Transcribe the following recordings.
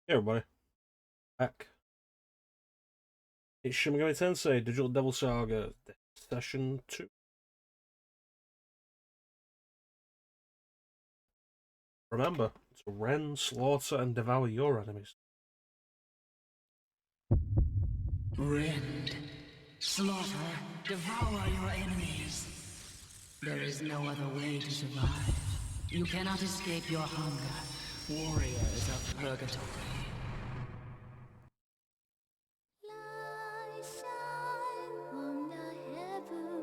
Hey everybody, back. It's Shin Tensei, Digital Devil Saga, Session 2. Remember, to rend, slaughter, and devour your enemies. Rend, slaughter, devour your enemies. There is no other way to survive. You cannot escape your hunger, warriors of purgatory. Light shine on the heaven,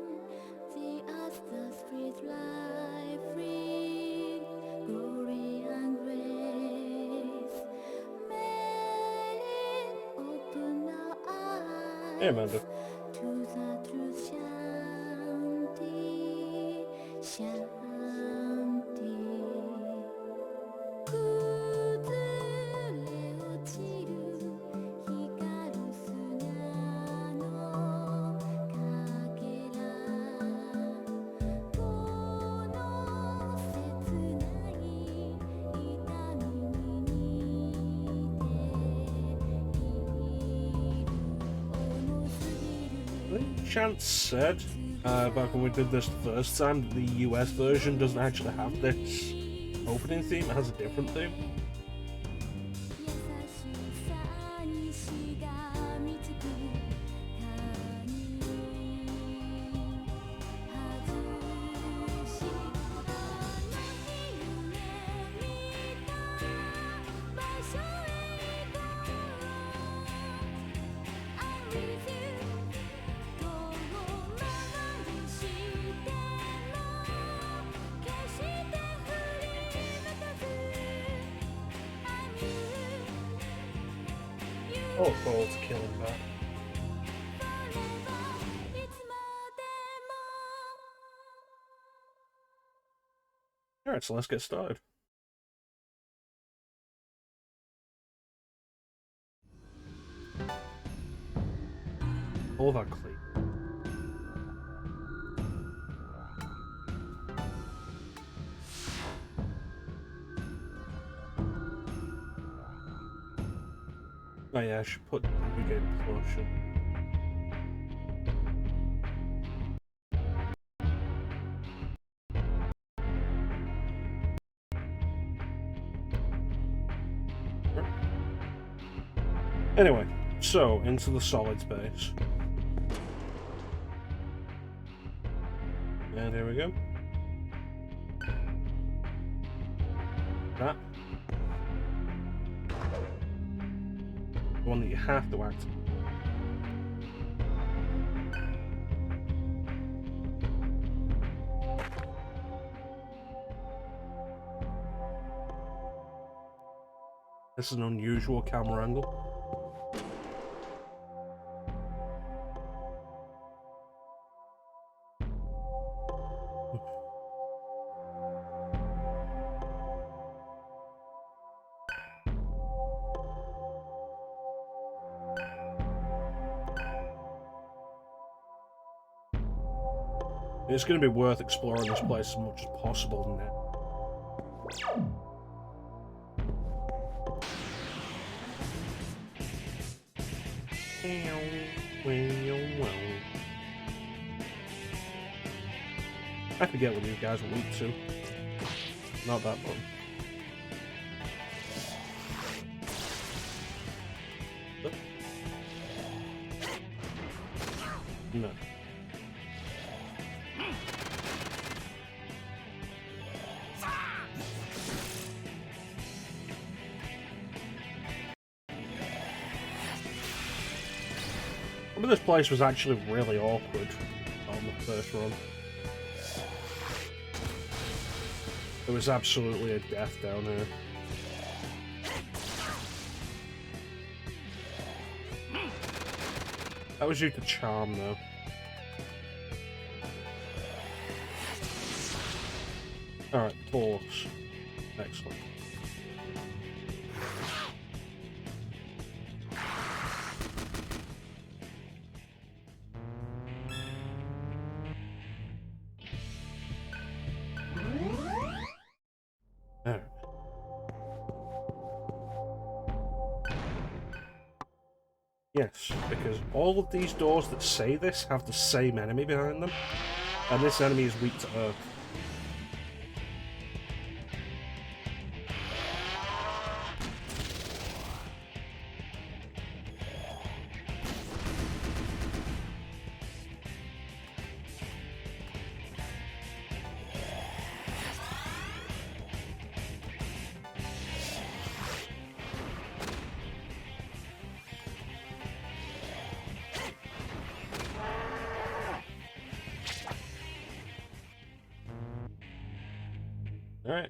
the earth does breathe life, free, glory and grace. May it open our eyes Hey Amanda. to the truth, Shanti, Shanti. 崩れ落ちる光る砂のかけらこの切ない痛みに似ている重すぎ I る think Chance said, back when we did this the first time, that the US version doesn't actually have this opening theme, it has a different theme. 優しさにしがみつく他人外しあの日夢見た場所へ行こう I'm with you 遠回りしても決して振り向かず I'm you Oh, well, to kill him back. forever いつまでも Alright, so let's get started. All that clean. Oh yeah, I should put the game closer. Anyway, so into the solids base. And here we go. That. The one that you have to activate. This is an unusual camera angle. It's going to be worth exploring this place as much as possible now. I could get with these guys a week too. Not that long. No. But this place was actually really awkward on the first run. There was absolutely a death down here. That was due to charm though. Alright, force. Excellent. Alright. Yes, because all of these doors that say this have the same enemy behind them, and this enemy is weak to earth. Alright.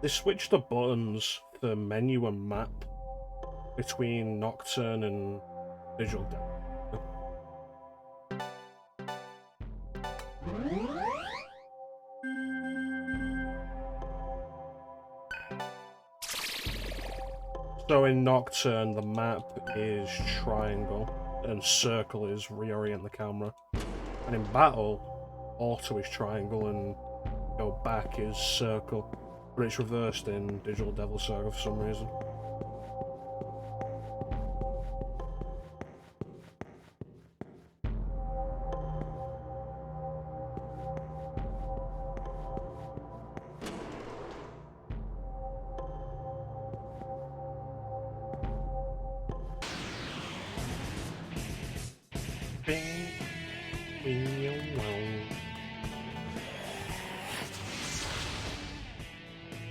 They switched the buttons for menu and map between Nocturne and Digital Devil. So in Nocturne, the map is triangle, and circle is reorient the camera. And in battle, auto is triangle, and go back is circle. But it's reversed in Digital Devil Saga for some reason.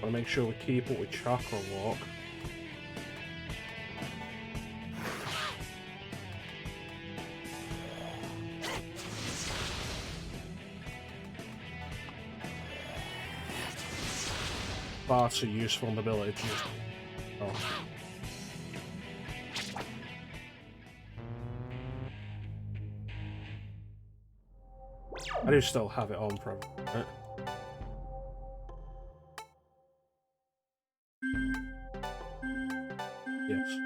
Gotta make sure we keep up with Chakra Walk. Far too useful in ability to just... Oh. I do still have it on from right? Yes.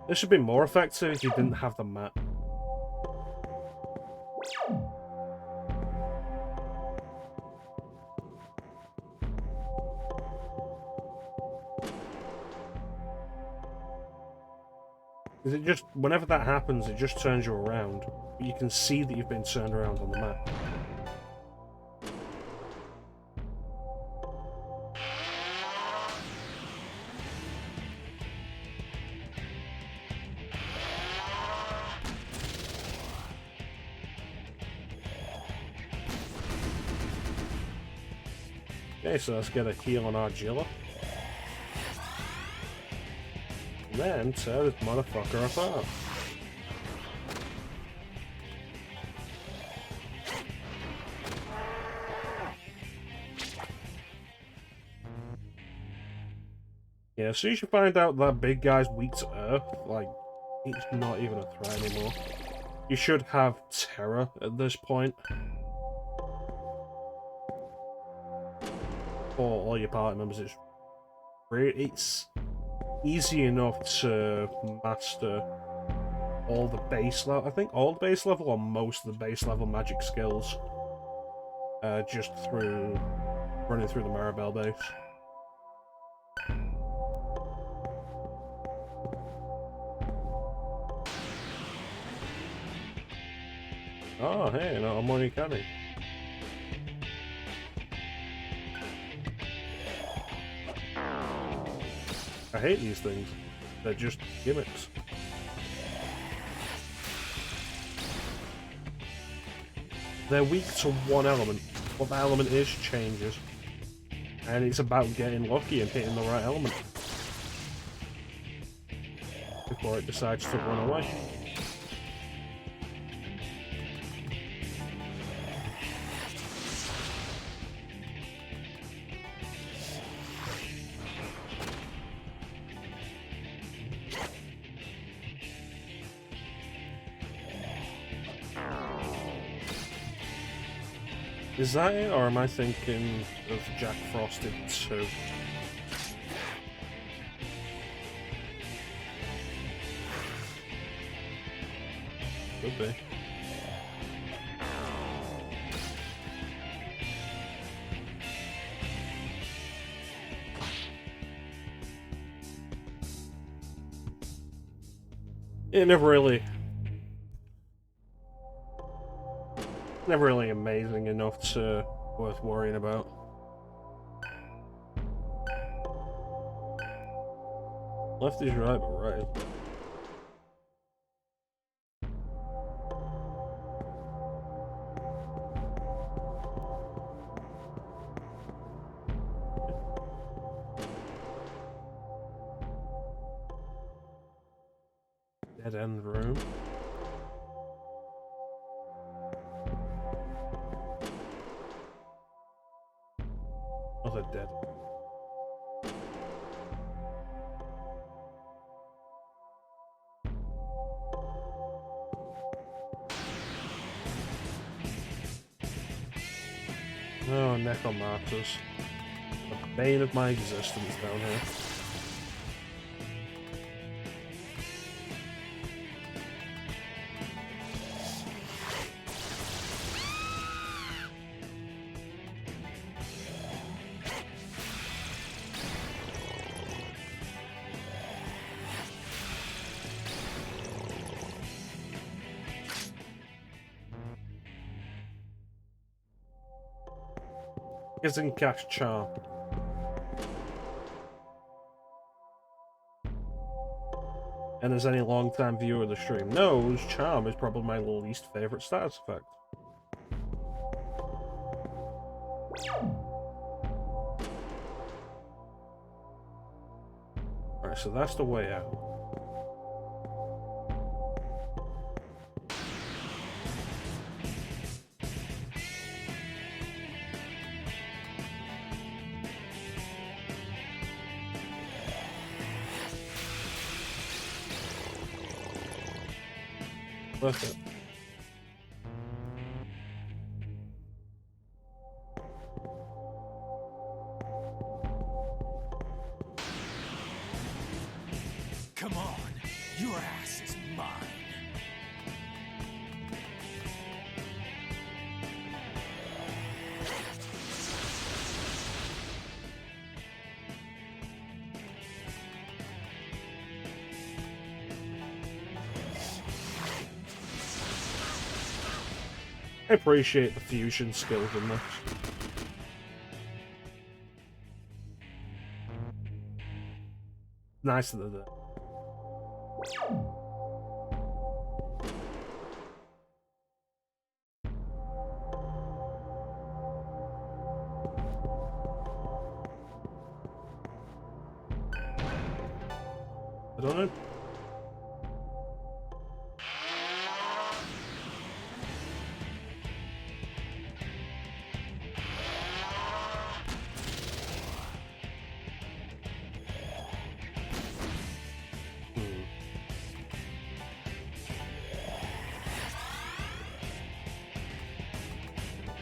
This would be more effective if you didn't have the map. Because it just, whenever that happens, it just turns you around. But you can see that you've been turned around on the map. Okay, so let's get a heal on Argilla. And then tear this motherfucker apart. Yeah, as soon as you find out that big guy's weak to earth, like, he's not even a threat anymore. You should have terror at this point. For all your party members, it's easy enough to master all the base level. I think all the base level or most of the base level magic skills, just through running through the Maribel base. Oh, hey, no, I'm only coming. I hate these things. They're just gimmicks. They're weak to one element. What that element is changes. And it's about getting lucky and hitting the right element before it decides to run away. Is that it, or am I thinking of Jack Frosted 2? Could be. It never really amazing enough to worth worrying about. Left is right, but right. Dead end room. Another dead. Oh, Necromarters. The bane of my existence down here. Isn't cast charm. And as any long-time viewer of the stream knows, charm is probably my least favourite status effect. Alright, so that's the way out. Worth it. Come on, your ass is mine. I appreciate the fusion skills in this. Nice that they're there. I don't know.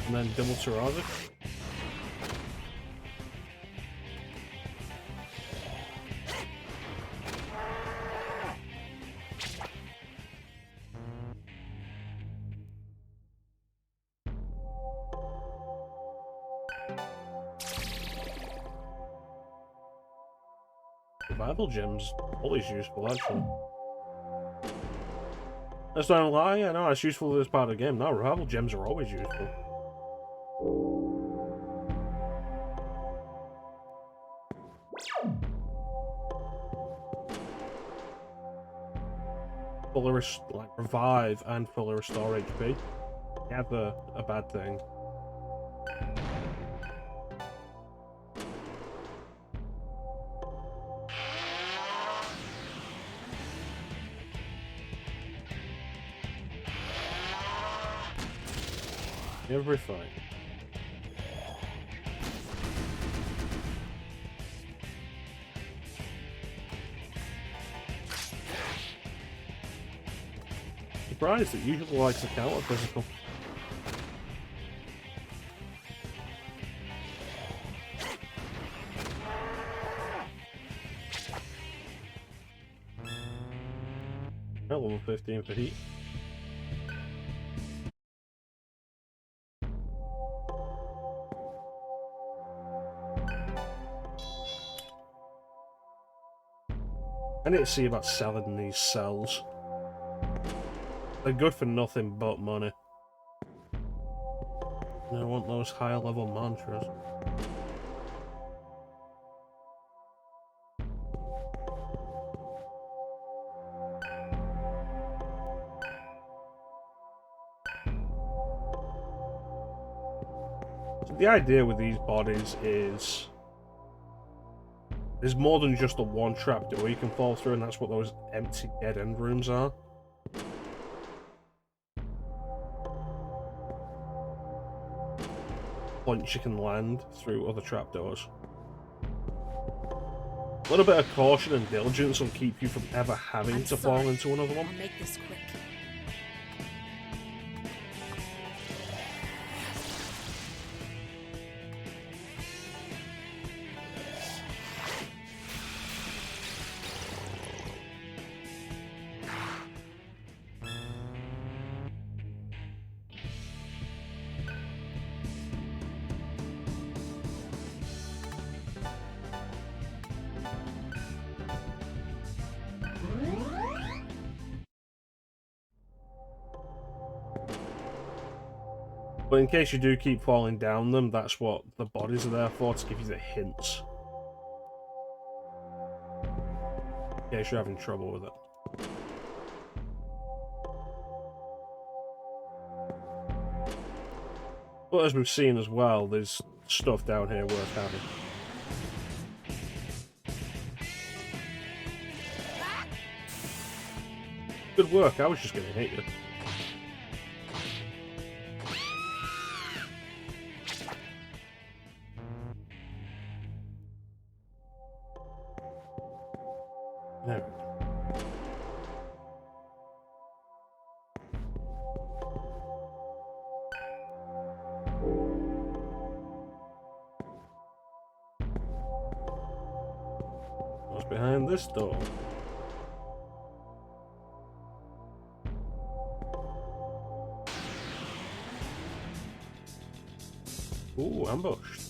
And then double Tirada. Survival gems, always useful actually. That's not a lie, I know it's useful for this part of the game. No, revival gems are always useful. Fully like revive and fully restore HP. Never a bad thing. Every fight. Surprised, it usually likes a counter physical. Level 15 for heat. I need to see about selling these cells. They're good for nothing but money. And I want those higher level mantras. So the idea with these bodies is there's more than just the one trapdoor you can fall through, and that's what those empty dead end rooms are. Once you can land through other trapdoors. A little bit of caution and diligence will keep you from ever having to fall into another one. I'll make this quick. But in case you do keep falling down them, that's what the bodies are there for, to give you the hints. In case you're having trouble with it. But as we've seen as well, there's stuff down here worth having. Good work, I was just gonna hit you. There we go. What's behind this door? Ooh, ambushed.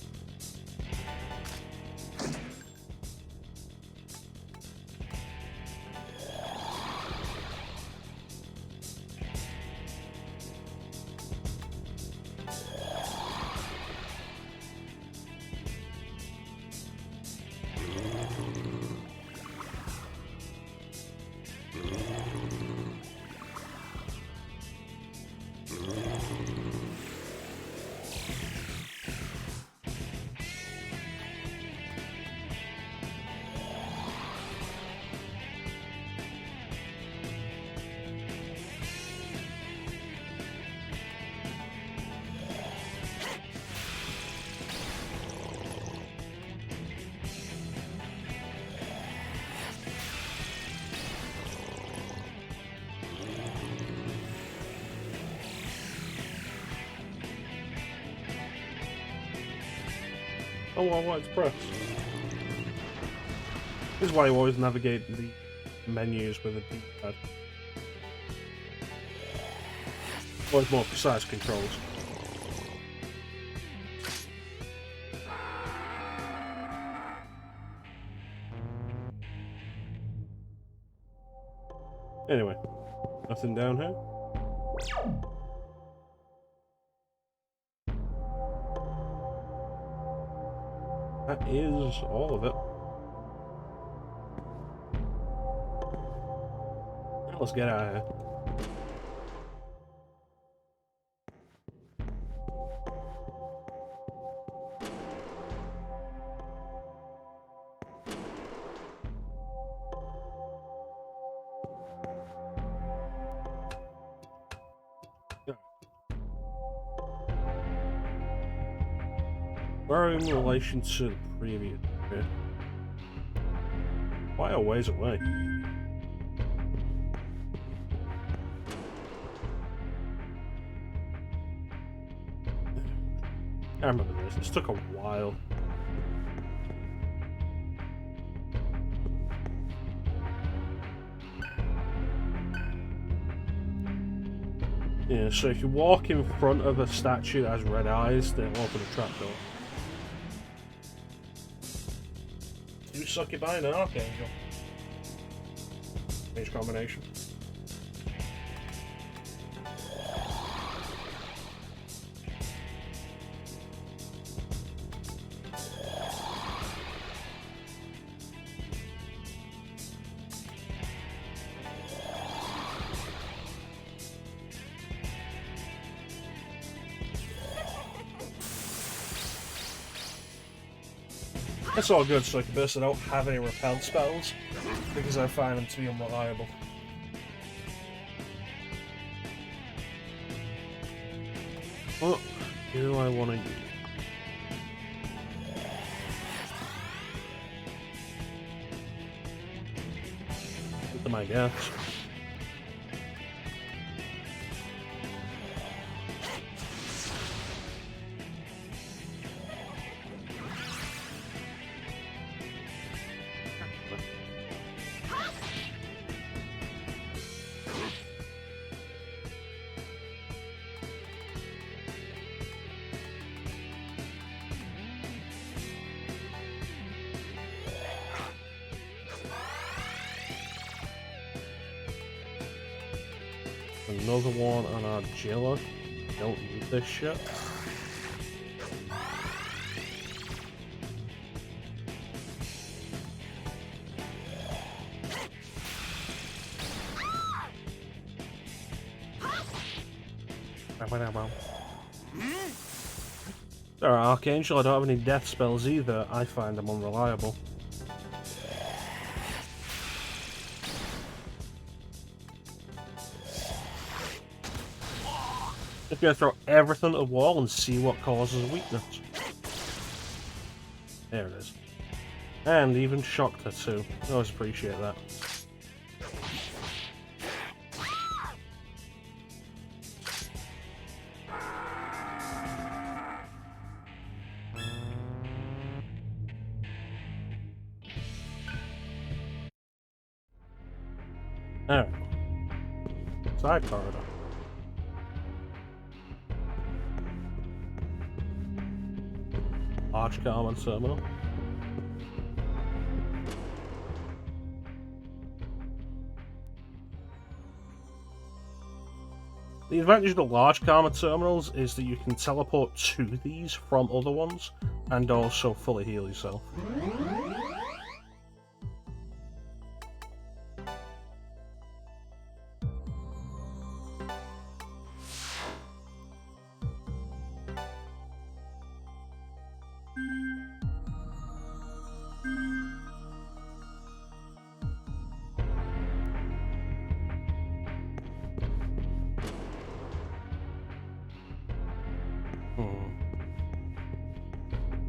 Oh, well, I wanted to press. This is why you always navigate the menus with a D-pad. Always more precise controls. Anyway, nothing down here. That is all of it. Now let's get out of here. Where are we in relation to the previous bit? Quite a ways away. I remember this. This took a while. Yeah, so if you walk in front of a statue that has red eyes, then it'll open a trapdoor. You suck your by an archangel. Mage combination. It's all good, so I don't have any repel spells, because I find them to be unreliable. What do I want to use? Put them, I guess. Another one on our Jilla. Don't need this shit. Alright, Archangel, I don't have any death spells either. I find them unreliable. Just gonna throw everything at the wall and see what causes weakness. There it is. And even shocked her too. I always appreciate that. Alright. Side corridor. Large common terminal. The advantage of the large karma terminals is that you can teleport to these from other ones and also fully heal yourself.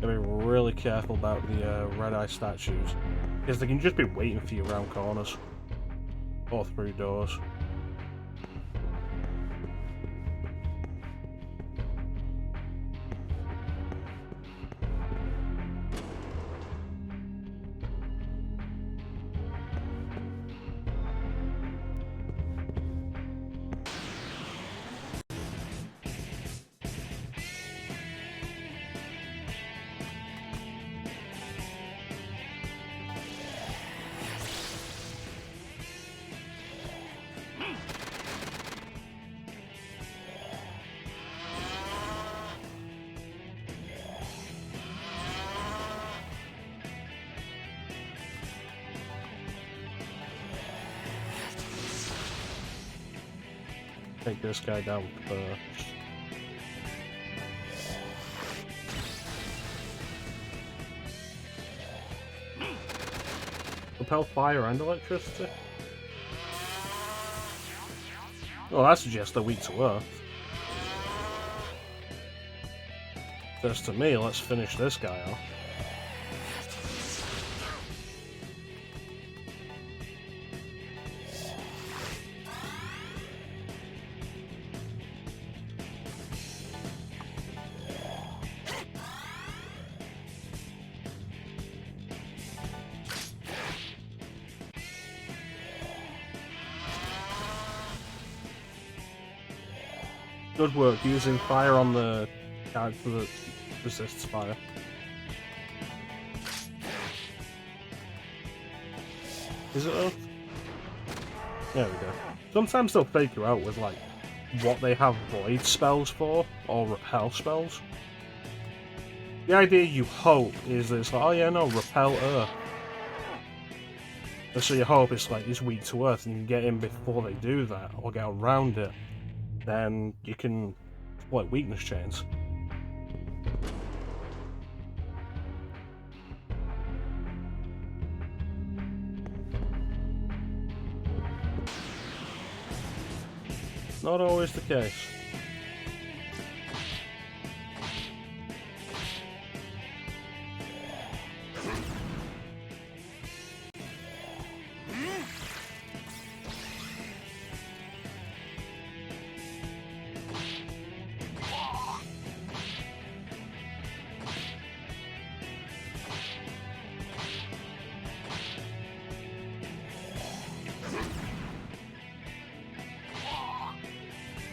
Gotta be really careful about the red eye statues, because they can just be waiting for you around corners or through doors. Take this guy down first. Repel fire and electricity? Well, that suggests they're weak to earth. Says to me, let's finish this guy off. Good work using fire on the character that resists fire. Is it earth? There we go. Sometimes they'll fake you out with, like, what they have void spells for, or repel spells. The idea you hope is that it's like, oh yeah, no, repel Earth. And so you hope it's like, it's weak to Earth, and you can get in before they do that, or get around it. Then you can exploit weakness chains. Not always the case.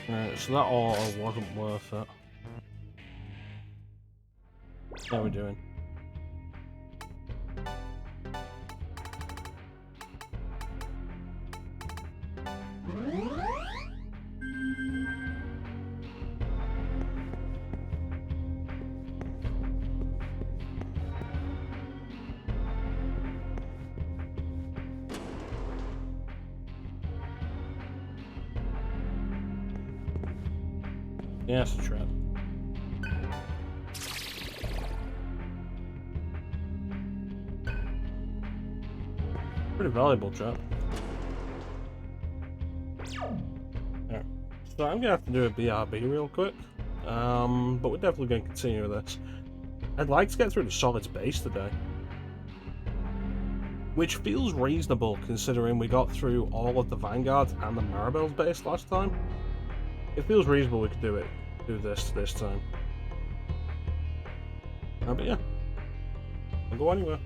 Right, so that auto wasn't worth it. How are we doing? Yes, Tread. Pretty valuable, chat. Yeah. So I'm gonna have to do a BRB real quick. But we're definitely gonna continue with this. I'd like to get through the Solids base today. Which feels reasonable considering we got through all of the Vanguards and the Maribel's base last time. It feels reasonable we could do this time. But yeah. I'll go anywhere.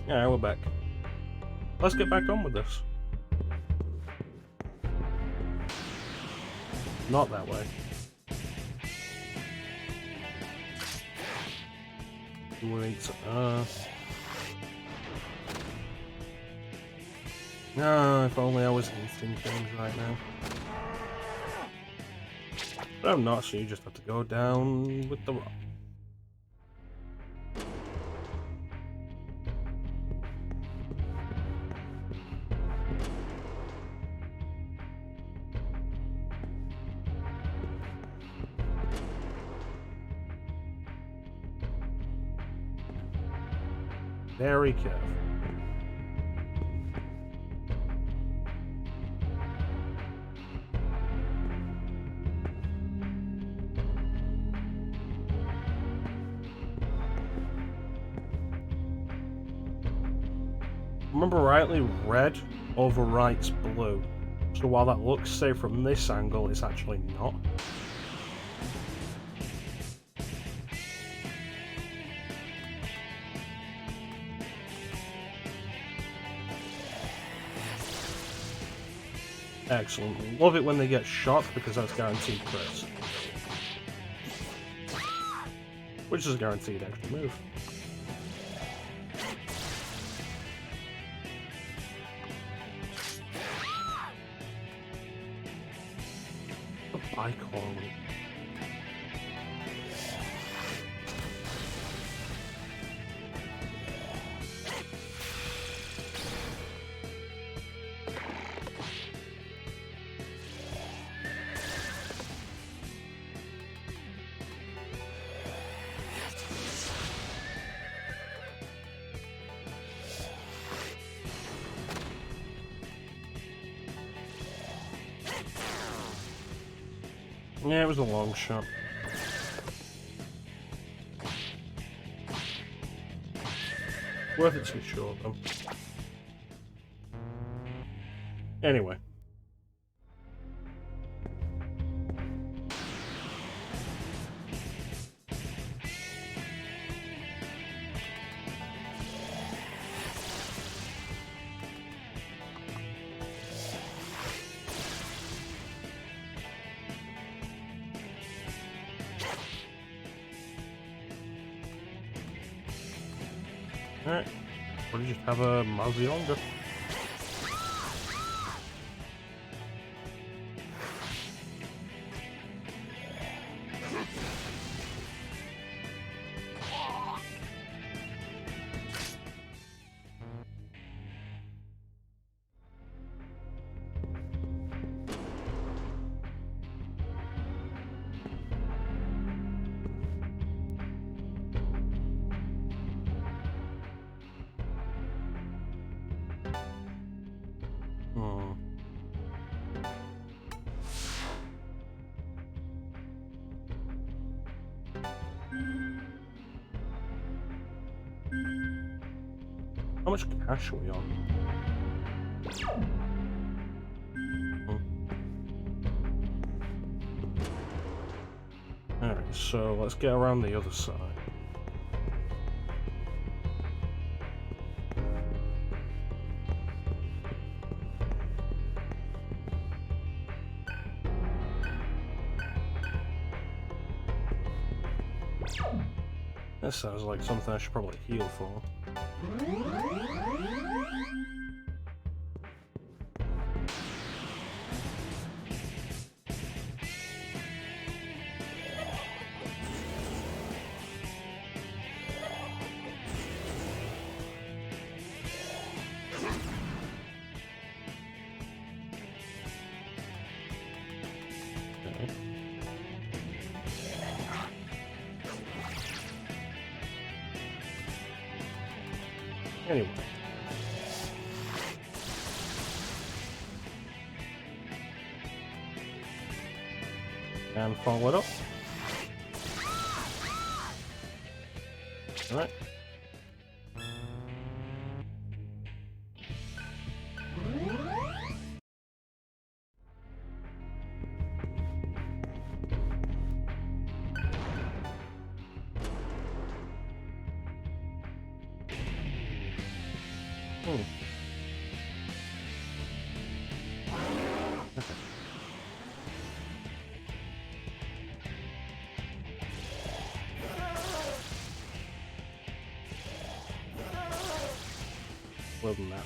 Yeah, we're back. Let's get back on with this. Not that way. Wait, no, if only I was hitting things right now. But I'm not, so you just have to go down with the rock. Very careful. Remember rightly, red overwrites blue. So while that looks safe from this angle, it's actually not. Excellent. Love it when they get shot because that's guaranteed crits. Which is a guaranteed extra move. A bike horn. Yeah, it was a long shot. Worth it to be sure, though. Anyway. Alright, we'll just have a Mazionga. How much cash are we on? Alright, so let's get around the other side. That sounds like something I should probably heal for. Okay. Anyway. And follow it up. Alright. simpler than that.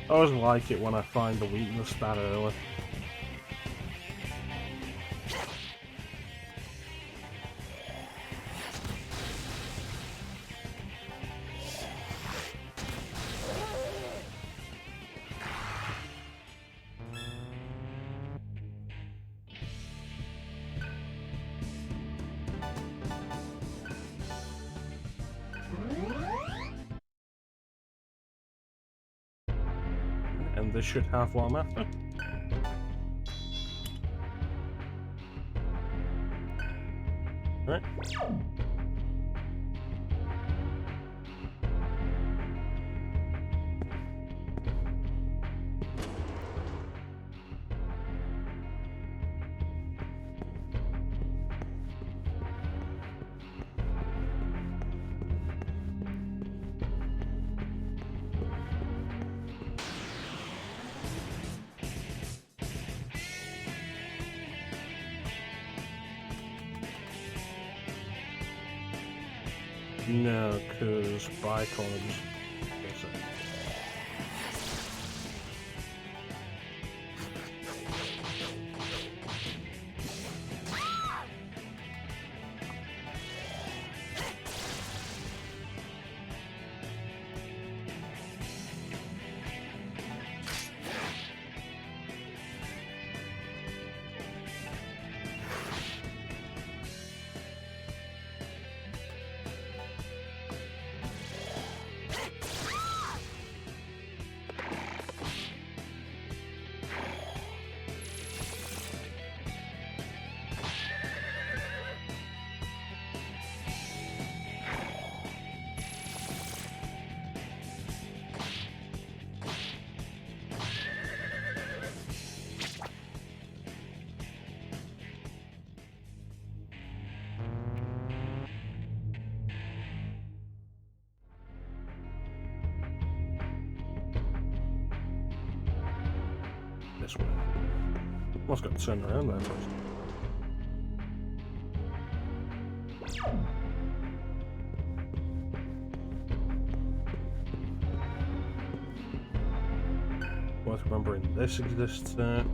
I always like it when I find the weakness that early. And this should have what I'm after. Right. No, because Bicon's. This way. Almost got turned around there first. Worth remembering this exists there.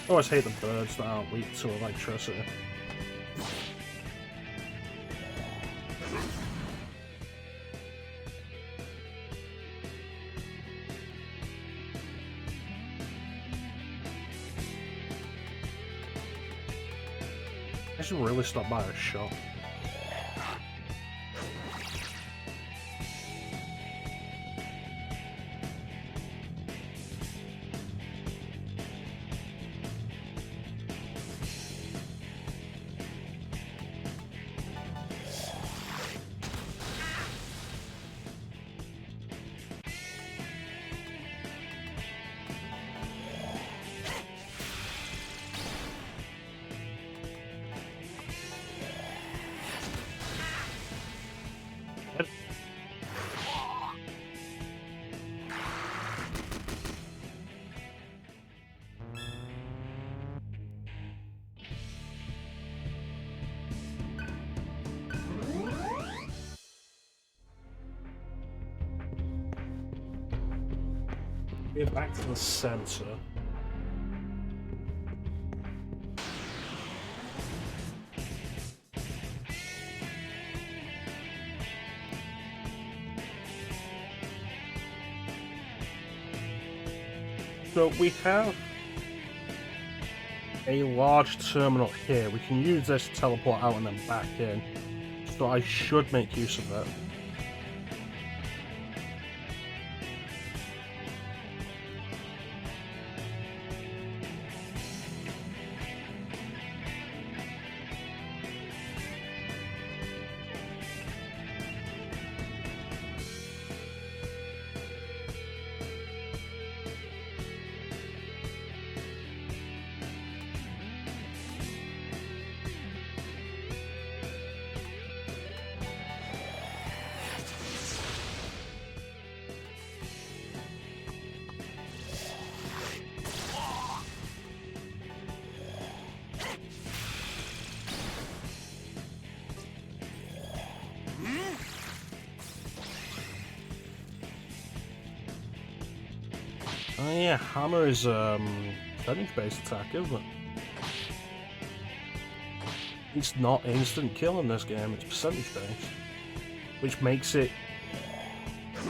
I always hate the birds that aren't weak to electricity. I should really stop by a shop. Get back to the center. So we have a large terminal here. We can use this to teleport out and then back in. So I should make use of that. Oh yeah, hammer is percentage-based attack, isn't it? It's not instant kill in this game, it's percentage-based. Which makes it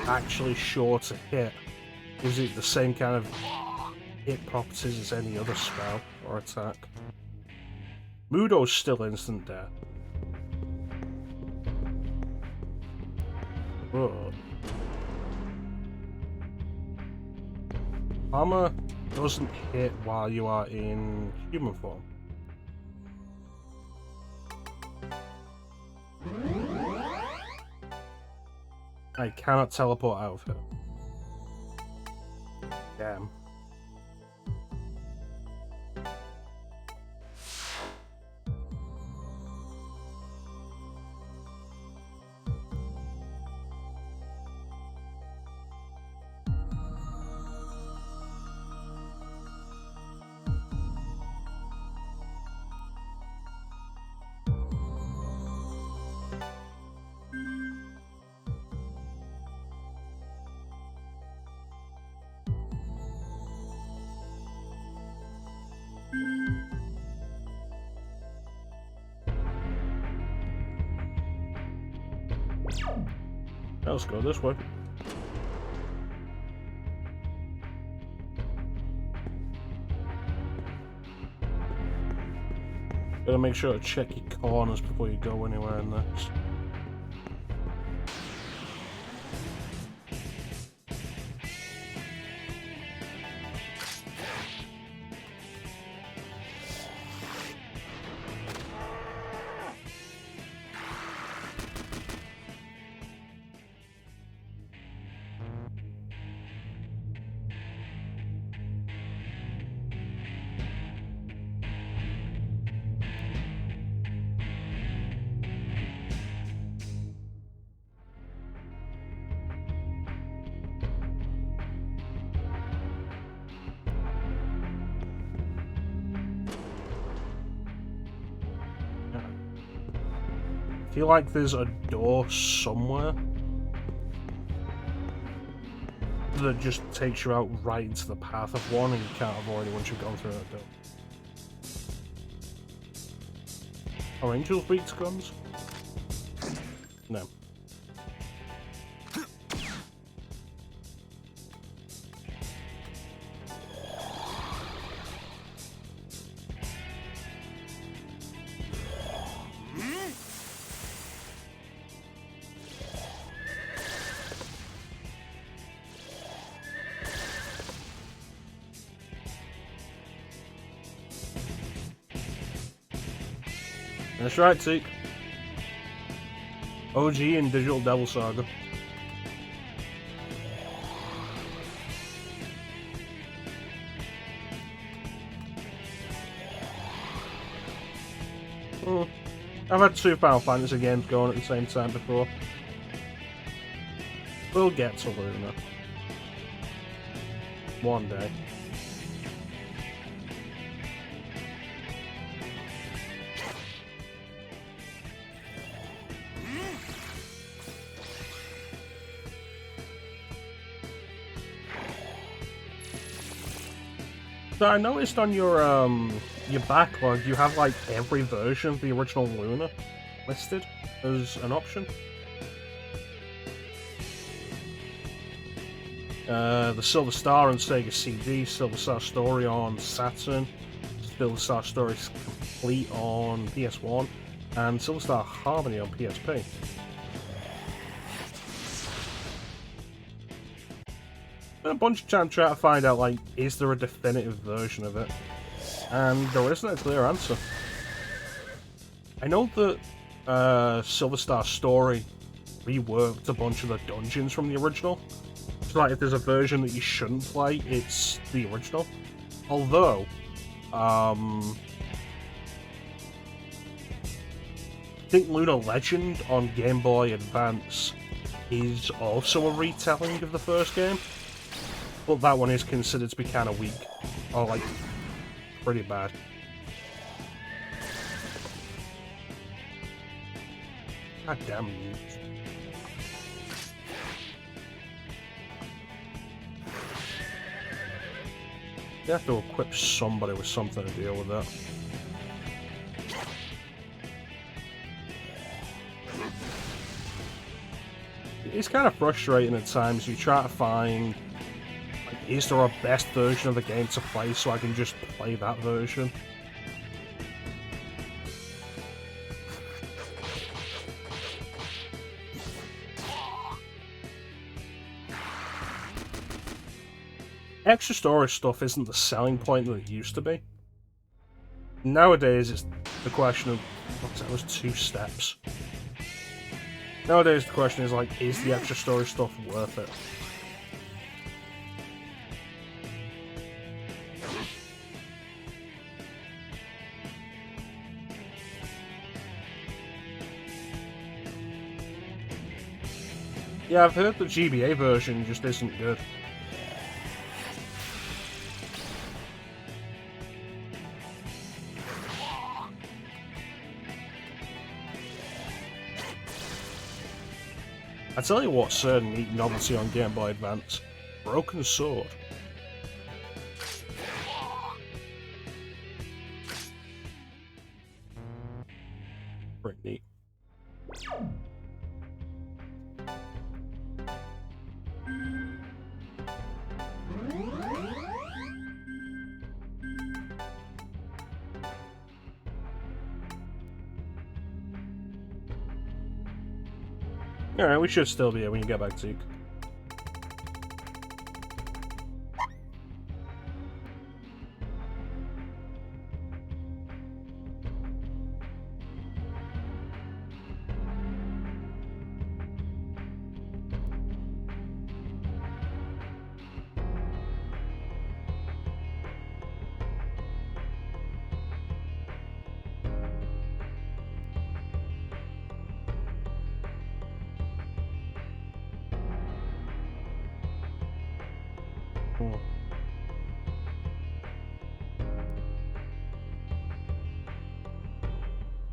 actually sure to hit. Gives it the same kind of hit properties as any other spell or attack. Mudo's still instant death. But armor doesn't hit while you are in human form. I cannot teleport out of here. Damn. Let's go this way. Gotta make sure to check your corners before you go anywhere in this. I feel like there's a door somewhere that just takes you out right into the path of one and you can't avoid it once you've gone through that door. Are angels weak to guns? No. That's right, Teak. OG and Digital Devil Saga. I've had 2 Final Fantasy games going at the same time before. We'll get to Luna. One day. So I noticed on your backlog you have like every version of the original Luna listed as an option. The Silver Star on Sega CD, Silver Star Story on Saturn, Silver Star Story Complete on PS1, and Silver Star Harmony on PSP. A bunch of time trying to find out, like, is there a definitive version of it? And there isn't a clear answer. I know that Silver Star Story reworked a bunch of the dungeons from the original. So, like, if there's a version that you shouldn't play, it's the original. Although, I think Luna Legend on Game Boy Advance is also a retelling of the first game. But that one is considered to be kind of weak. Or, like, pretty bad. God damn you. You have to equip somebody with something to deal with that. It's kind of frustrating at times. You try to find, like, is there a best version of the game to play so I can just play that version? Extra storage stuff isn't the selling point that it used to be. Nowadays, it's the question of, that was 2 steps. Nowadays, the question is, like, is the extra storage stuff worth it? Yeah, I've heard the GBA version just isn't good. I tell you what's certain neat novelty on Game Boy Advance. Broken Sword. Pretty neat. Alright, we should still be here when you get back to.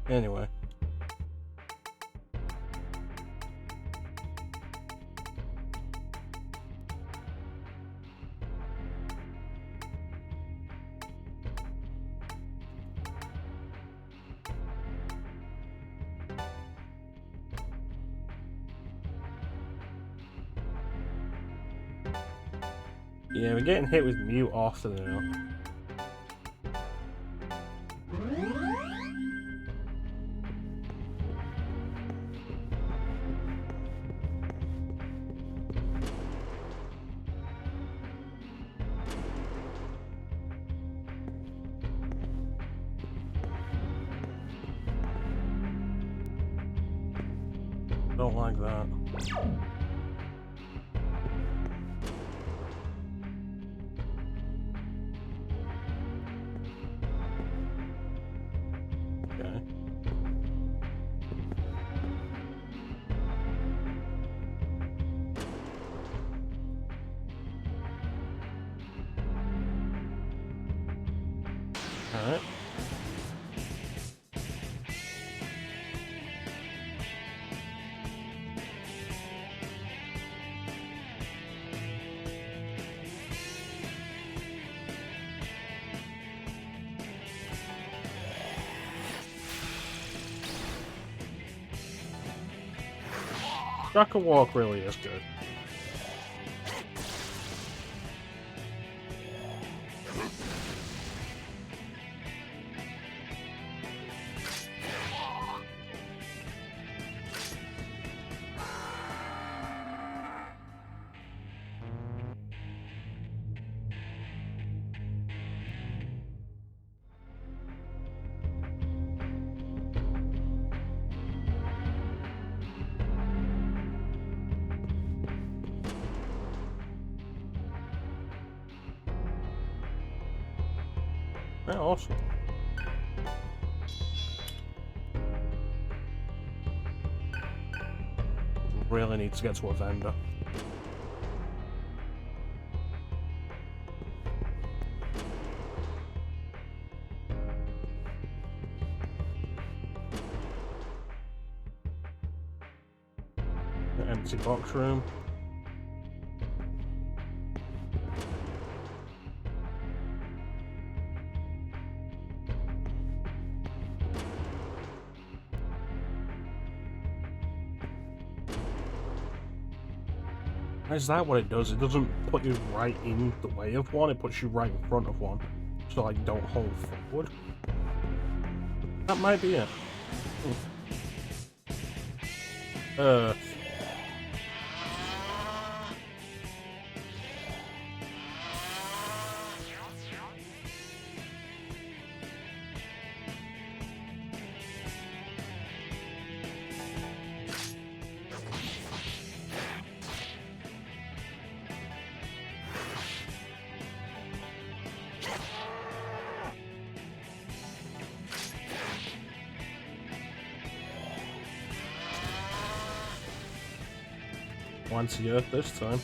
Anyway. Yeah, we're getting hit with mute often now. Don't like that. Okay. All right. Shaka Walk really is good. Yeah, awesome. Really need to get to a vendor. Empty box room. Is that what it does? It doesn't put you right in the way of one, it puts you right in front of one. So, like, don't hold forward. That might be it. Earth. Once the Earth this time.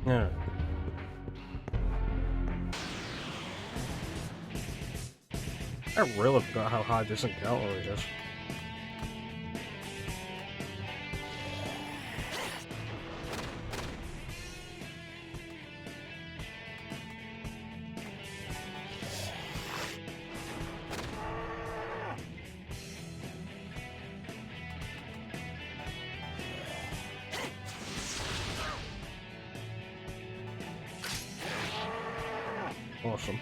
Yeah. I really forgot how high this encounter is. Awesome.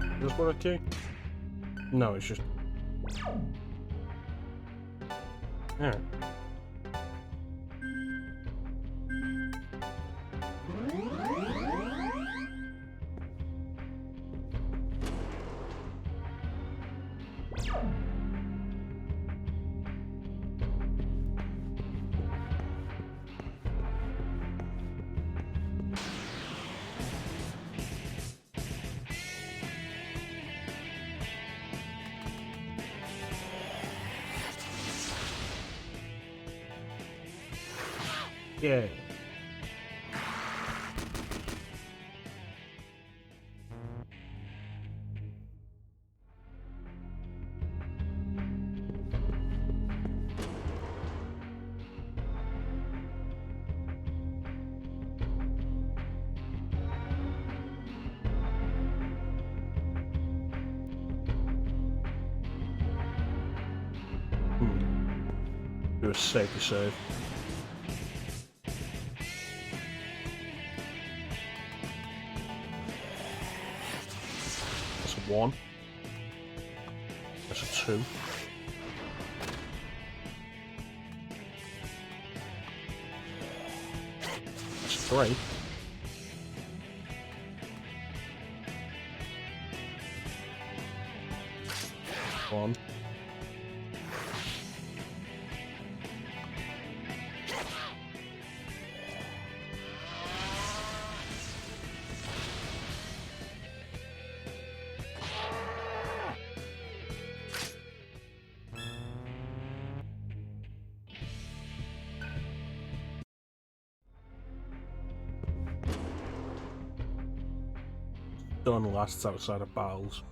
Is this what a key? No, it's just... Yeah. Yeah. Do a safety save. That's a 1. That's a 2. That's a 3. One. Done lasts outside of battles.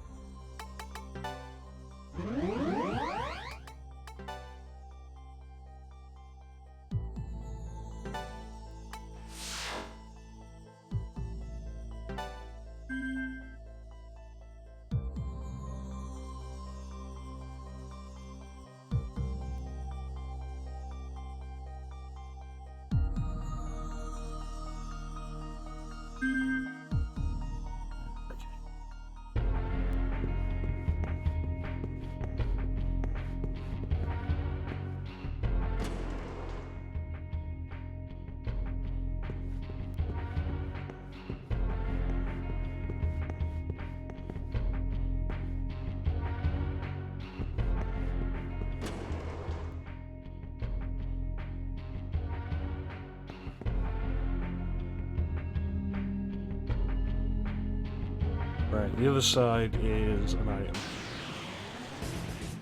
Right, the other side is an item.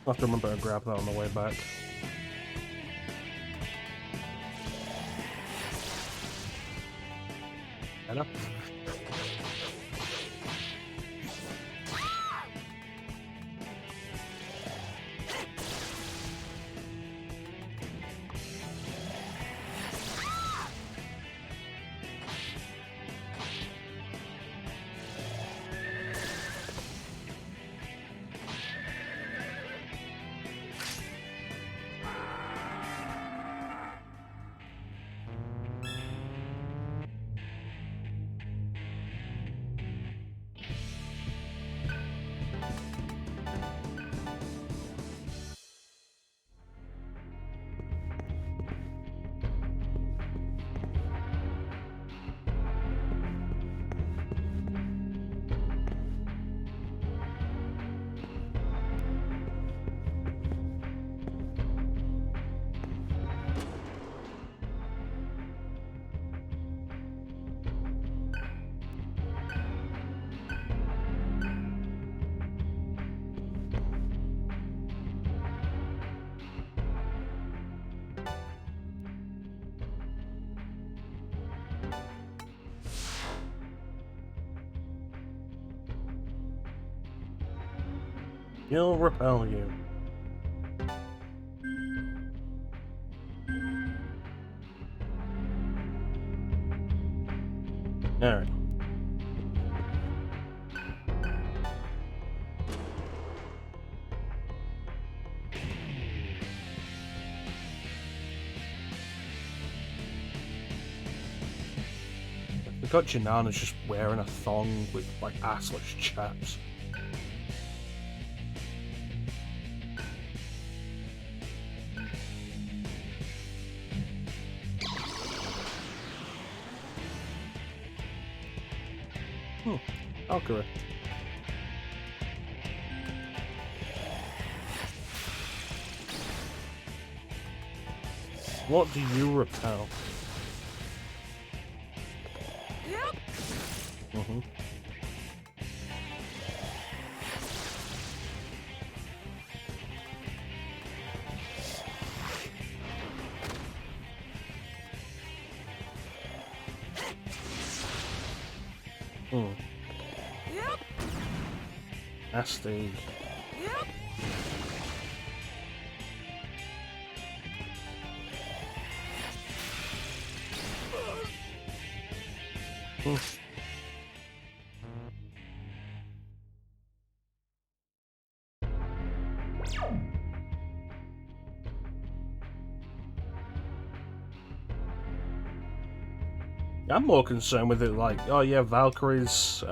I'll have to remember to grab that on the way back. Better. He'll repel you. Alright. I got Janana's just wearing a thong with like assless chaps. Valkyrie. What do you repel? Mm-hmm. Nasty. I'm more concerned with it like, oh yeah, Valkyrie's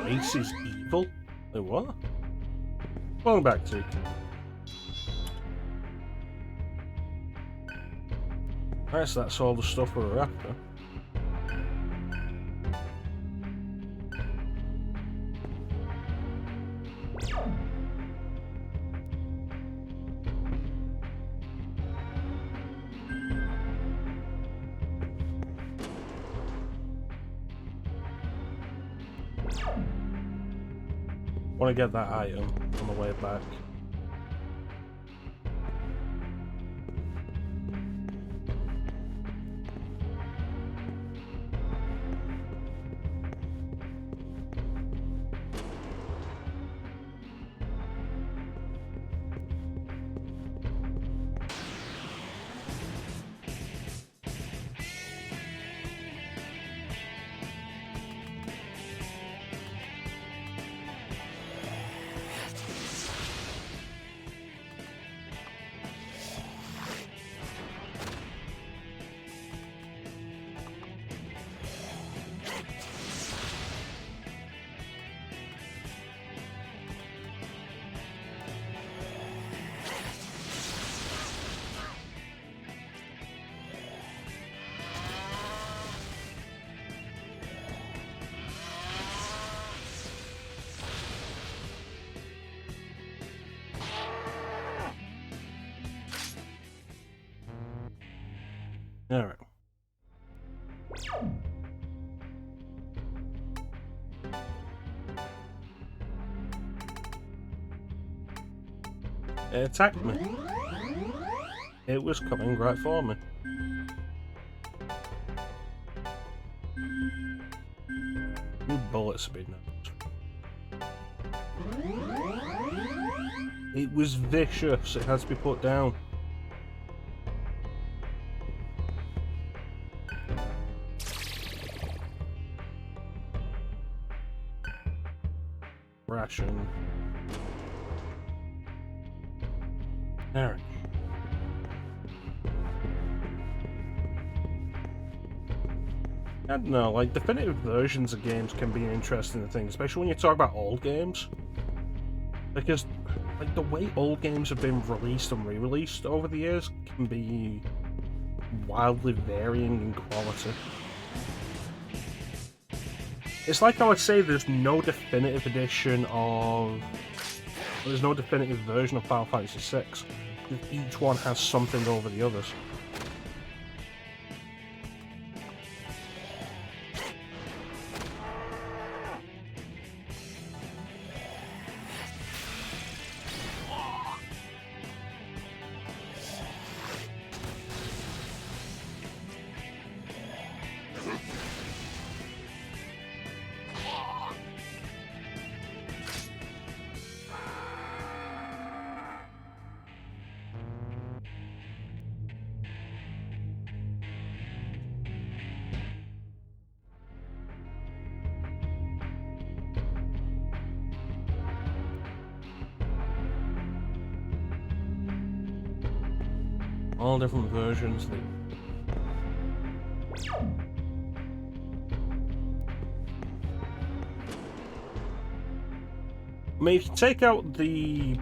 race is evil? Wait, what? Going back to. Alright, so that's all the stuff we're after. Want to get that item on the way back. Alright. It attacked me. It was coming right for me. New bullets have been nice. It was vicious. It has to be put down. Ration. Alright. I don't know, like, definitive versions of games can be an interesting thing, especially when you talk about old games. Because, like, the way old games have been released and re-released over the years can be wildly varying in quality. It's like I would say there's no definitive edition of... There's no definitive version of Final Fantasy VI, because each one has something over the others. All different versions. I mean, if you take out the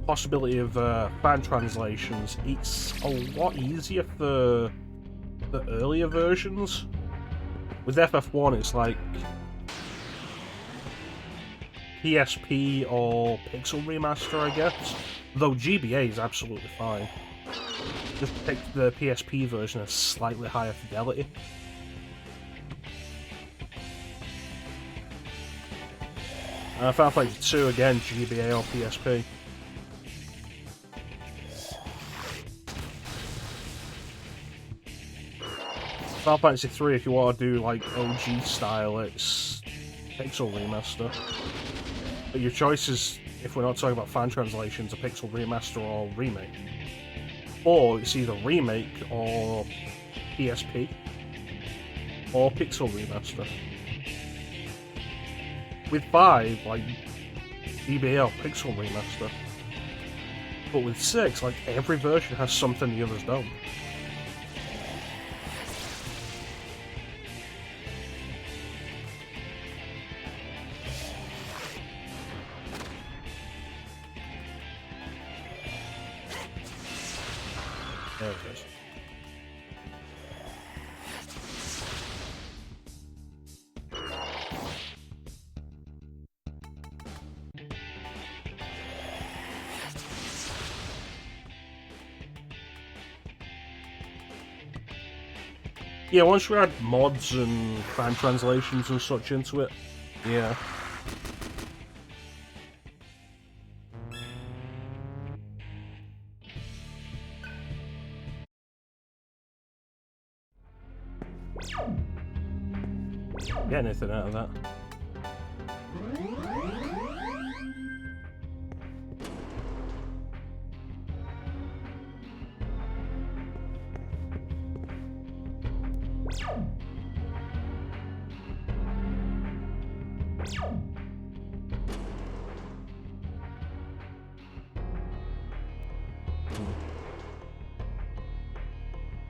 possibility of fan translations, it's a lot easier for the earlier versions. With FF1, it's like PSP or Pixel Remaster, I guess. Though GBA is absolutely fine. Just pick the PSP version at slightly higher fidelity. Final Fantasy 2 again, GBA or PSP. Final Fantasy 3, if you want to do like OG style, it's Pixel Remaster. But your choices, if we're not talking about fan translations, are Pixel Remaster or Remake. Or it's either Remake or PSP or Pixel Remaster. With 5, like GBA or Pixel Remaster. But with 6, like every version has something the others don't. There it is. Yeah, once you add mods and fan translations and such into it, yeah. Get anything out of that.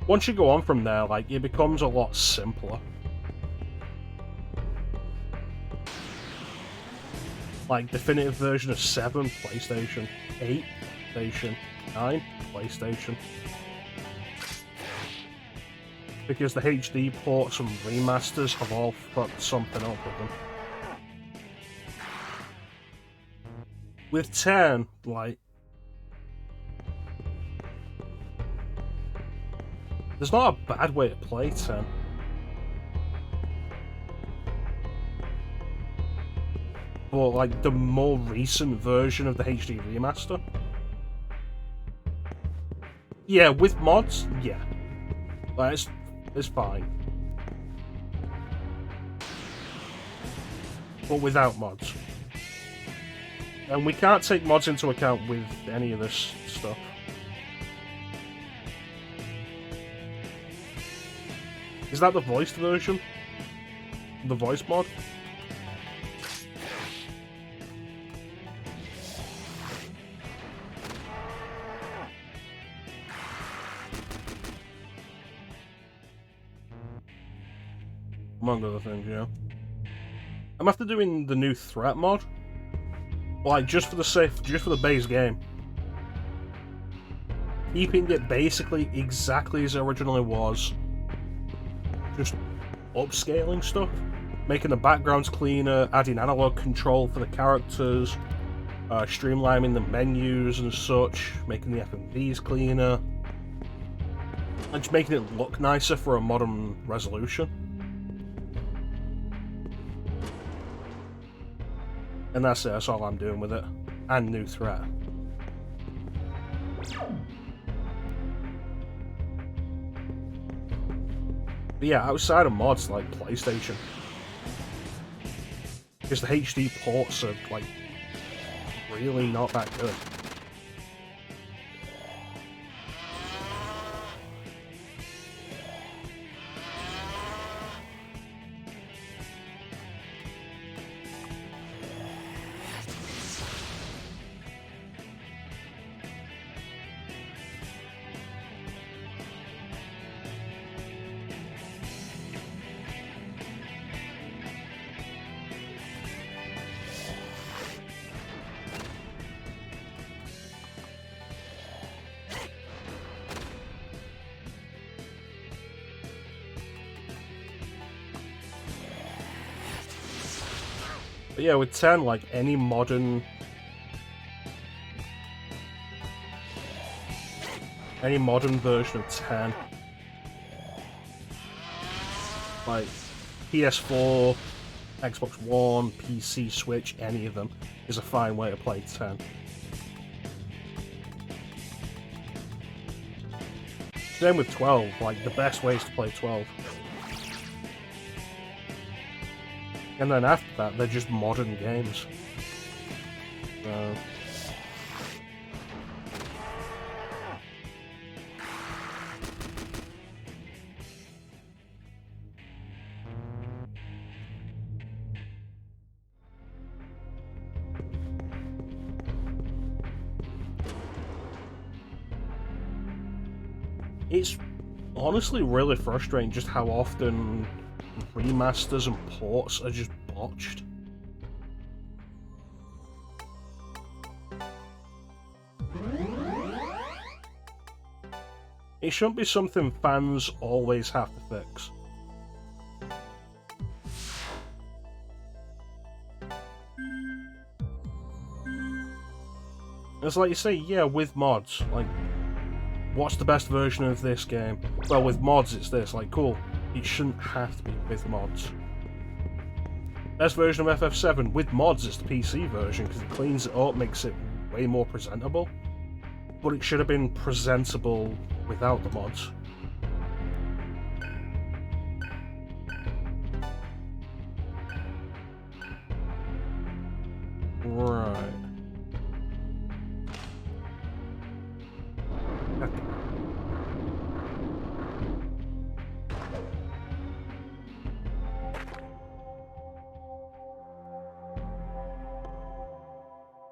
Once you go on from there, like, it becomes a lot simpler. Like, definitive version of 7, PlayStation. 8, PlayStation. 9, PlayStation. Because the HD ports and remasters have all fucked something up with them. With 10, like... There's not a bad way to play 10. But, like, the more recent version of the HD remaster. Yeah, with mods, yeah. Like, it's fine. but without mods. And we can't take mods into account with any of this stuff. Is that the voiced version? The voice mod? Among other things, yeah. I'm after doing the new threat mod. Like, just for the base game. Keeping it basically exactly as it originally was. Just upscaling stuff. Making the backgrounds cleaner, adding analog control for the characters, streamlining the menus and such, making the FMVs cleaner. And just making it look nicer for a modern resolution. And that's it, that's all I'm doing with it. And new threat. But yeah, outside of mods like PlayStation, because the HD ports are like really not that good. But yeah, with 10, like any modern version of 10, like PS4, Xbox One, PC, Switch, any of them, is a fine way to play 10. Same with 12, like the best ways to play 12. And then after that, they're just modern games. So... It's honestly really frustrating just how often remasters and ports are just botched. It shouldn't be something fans always have to fix. It's like you say, yeah, with mods, like, what's the best version of this game? Well, with mods it's this, like, cool. It shouldn't have to be with mods. Best version of FF7, with mods it's the PC version, because it cleans it up, makes it way more presentable. But it should have been presentable without the mods. Right.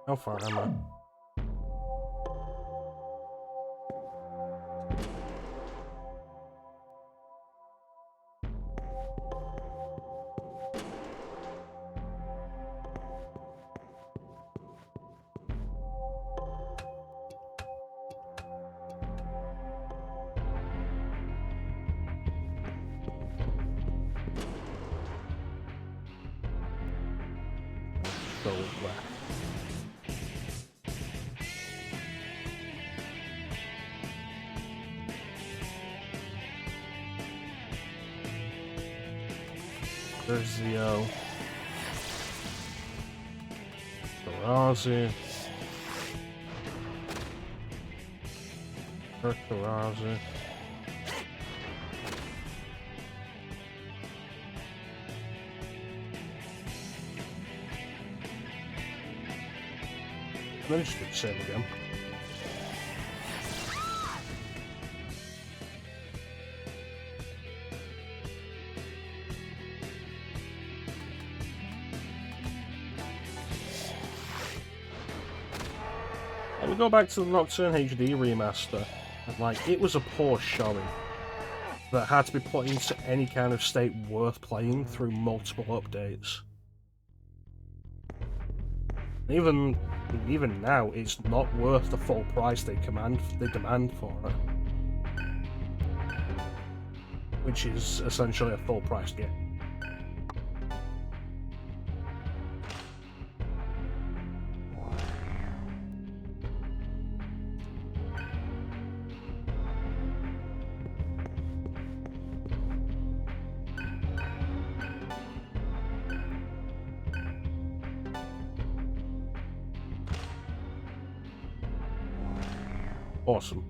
How far am I? Go left. There's the Karazi. Karazi. And then just do the same again. And we go back to the Nocturne HD remaster, and like, it was a poor showing that had to be put into any kind of state worth playing through multiple updates. Even now, it's not worth the full price they demand for it, which is essentially a full price game. Awesome.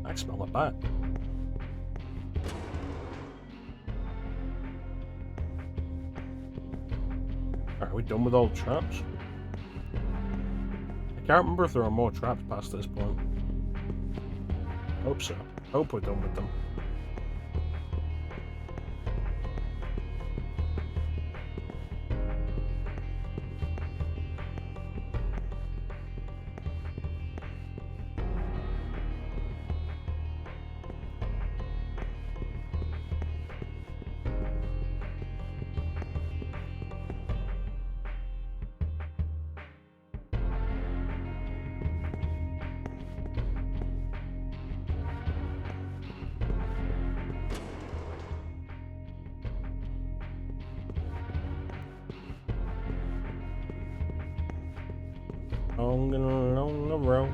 I smell a bat. Are we done with all the traps? I can't remember if there are more traps past this point. Hope so. Hope we're done with them. Long and along the road.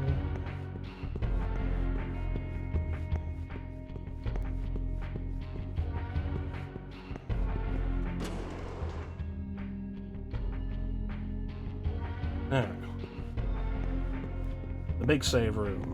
There we go. The big save room.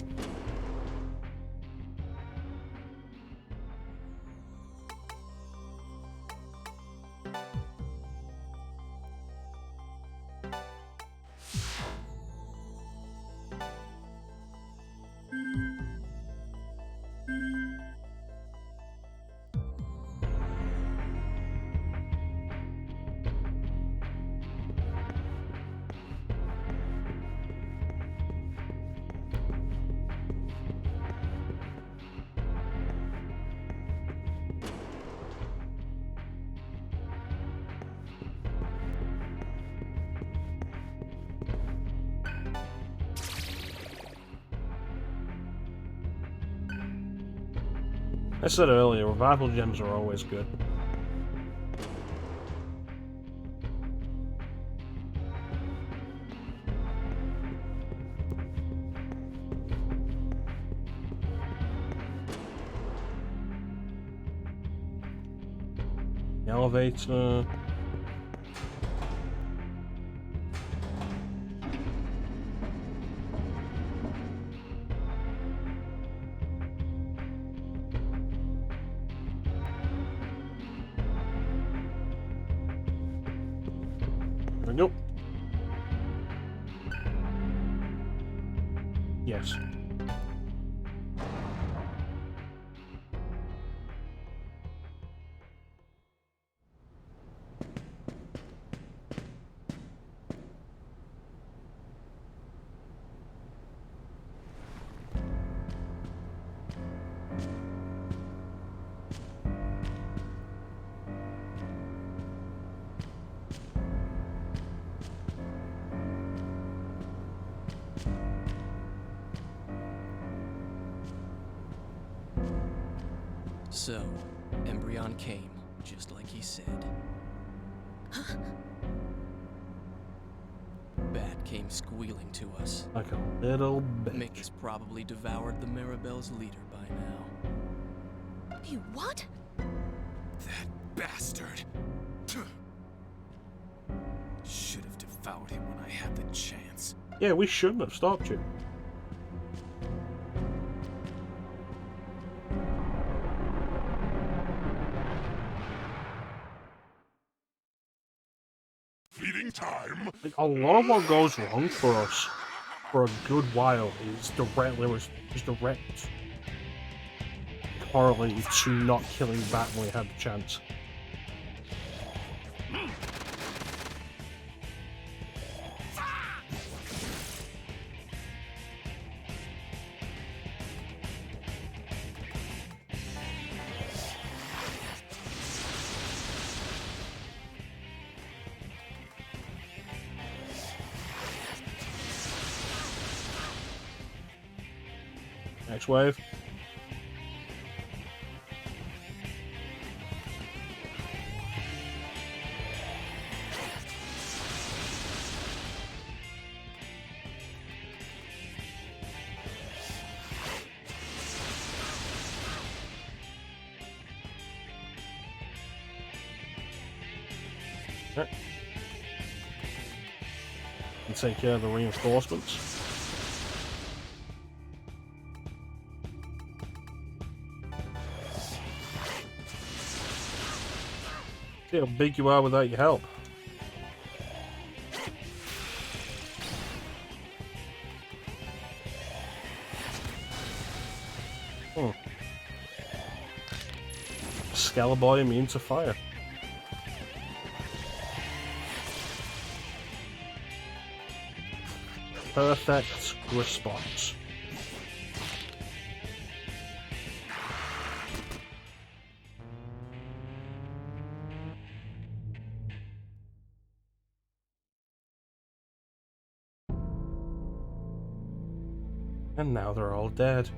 I said earlier, revival gems are always good. The elevator. There we go. Yes. So, Embryon came, just like he said. Bat came squealing to us. Like a little bitch. Mick has probably devoured the Mirabelle's leader by now. You what? That bastard! Should have devoured him when I had the chance. Yeah, we shouldn't have stopped you. like a lot of what goes wrong for us for a good while is direct correlated to not killing back when we had the chance. Next wave. Okay. And take care of the reinforcements. See how big you are without your help. Skeletor immune to fire. Perfect response. And now they're all dead.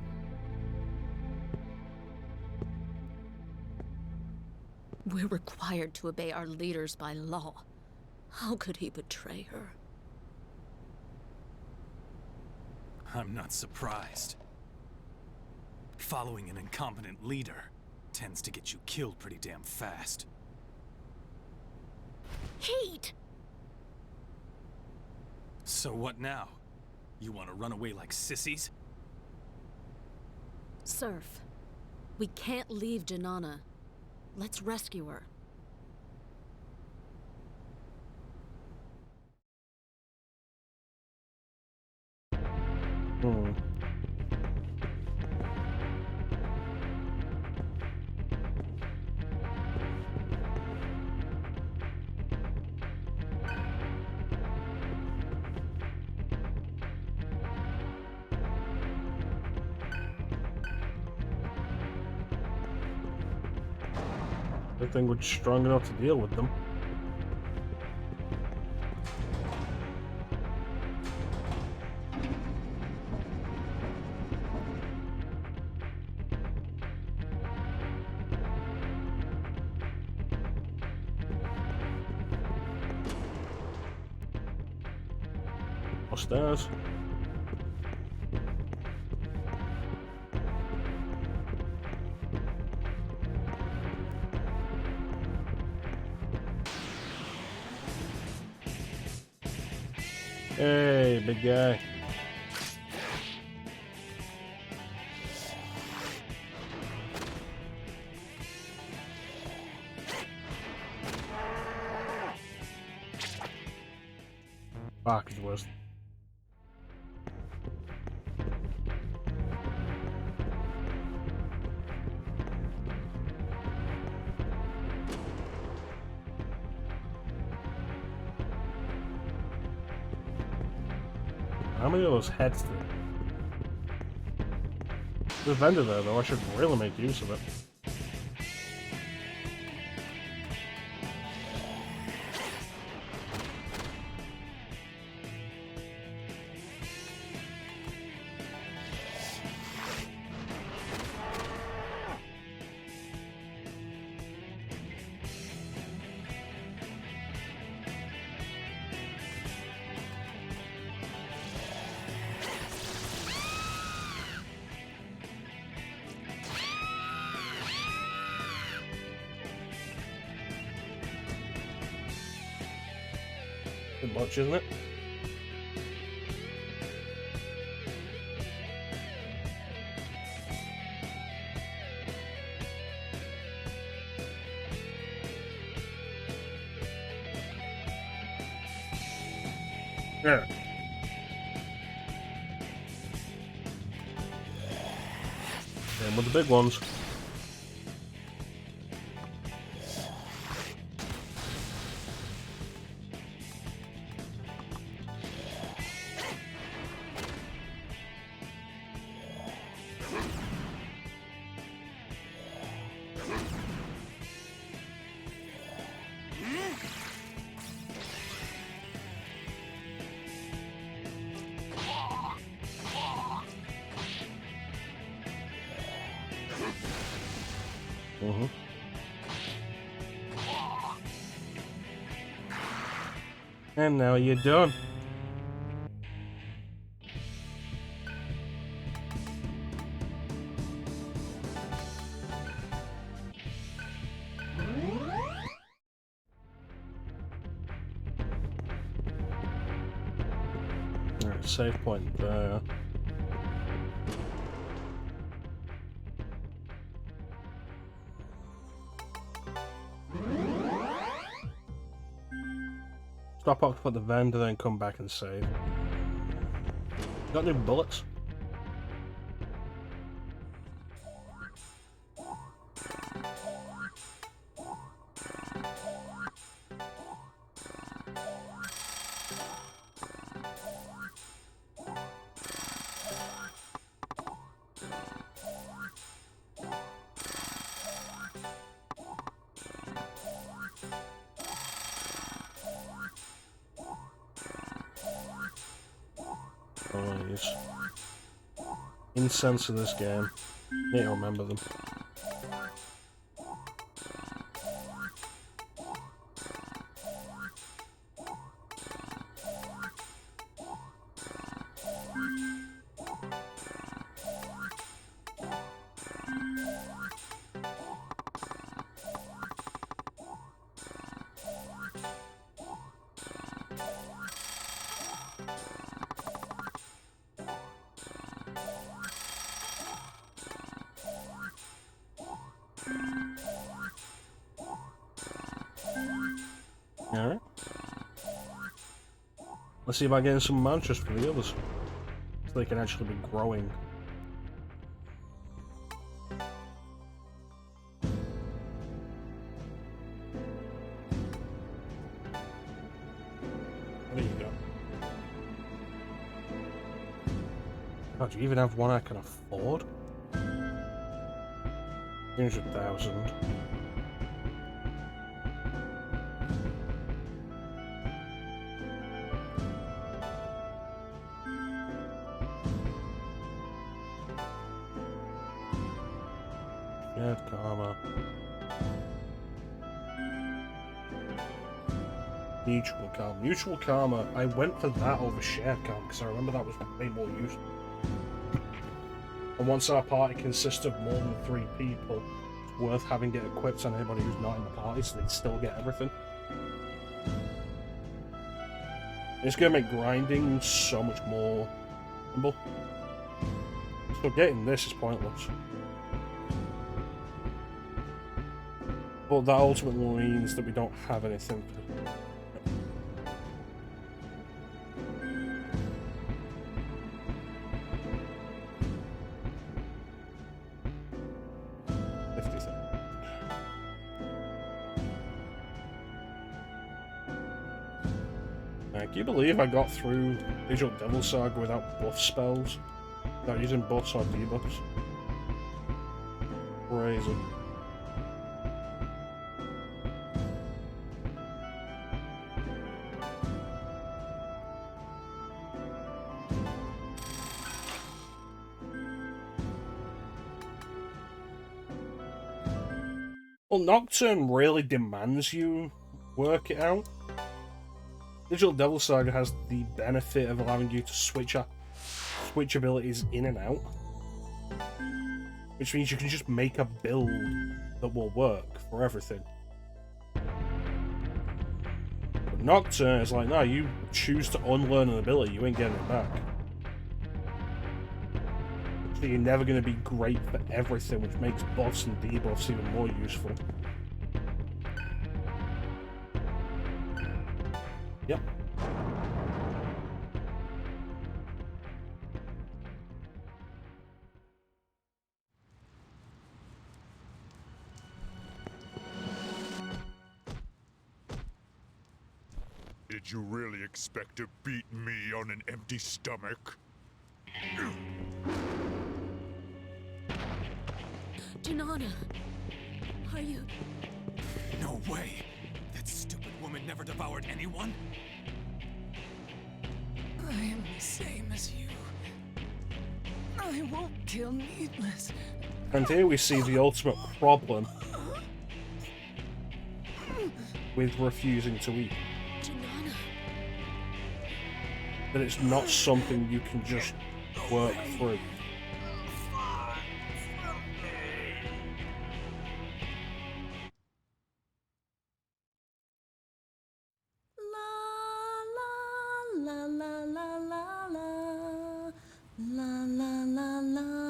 We're required to obey our leaders by law. How could he betray her? I'm not surprised. Following an incompetent leader tends to get you killed pretty damn fast. Hate! So what now? You want to run away like sissies? Surf, we can't leave Janana. Let's rescue her. I think we're strong enough to deal with them. Upstairs. Hey, big guy. Fuck is worse. How many of those heads do? There's a vendor there, though. I should really make use of it. Good much, isn't it? Yeah. And with the big ones. And now you're done. Alright, save point there. Stop off at the vendor, then come back and save. Got any bullets? Incense in this game. Need to remember them. Alright. Let's see about getting some mantras for the others. So they can actually be growing. What do you got? Oh, do you even have one I can afford? 300,000. Karma. Mutual karma. Mutual karma, I went for that over shared karma because I remember that was way more useful. And once our party consists of more than 3 people, it's worth having it equipped on anybody who's not in the party so they still get everything. It's going to make grinding so much more simple. So getting this is pointless. But that ultimately means that we don't have anything for... Can you believe I got through Digital Devil Saga without buff spells? Without using buffs or debuffs? Crazy. Well, Nocturne really demands you work it out. Digital Devil Saga has the benefit of allowing you to switch abilities in and out, which means you can just make a build that will work for everything. But Nocturne is like, no, you choose to unlearn an ability, you ain't getting it back. So you're never going to be great for everything, which makes buffs and debuffs even more useful. Yep. Did you really expect to beat me on an empty stomach? Janana, are you... No way! That stupid woman never devoured anyone? I am the same as you. I won't kill needless. And here we see the ultimate problem with refusing to eat. Janana. That it's not something you can just work through. La la la la la la la la la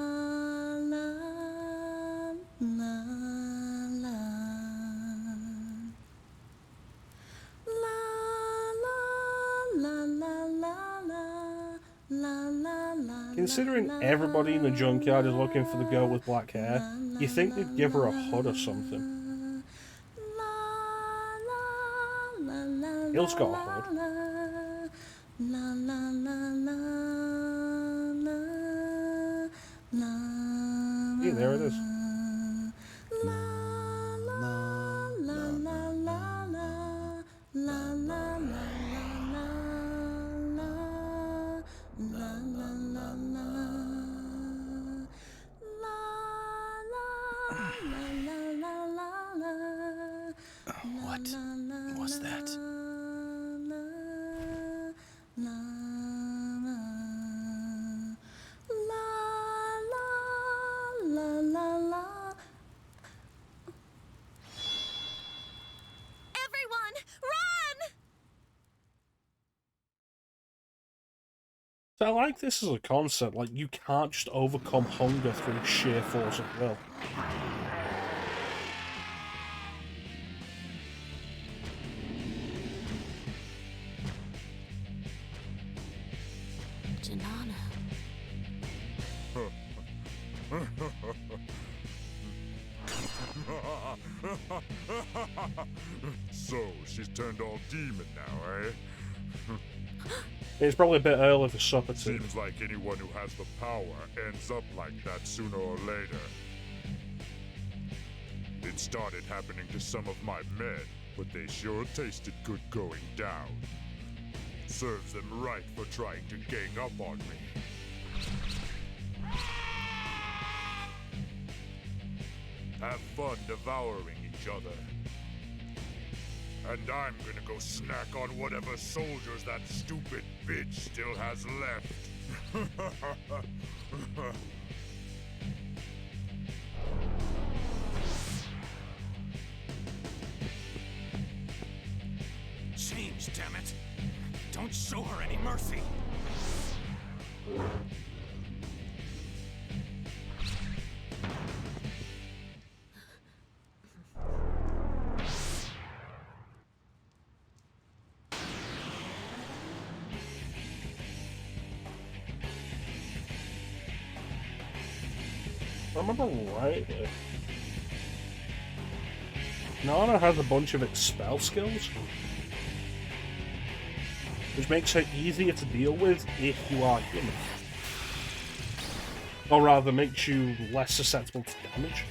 Considering everybody in the junkyard is looking for the girl with black hair, you think they'd give her a hood or something. Hill's got a hood. Yeah, there it is. What was that? Everyone, run! So I like this as a concept, like you can't just overcome hunger through sheer force of will. Janana. So, she's turned all demon now, eh? It's probably a bit early for supper too. Seems like anyone who has the power ends up like that sooner or later. It started happening to some of my men, but they sure tasted good going down. Serves them right for trying to gang up on me. Have fun devouring each other. And I'm gonna go snack on whatever soldiers that stupid bitch still has left. Change, damn it! Don't show her any mercy! If I remember rightly, Nana has a bunch of its spell skills, which makes her easier to deal with if you are human. Or rather, makes you less susceptible to damage.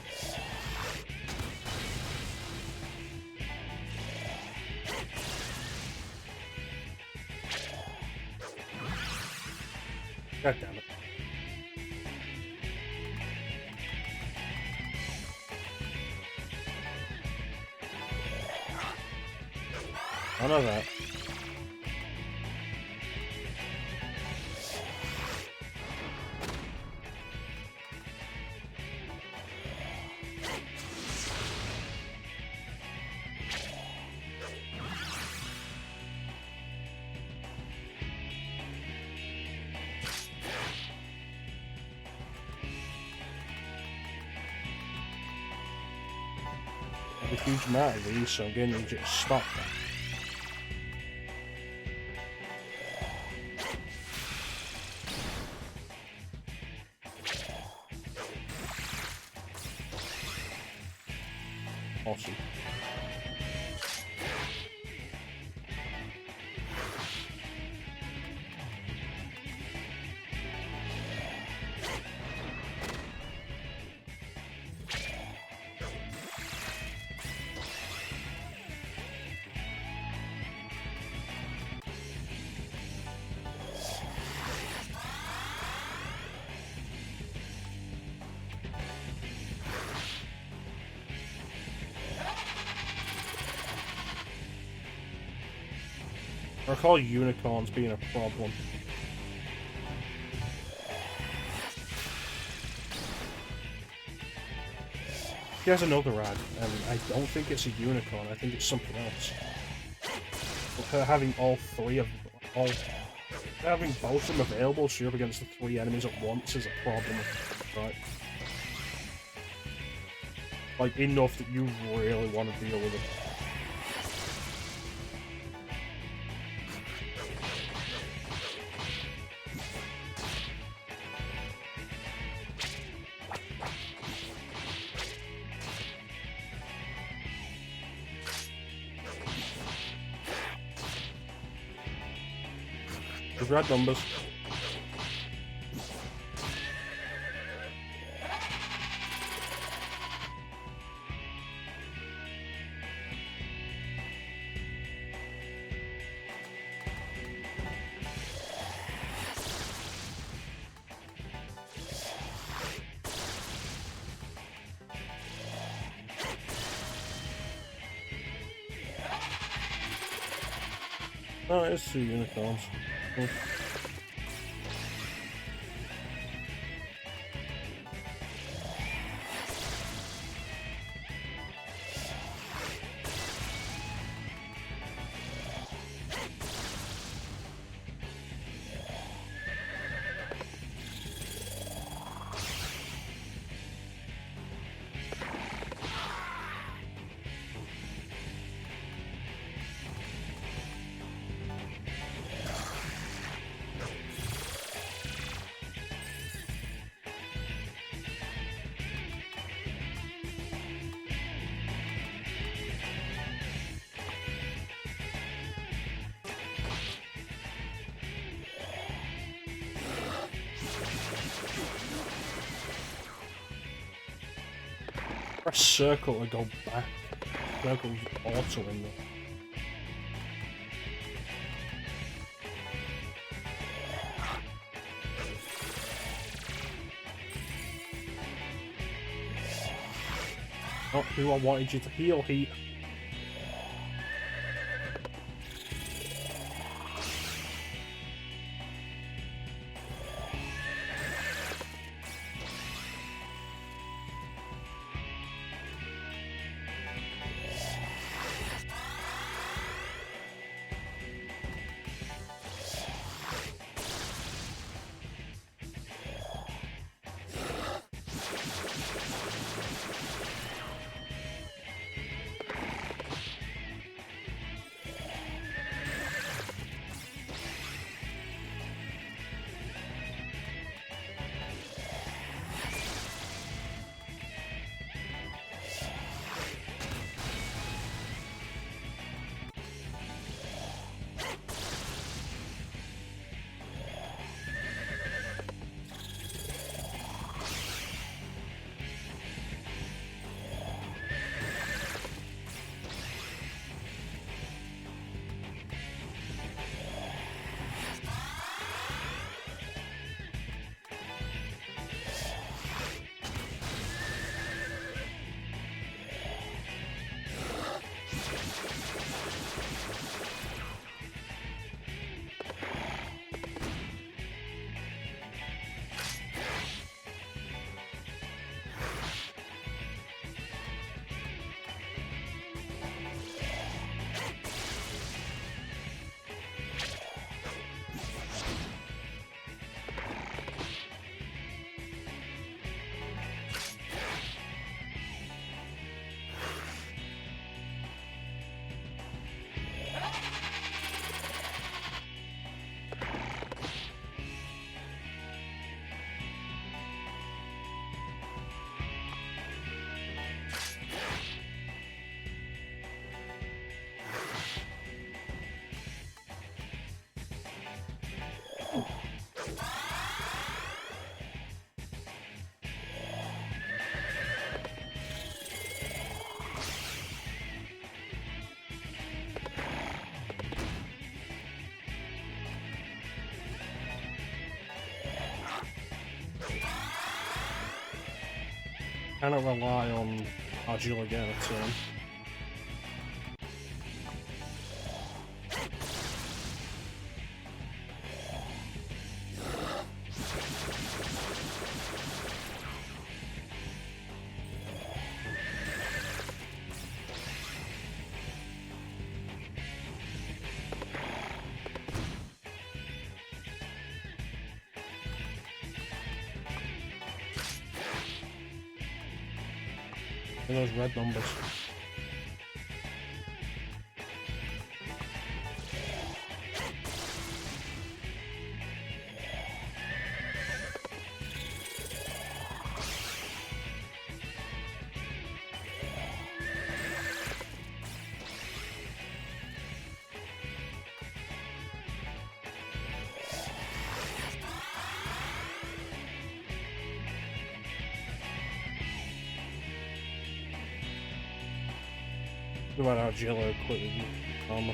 God damn it. I know that. I have a huge amount of these, so I'm going to need you to stop that. Awesome. I recall unicorns being a problem. He has another ad, and I don't think it's a unicorn, I think it's something else. But her having having both of them available, so you're up against the 3 enemies at once is a problem, right? Like, enough that you really want to deal with them. There's red numbers. Oh, it's 2 unicorns. Cool. Press circle to go back. Circle's auto in there. Not who I wanted you to heal, Heat. Cannot rely on Argyle again a turn. And those red numbers. What about our Jello equipment armor?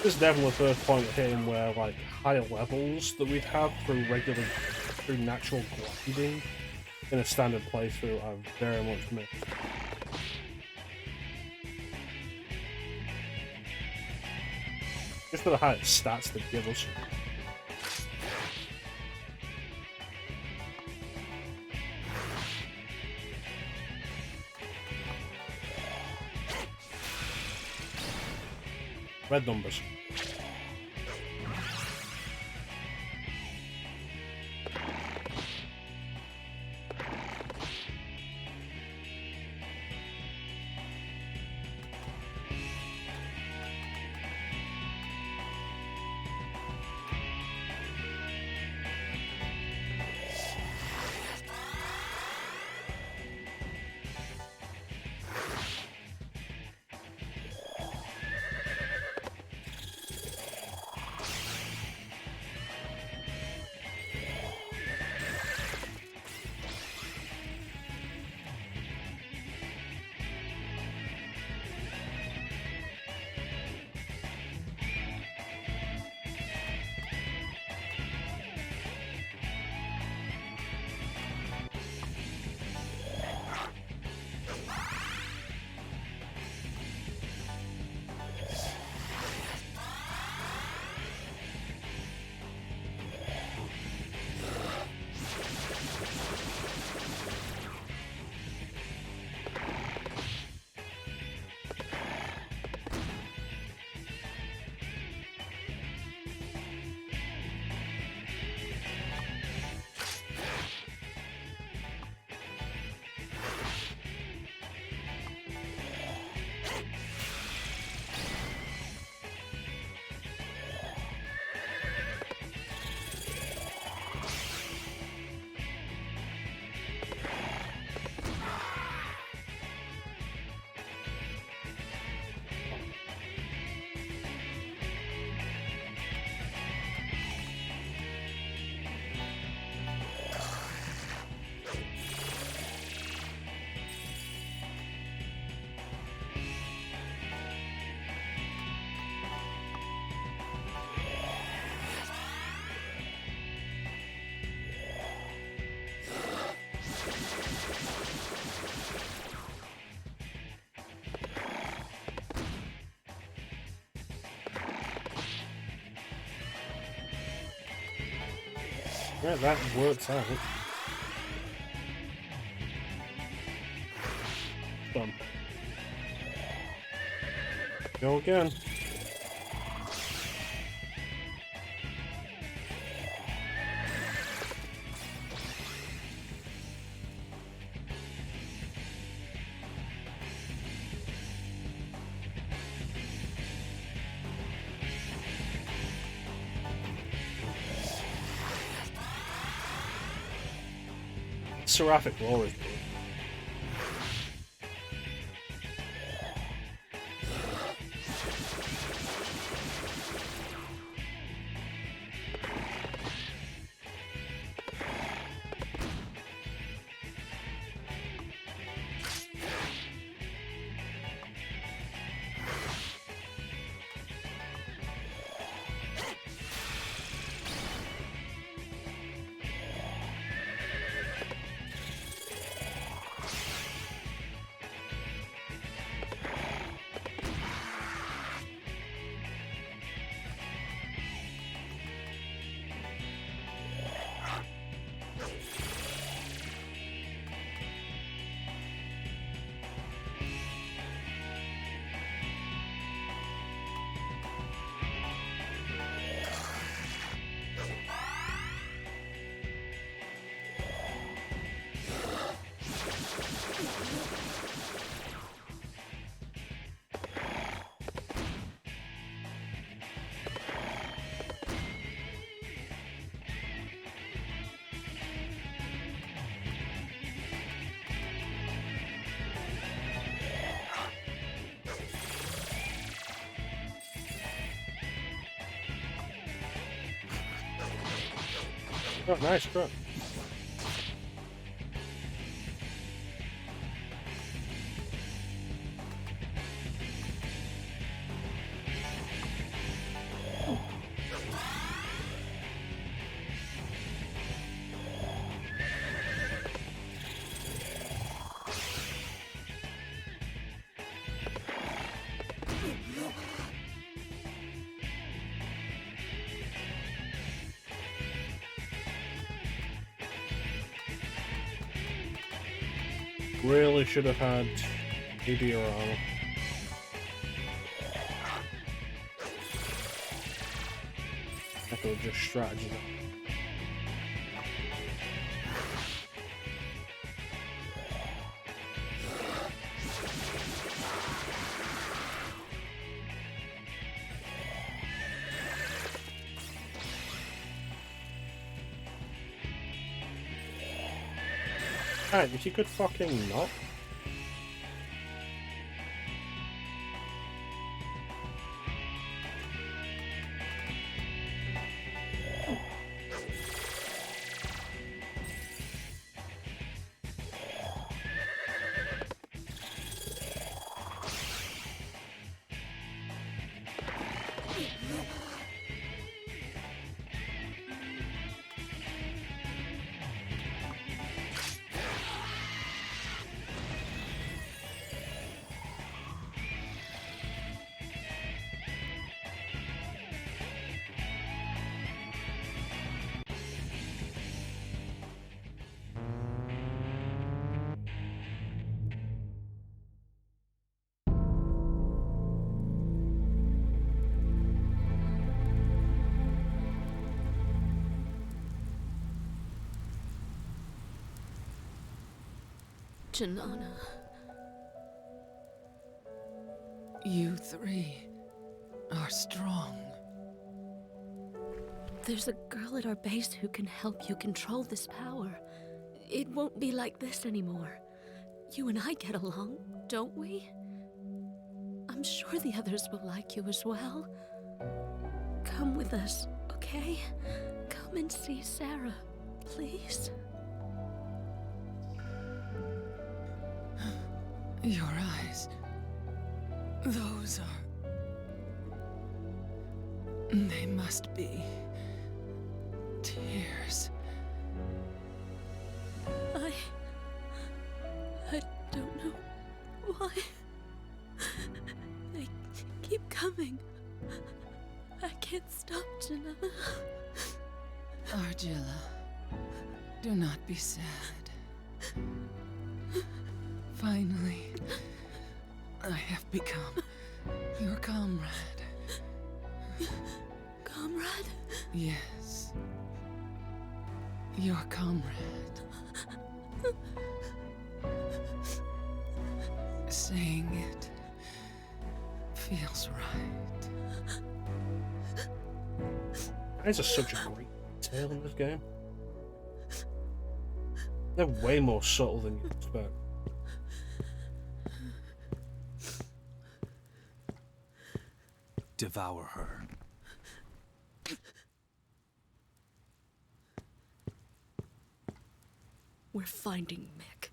This is definitely the first point of hitting where like higher levels that we'd have through natural grinding in a standard playthrough are very much missed. Just for the higher stats they give us. Red numbers. Yeah, that works out. Done. Go again. seraphic lore is good. Oh, nice truck. Really should have had meteor armor. I could have just strategied it. Alright, if you could fucking not. Janana. You three are strong. There's a girl at our base who can help you control this power. It won't be like this anymore. You and I get along, don't we? I'm sure the others will like you as well. Come with us, okay? Come and see Sarah, please. Your eyes. Those are... They must be... tears. I don't know why. They keep coming. I can't stop, Janana. Argilla, do not be sad. Finally, I have become your comrade. Comrade? Yes. Your comrade. Saying it feels right. There's such a great tale in this game. They're way more subtle than you expect. Devour her. We're finding Mick.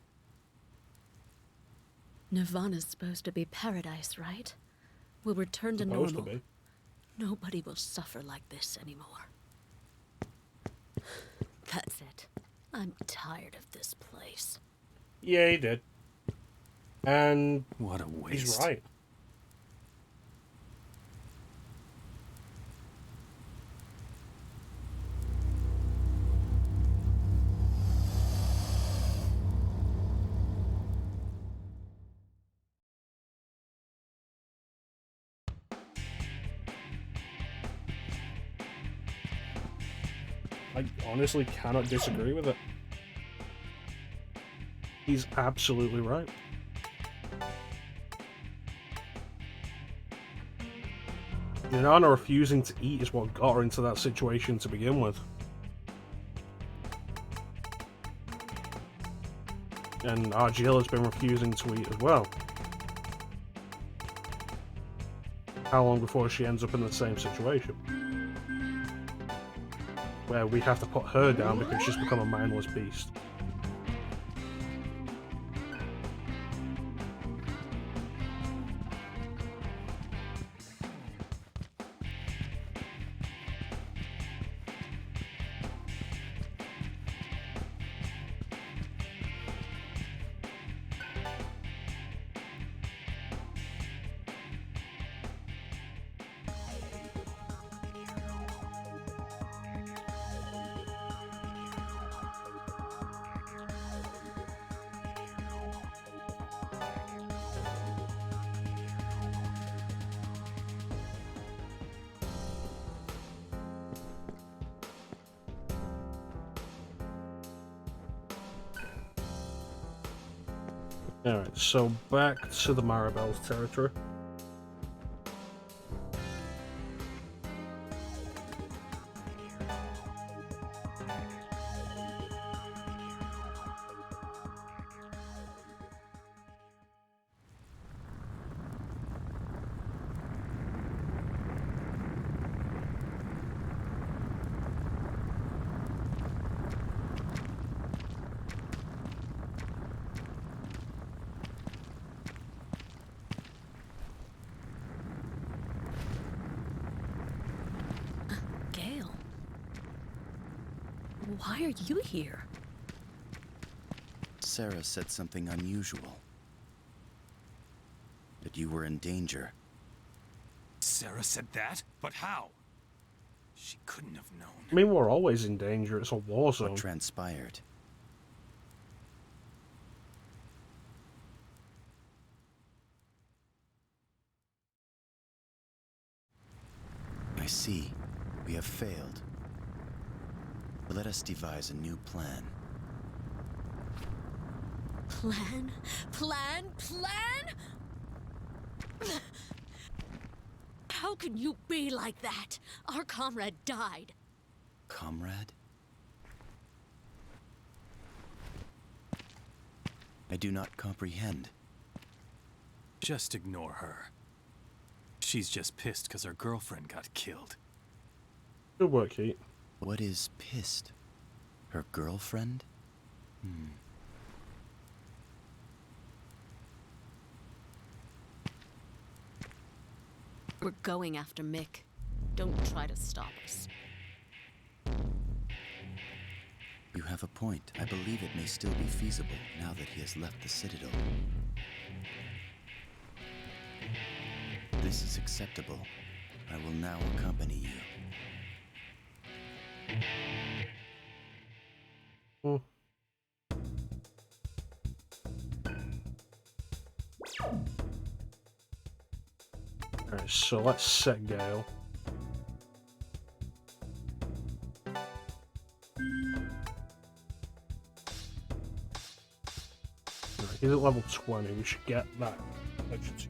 Nirvana's supposed to be paradise, right? We'll return to Supposed normal. to be. Nobody will suffer like this anymore. That's it. I'm tired of this place. Yeah, he did. And What a waste. he's right. I honestly cannot disagree with it. He's absolutely right. Nana refusing to eat is what got her into that situation to begin with. And Argyle has been refusing to eat as well. How long before she ends up in the same situation? Where we have to put her down because she's become a mindless beast. Alright, so back to the Maribel's territory. Why are you here? Sarah said something unusual. That you were in danger. Sarah said that? But how? She couldn't have known. I mean, we're always in danger. It's a war zone. What transpired? I see. We have failed. Let us devise a new plan. Plan? Plan? Plan? How can you be like that? Our comrade died. Comrade? I do not comprehend. Just ignore her. She's just pissed because her girlfriend got killed. Good work, Heat. What is pissed? Her girlfriend? We're going after Mick. Don't try to stop us. You have a point. I believe it may still be feasible now that he has left the Citadel. This is acceptable. I will now accompany you. Alright, so let's set Gale. Alright, he's at level 20. We should get that efficiency.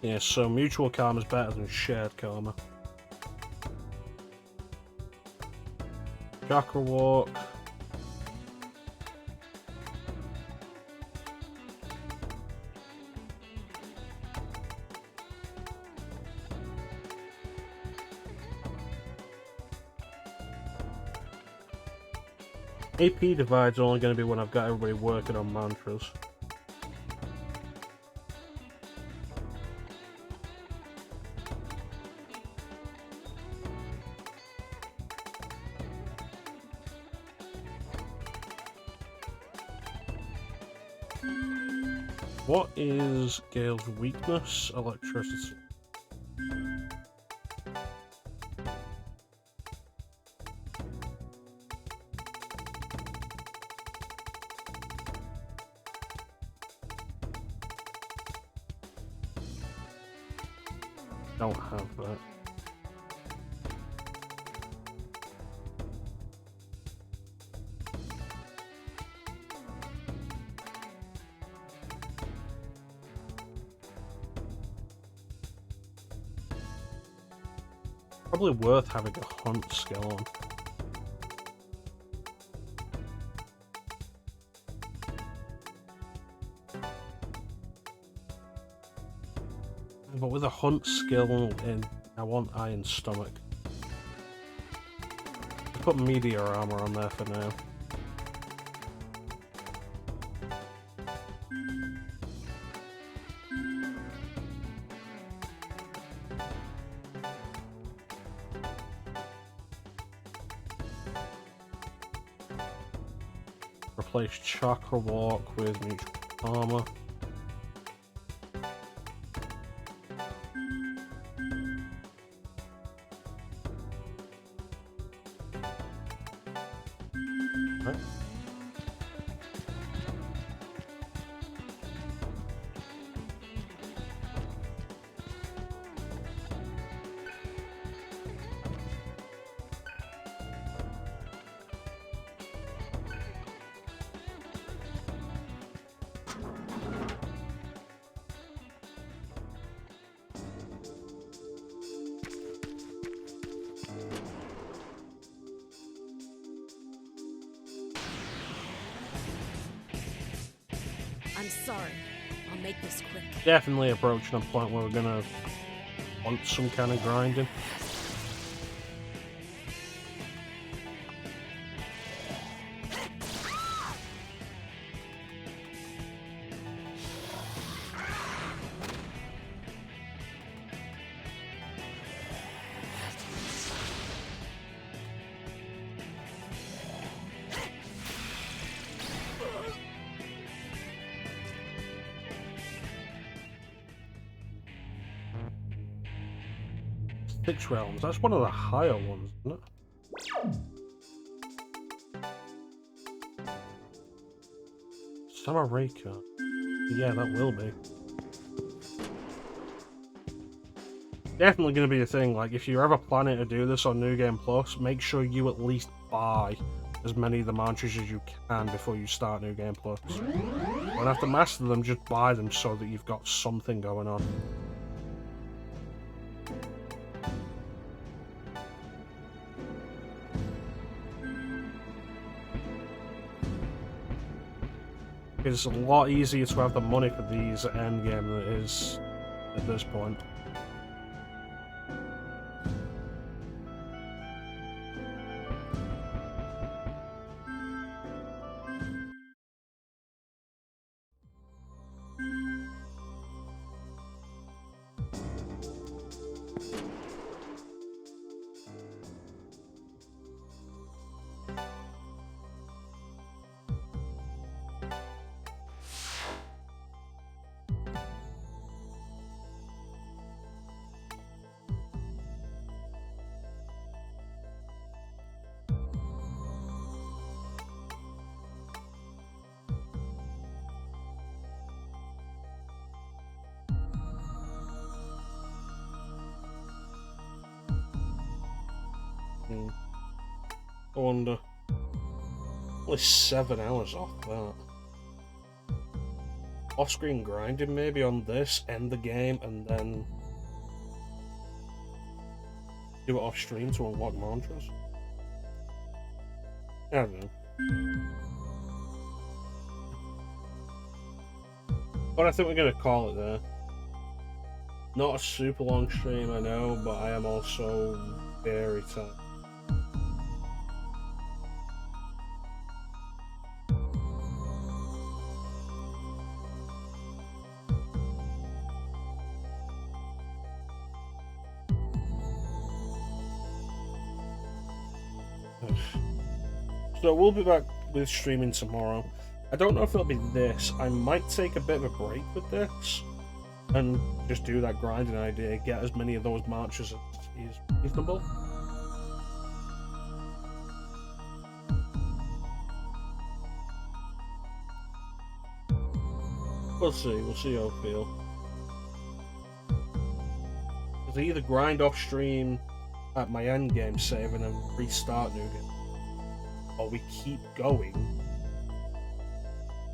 Yeah, so mutual karma is better than shared karma. Chakra walk. AP divide's only going to be when I've got everybody working on mantras. What is Gale's weakness? Electricity. Don't have that. Probably worth having a hunt skill on. But with a hunt skill in, I want iron stomach. Put meteor armor on there for now. Replace chakra walk with neutral armor. Right. I'm sorry. I'll make this quick. Definitely approaching a point where we're gonna want some kind of grinding. Six realms, that's one of the higher ones, isn't it? Samareka. Yeah, that will be. Definitely going to be a thing, like, if you're ever planning to do this on New Game Plus, make sure you at least buy as many of the mantras as you can before you start New Game Plus. You don't have to master them, just buy them so that you've got something going on. It's a lot easier to have the money for these at endgame than it is at this point. I wonder. Only 7 hours off that. off-screen grinding maybe on this, end the game, and then do it off-stream to unlock mantras. I don't know. But I think we're going to call it there. Not a super long stream, I know, but I am also very tired. So we'll be back with streaming tomorrow. I don't know if it'll be this. I might take a bit of a break with this and just do that grinding idea, get as many of those marches as is reasonable. We'll see how I feel. Because I either grind off stream at my end game save and then restart new game, or we keep going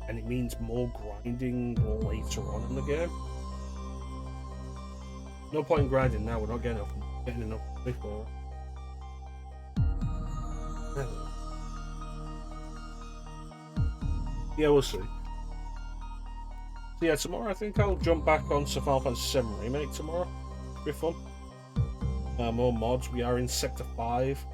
and it means more grinding later on in the game. No point in grinding now, we're not getting enough before. Yeah, we'll see. So yeah, tomorrow I think I'll jump back on Final Fantasy VII Remake tomorrow. It'll be fun. More mods. We are in Sector 5.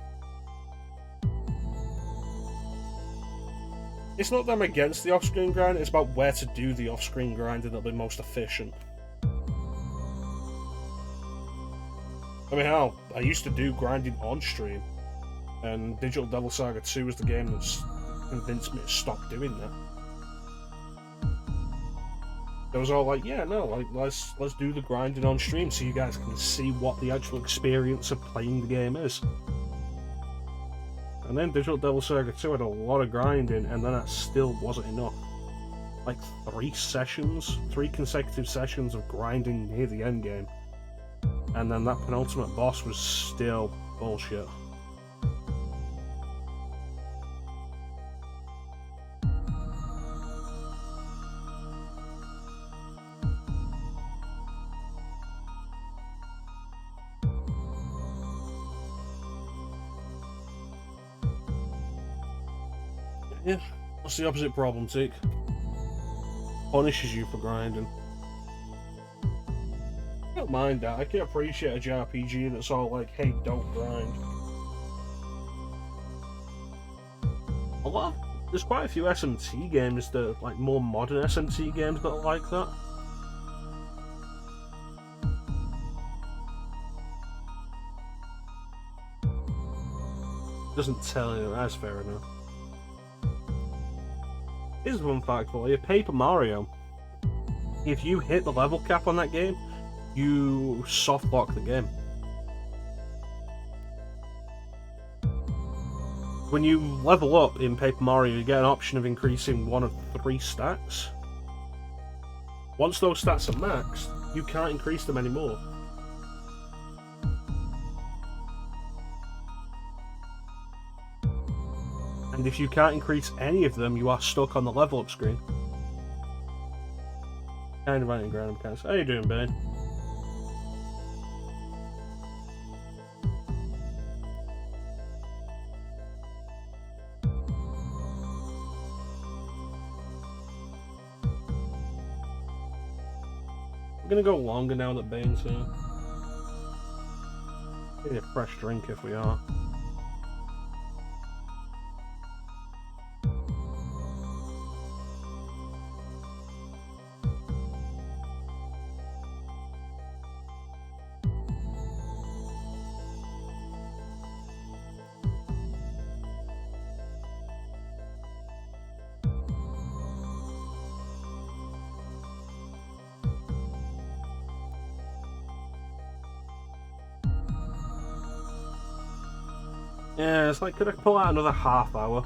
It's not that I'm against the off-screen grind, it's about where to do the off-screen grinding that'll be most efficient. I mean, hell, I used to do grinding on stream, and Digital Devil Saga 2 was the game that's convinced me to stop doing that. It was all like, yeah, no, like let's do the grinding on stream so you guys can see what the actual experience of playing the game is. And then Digital Devil Saga 2 had a lot of grinding, and then that still wasn't enough. Like 3 consecutive sessions of grinding near the end game. And then that penultimate boss was still bullshit. Yeah, what's the opposite problem, Tick? Punishes you for grinding. I don't mind that. I can appreciate a JRPG that's all like, hey, don't grind. There's quite a few SMT games that are like more modern SMT games that are like that. Doesn't tell you, that's fair enough. Here's one fact for you, Paper Mario. If you hit the level cap on that game, you soft lock the game. When you level up in Paper Mario, you get an option of increasing one of 3 stats. Once those stats are maxed, you can't increase them anymore. And if you can't increase any of them, you are stuck on the level up screen. Kind of running ground mechanics. How you doing, Ben? I'm gonna go longer now that Bane's here. Need a fresh drink if we are. Yeah, it's like, could I pull out another half hour?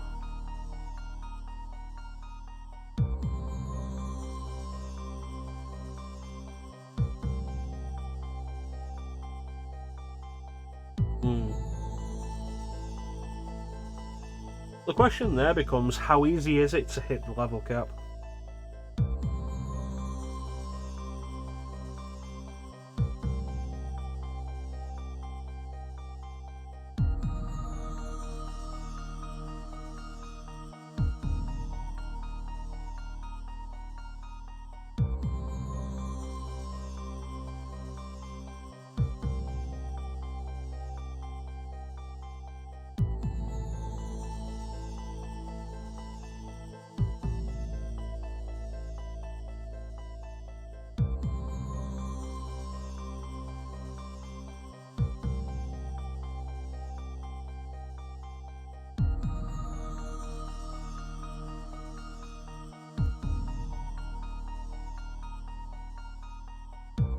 The question there becomes, how easy is it to hit the level cap?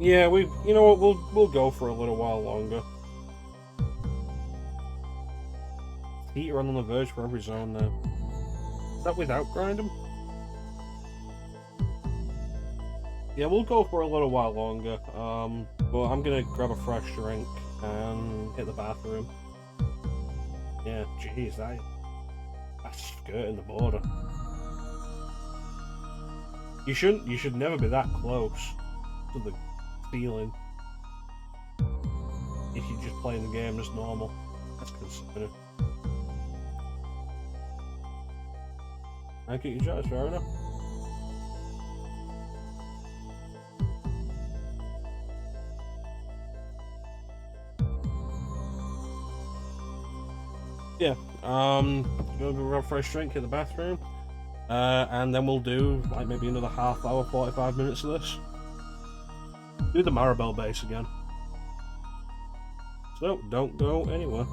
Yeah, you know what, we'll go for a little while longer. Heater on the verge for every zone now. Is that without grinding? Yeah, we'll go for a little while longer. But I'm gonna grab a fresh drink and hit the bathroom. Yeah, jeez, that's skirting the border. You should never be that close to the ceiling if you're just playing the game as normal. That's concerning. I get your judge, fair enough. Yeah, go grab a fresh drink, hit the bathroom, and then we'll do like maybe another half hour, 45 minutes of this. Do the Maribel base again. So don't go anywhere.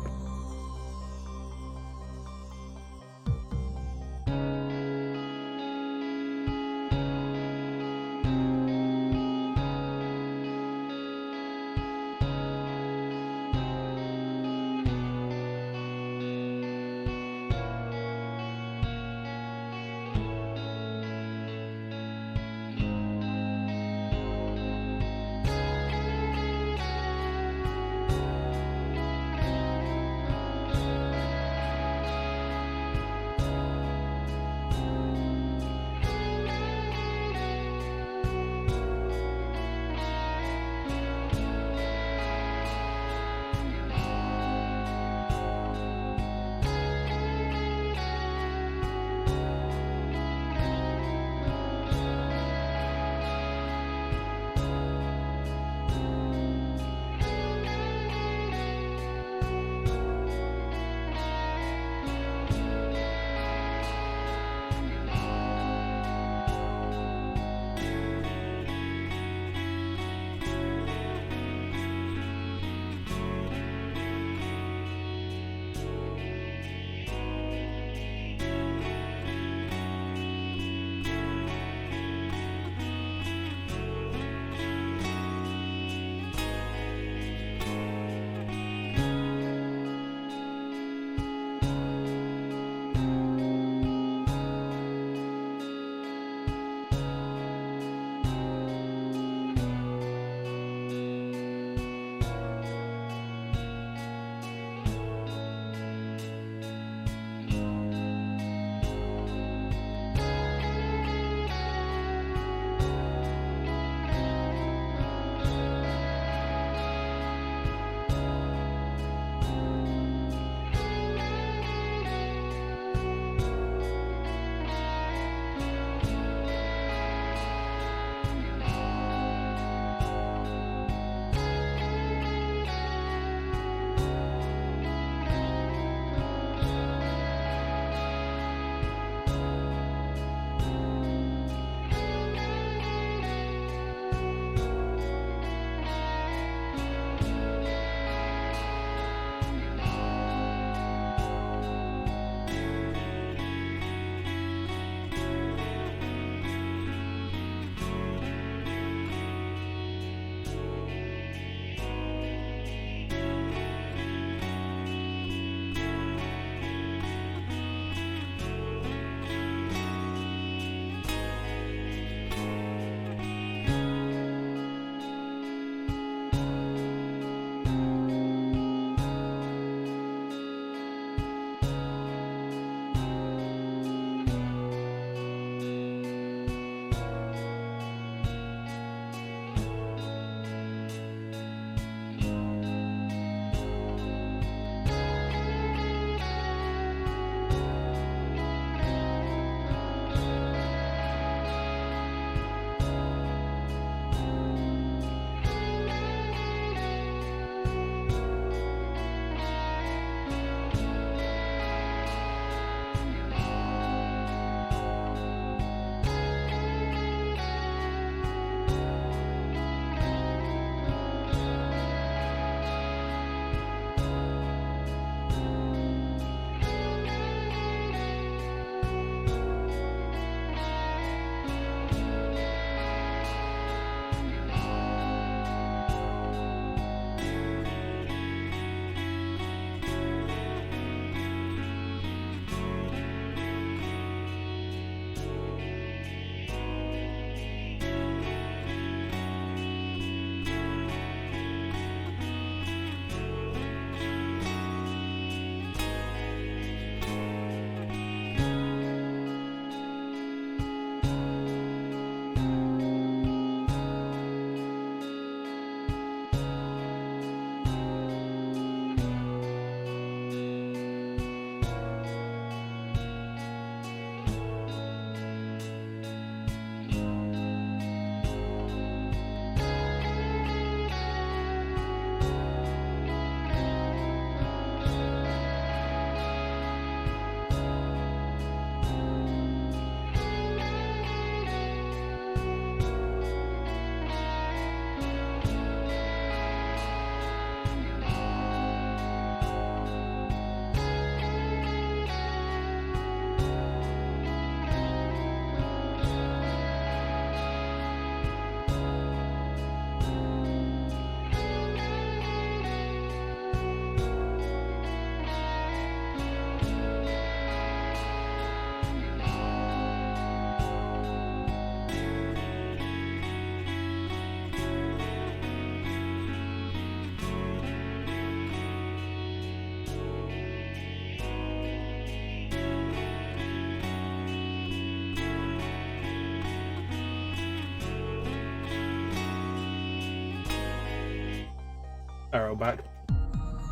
arrow back.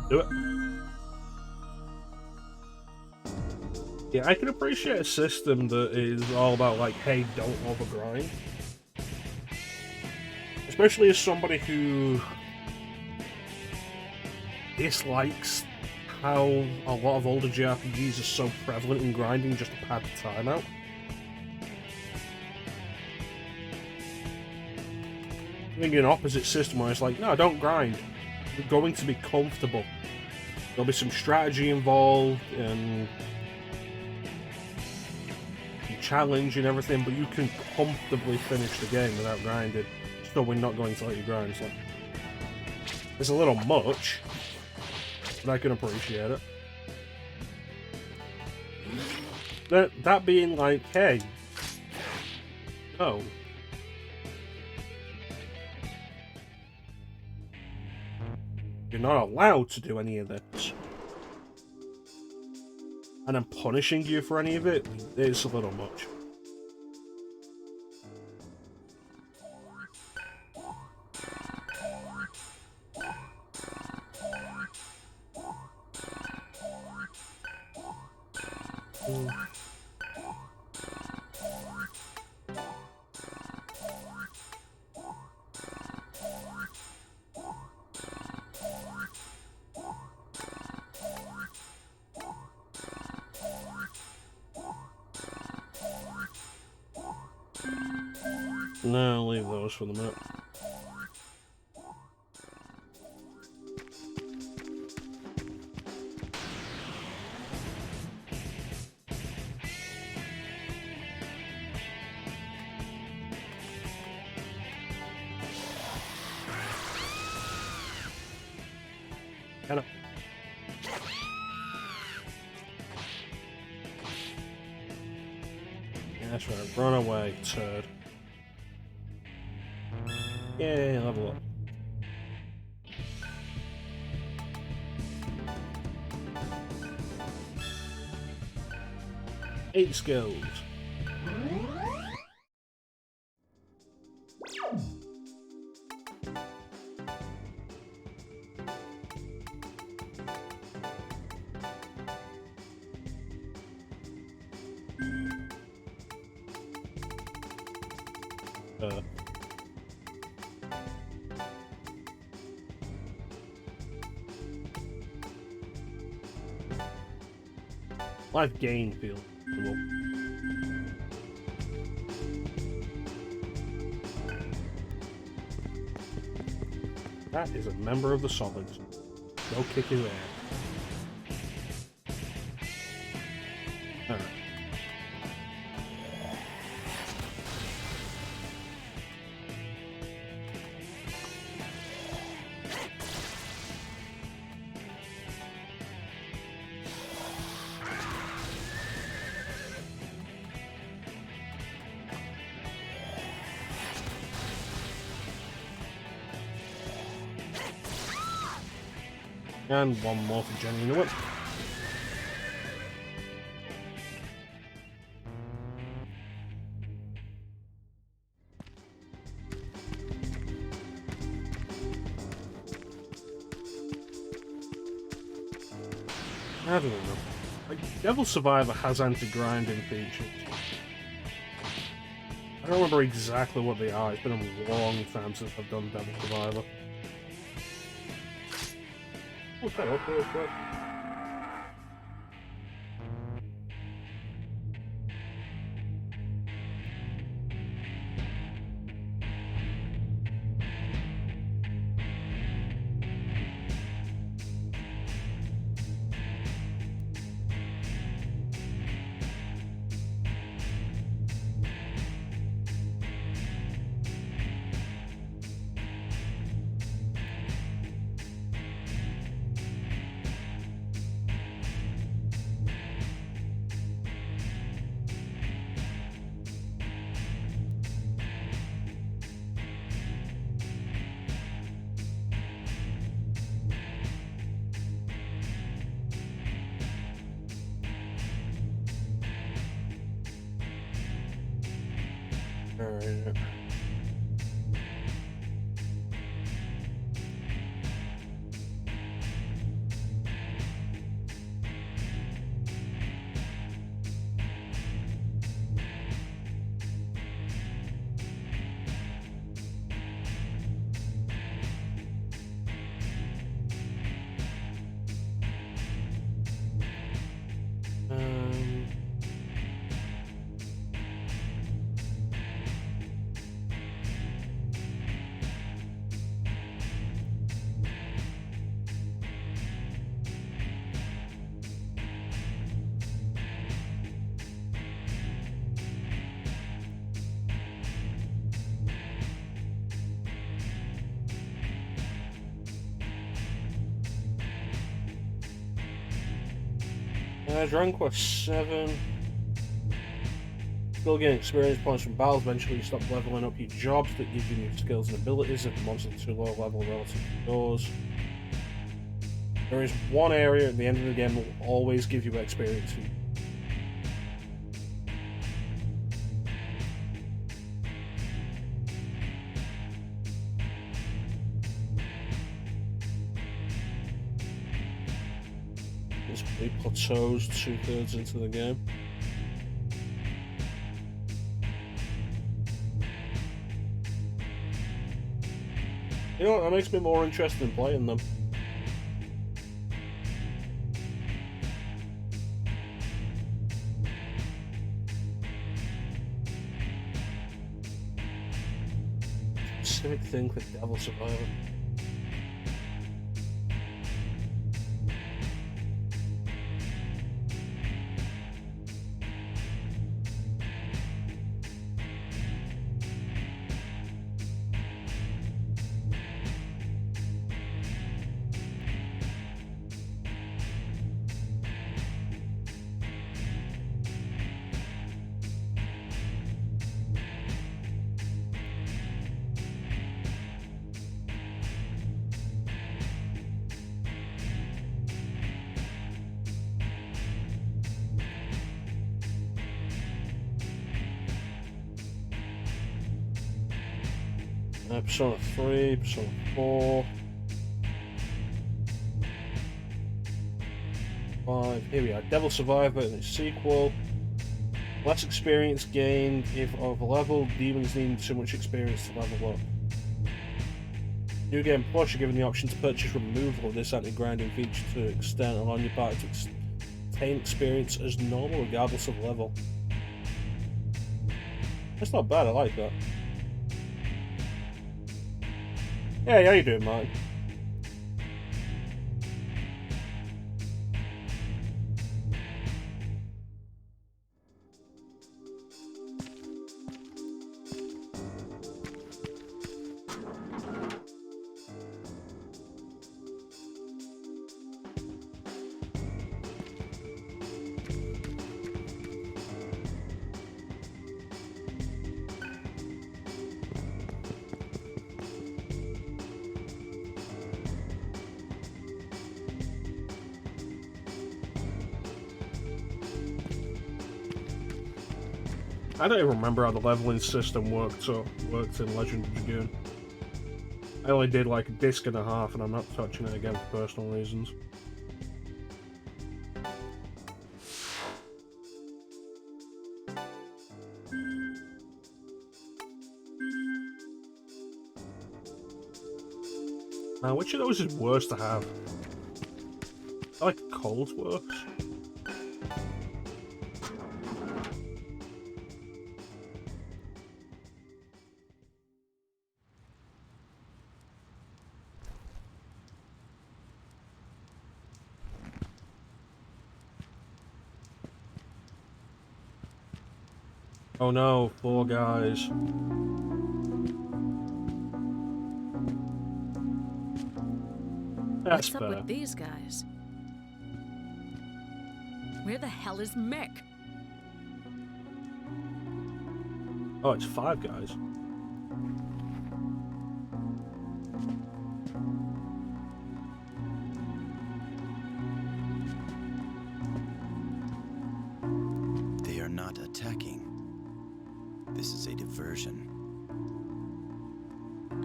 Do it. Yeah, I can appreciate a system that is all about like, hey, don't overgrind. Especially as somebody who dislikes how a lot of older JRPGs are so prevalent in grinding just to pad the time out. I think an opposite system where it's like, no, don't grind. You're going to be comfortable. There'll be some strategy involved and challenge and everything, but you can comfortably finish the game without grinding. So we're not going to let you grind. It's like, it's a little much, but I can appreciate it. That being like, hey, no. You're not allowed to do any of this. And I'm punishing you for any of it, it's a little much. No, leave those for the minute. Hello. Yeah, that's right. Run away, turd. Yay, level up. Eight skills. Life gain field. That is a member of the Solids. Go kick his ass. Alright. And one more for Jenny in the whip. I don't know. Like, Devil Survivor has anti-grinding features. I don't remember exactly what they are. It's been a long time since I've done Devil Survivor. What's that up real quick? Alright. Dragon Quest 7. Still gain experience points from battles. Eventually, you stop leveling up your jobs that give you new skills and abilities if the monsters are too low level relative to yours. There is one area at the end of the game that will always give you experience. It's pretty plateaus 2/3 into the game. You know what, that makes me more interested in playing them. Specific thing with Devil Survivor. Persona 3, Persona 4, 5, here we are, Devil Survivor and its sequel. Less experience gained if over leveled, demons need too much experience to level up. New Game Plus, you're given the option to purchase removal of this anti-grinding feature to extend allowing your party to obtain experience as normal regardless of level. That's not bad, I like that. Hey, how you doing, Martin? I don't even remember how the leveling system worked in Legend of Dragoon. I only did like a disc and a half and I'm not touching it again for personal reasons. Now, which of those is worse to have? I like cold works. Oh no, 4 guys. That's What's up fair. with these guys? Where the hell is Mick? Oh, it's 5 guys. They are not attacking. This is a diversion.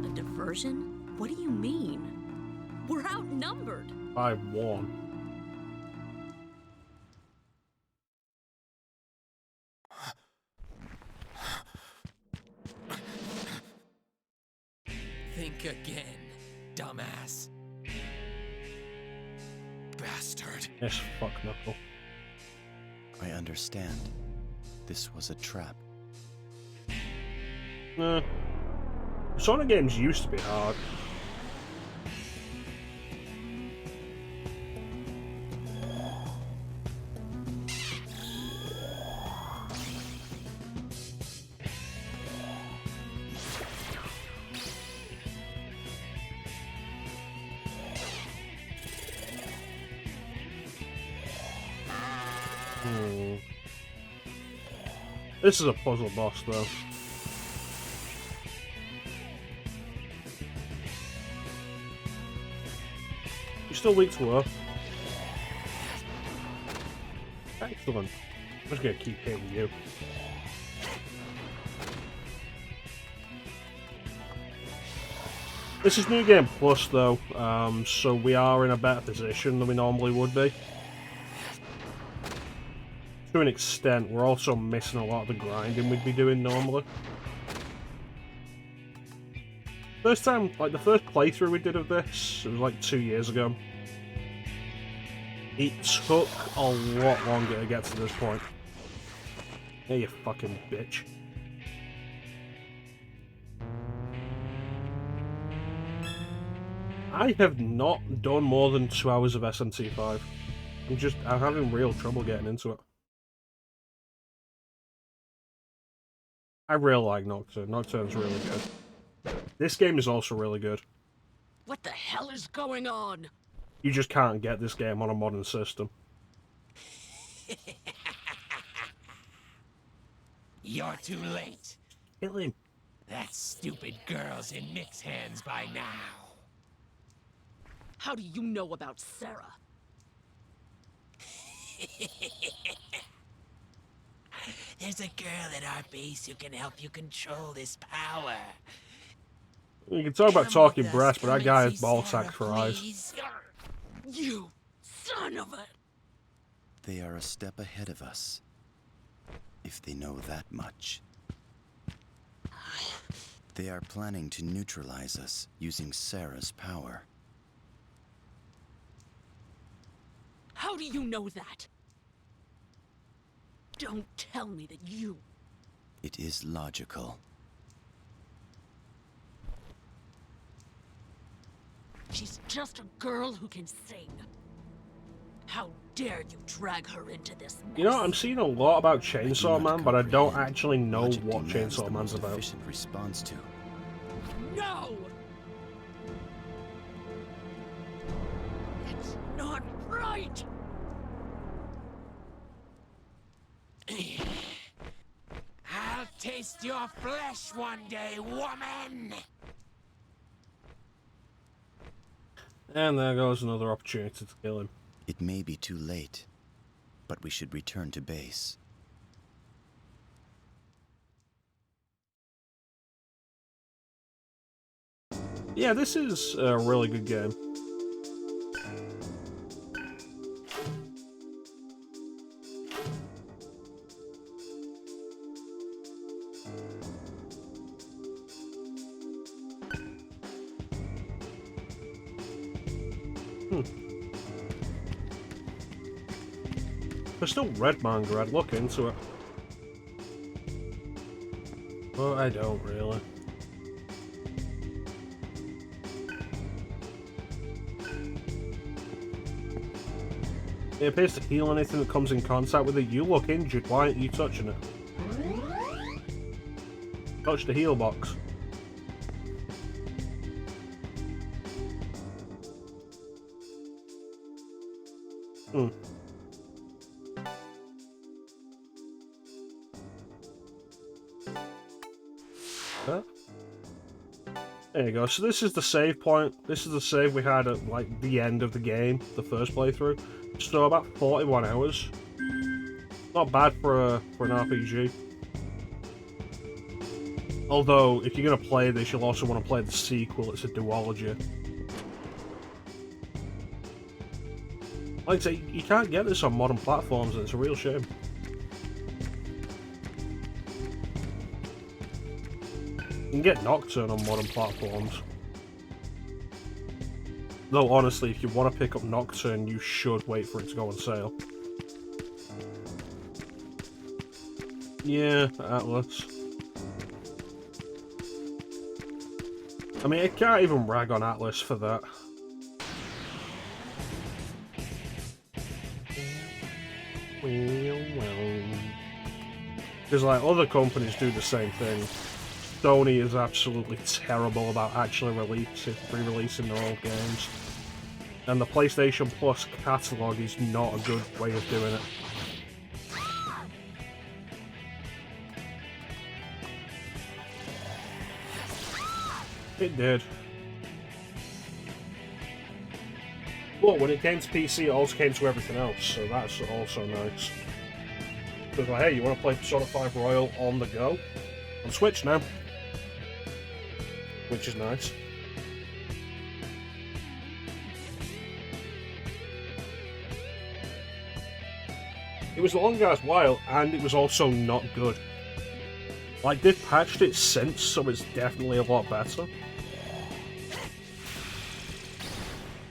A diversion? What do you mean? We're outnumbered. 5-1. Think again, dumbass. Bastard. Yes, fuck Knuckle. I understand. This was a trap. Persona games used to be hard. This is a puzzle boss, though. You're still weak to her. Excellent. I'm just gonna keep hitting you. This is New Game Plus, though, so we are in a better position than we normally would be. To an extent, we're also missing a lot of the grinding we'd be doing normally. First time, like the first playthrough we did of this, it was like 2 years ago. It took a lot longer to get to this point. Yeah, you fucking bitch. I have not done more than 2 hours of SMT5. I'm having real trouble getting into it. I really like Nocturne. Nocturne's really good. This game is also really good. What the hell is going on? You just can't get this game on a modern system. You're too late. Kill him. That stupid girl's in Mick's hands by now. How do you know about Sarah? There's a girl at our base who can help you control this power. You can talk about talking breasts, but that guy has ball sacks for eyes. Please. You son of a... They are a step ahead of us, if they know that much. They are planning to neutralize us using Sarah's power. How do you know that? Don't tell me that you... It is logical. She's just a girl who can sing. How dare you drag her into this mess? You know, I'm seeing a lot about Chainsaw Man, but I don't actually know Logic what demands Chainsaw the Man's most about. efficient response to. No! It's not right! I'll taste your flesh one day, woman! And there goes another opportunity to kill him. It may be too late, but we should return to base. Yeah, this is a really good game. There's still red manga, I'd look into it. But I don't really. It appears to heal anything that comes in contact with it. You look injured, why aren't you touching it? Touch the heal box. There you go. So this is the save point. This is the save we had at like the end of the game, the first playthrough. So about 41 hours. Not bad for an RPG. Although, if you're gonna play this, you'll also want to play the sequel. It's a duology. Like I say, you can't get this on modern platforms, and it's a real shame. You can get Nocturne on modern platforms. Though honestly, if you want to pick up Nocturne, you should wait for it to go on sale. Yeah, Atlas. I mean, I can't even rag on Atlas for that. Because like other companies do the same thing. Sony is absolutely terrible about actually re-releasing their old games. And the PlayStation Plus catalog is not a good way of doing it. It did. But when it came to PC, it also came to everything else, so that's also nice. Because, like, hey, you want to play Persona 5 Royal on the go? On Switch now. Which is nice. It was a long-ass while, and it was also not good. Like, they've patched it since, so it's definitely a lot better.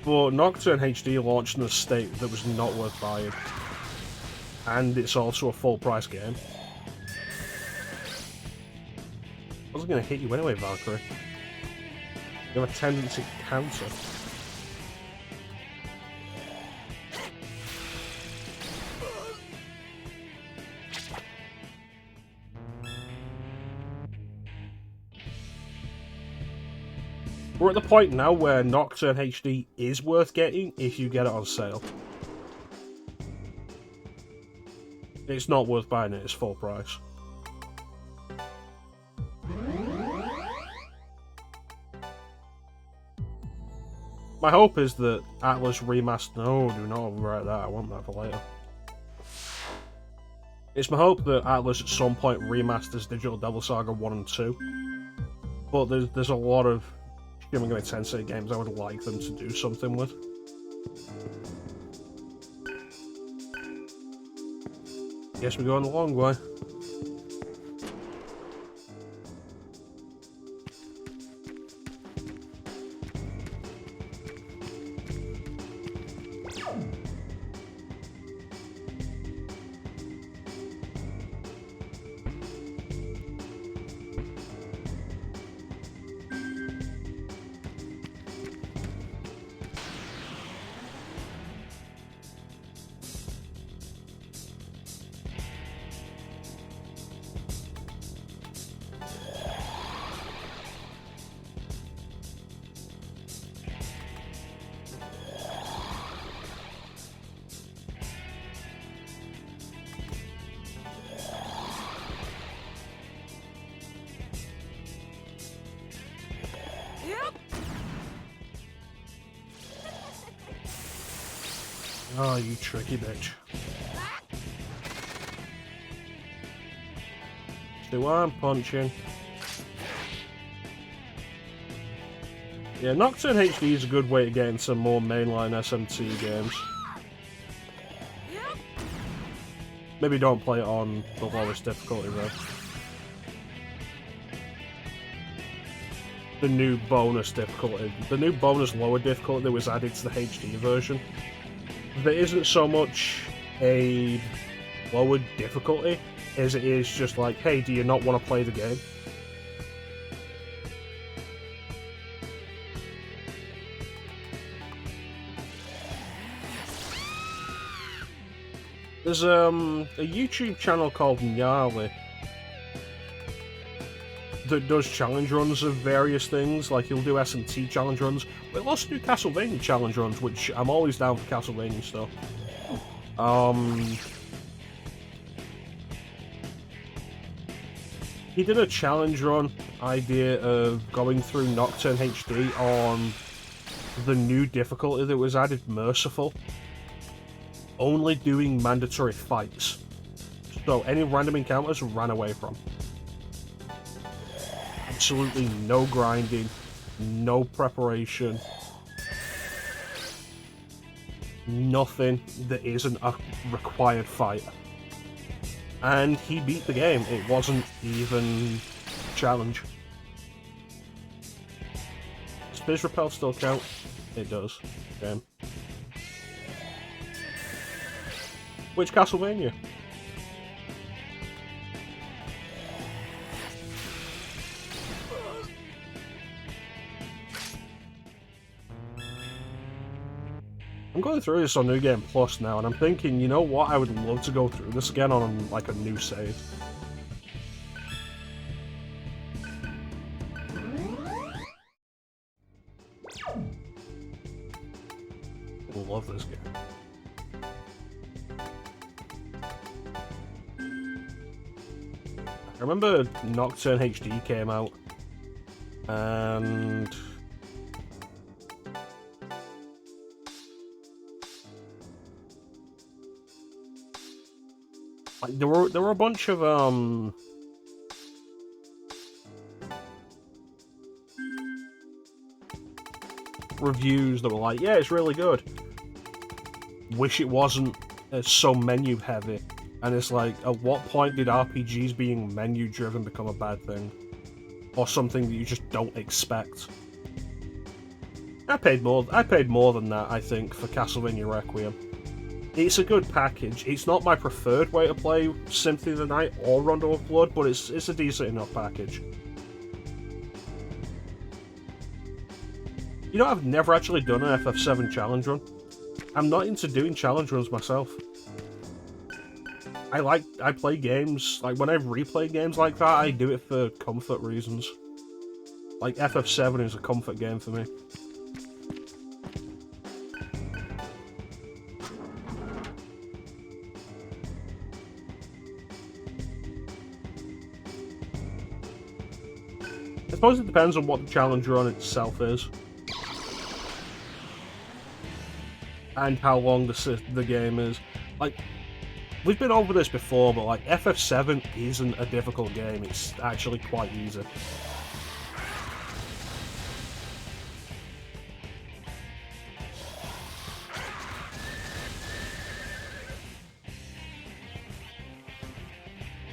But Nocturne HD launched in a state that was not worth buying. And it's also a full-price game. I wasn't going to hit you anyway, Valkyrie. You have a tendency to counter. We're at the point now where Nocturne HD is worth getting if you get it on sale. It's not worth buying it, it's full price. My hope is that Atlas remaster. No, do not overwrite that, I want that for later. It's my hope that Atlas at some point remasters Digital Devil Saga 1 and 2. But there's a lot of Shin Megami Tensei games I would like them to do something with. Guess we're going the long way. Oh, you tricky bitch. So I'm punching. Yeah, Nocturne HD is a good way to get into more mainline SMT games. Maybe don't play it on the lowest difficulty though. The new bonus difficulty. The new bonus lower difficulty that was added to the HD version. There isn't so much a lower difficulty as it is just like, hey, do you not want to play the game? There's a YouTube channel called Gnarly that does challenge runs of various things, like he'll do SMT challenge runs, but he'll also do Castlevania challenge runs, which I'm always down for Castlevania stuff. He did a challenge run idea of going through Nocturne HD on the new difficulty that was added, Merciful. Only doing mandatory fights. So any random encounters ran away from. Absolutely no grinding, no preparation, nothing that isn't a required fight. And he beat the game. It wasn't even a challenge. Does Biz Repel still count? It does. Okay. Which Castlevania? I'm going through this on New Game Plus now, and I'm thinking, you know what, I would love to go through this again on, like, a new save. I love this game. I remember Nocturne HD came out, And like there were a bunch of reviews that were like, yeah, it's really good. Wish it wasn't so menu heavy. And it's like, at what point did RPGs being menu driven become a bad thing? Or something that you just don't expect? I paid more than that, I think, for Castlevania Requiem. It's a good package. It's not my preferred way to play Symphony of the Night or Rondo of Blood, but it's a decent enough package. You know, I've never actually done an FF7 challenge run. I'm not into doing challenge runs myself. I play games, like when I replay games like that, I do it for comfort reasons. Like FF7 is a comfort game for me. I suppose it depends on what the challenge run itself is. And how long the game is. Like, we've been over this before, but like FF7 isn't a difficult game, it's actually quite easy.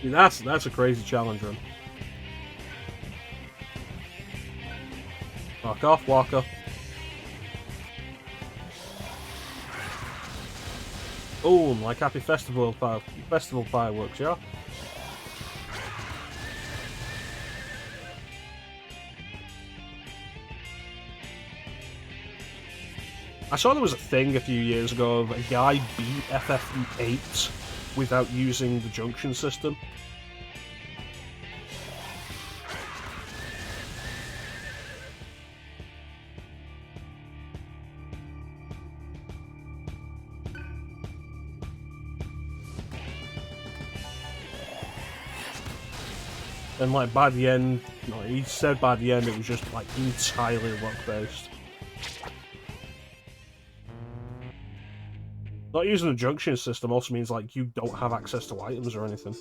Dude, that's a crazy challenge run. Fuck off, Walker. Boom, like happy festival fireworks, yeah? I saw there was a thing a few years ago of a guy beat FF8 without using the junction system. And like by the end, he said by the end it was just like entirely luck based. Not using the junction system also means like you don't have access to items or anything.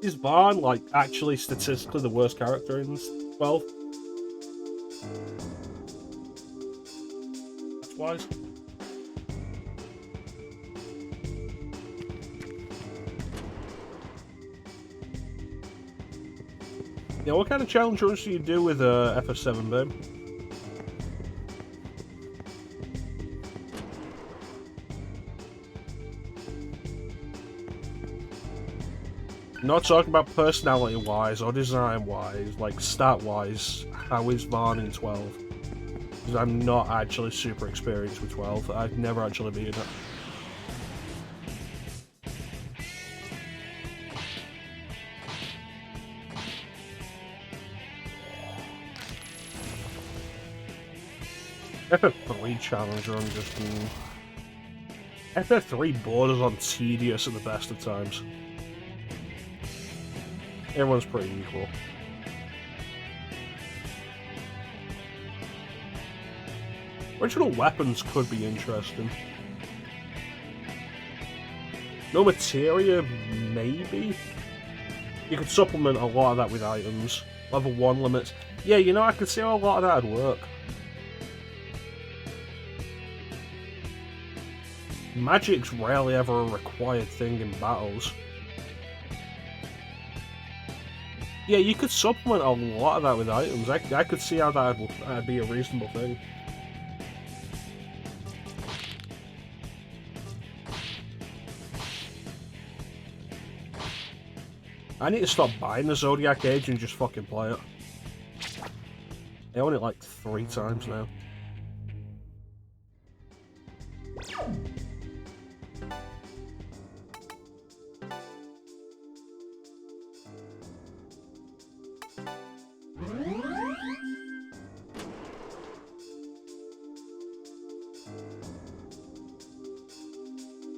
Is Vaughn like actually statistically the worst character in 12? That's wise. Yeah, what kind of challenge runs do you do with FF7, babe? Not talking about personality-wise or design-wise, like stat-wise, how is Vaughn in 12? Because I'm not actually super experienced with 12, I've never actually beaten it. FF3 challenge run just... FF3 borders on tedious at the best of times. Everyone's pretty equal. Original weapons could be interesting. No materia, maybe? You could supplement a lot of that with items. Level 1 limits. Yeah, you know, I could see how a lot of that would work. Magic's rarely ever a required thing in battles. Yeah, you could supplement a lot of that with items. I could see how that would be a reasonable thing. I need to stop buying the Zodiac Age and just fucking play it. I own it like 3 times now.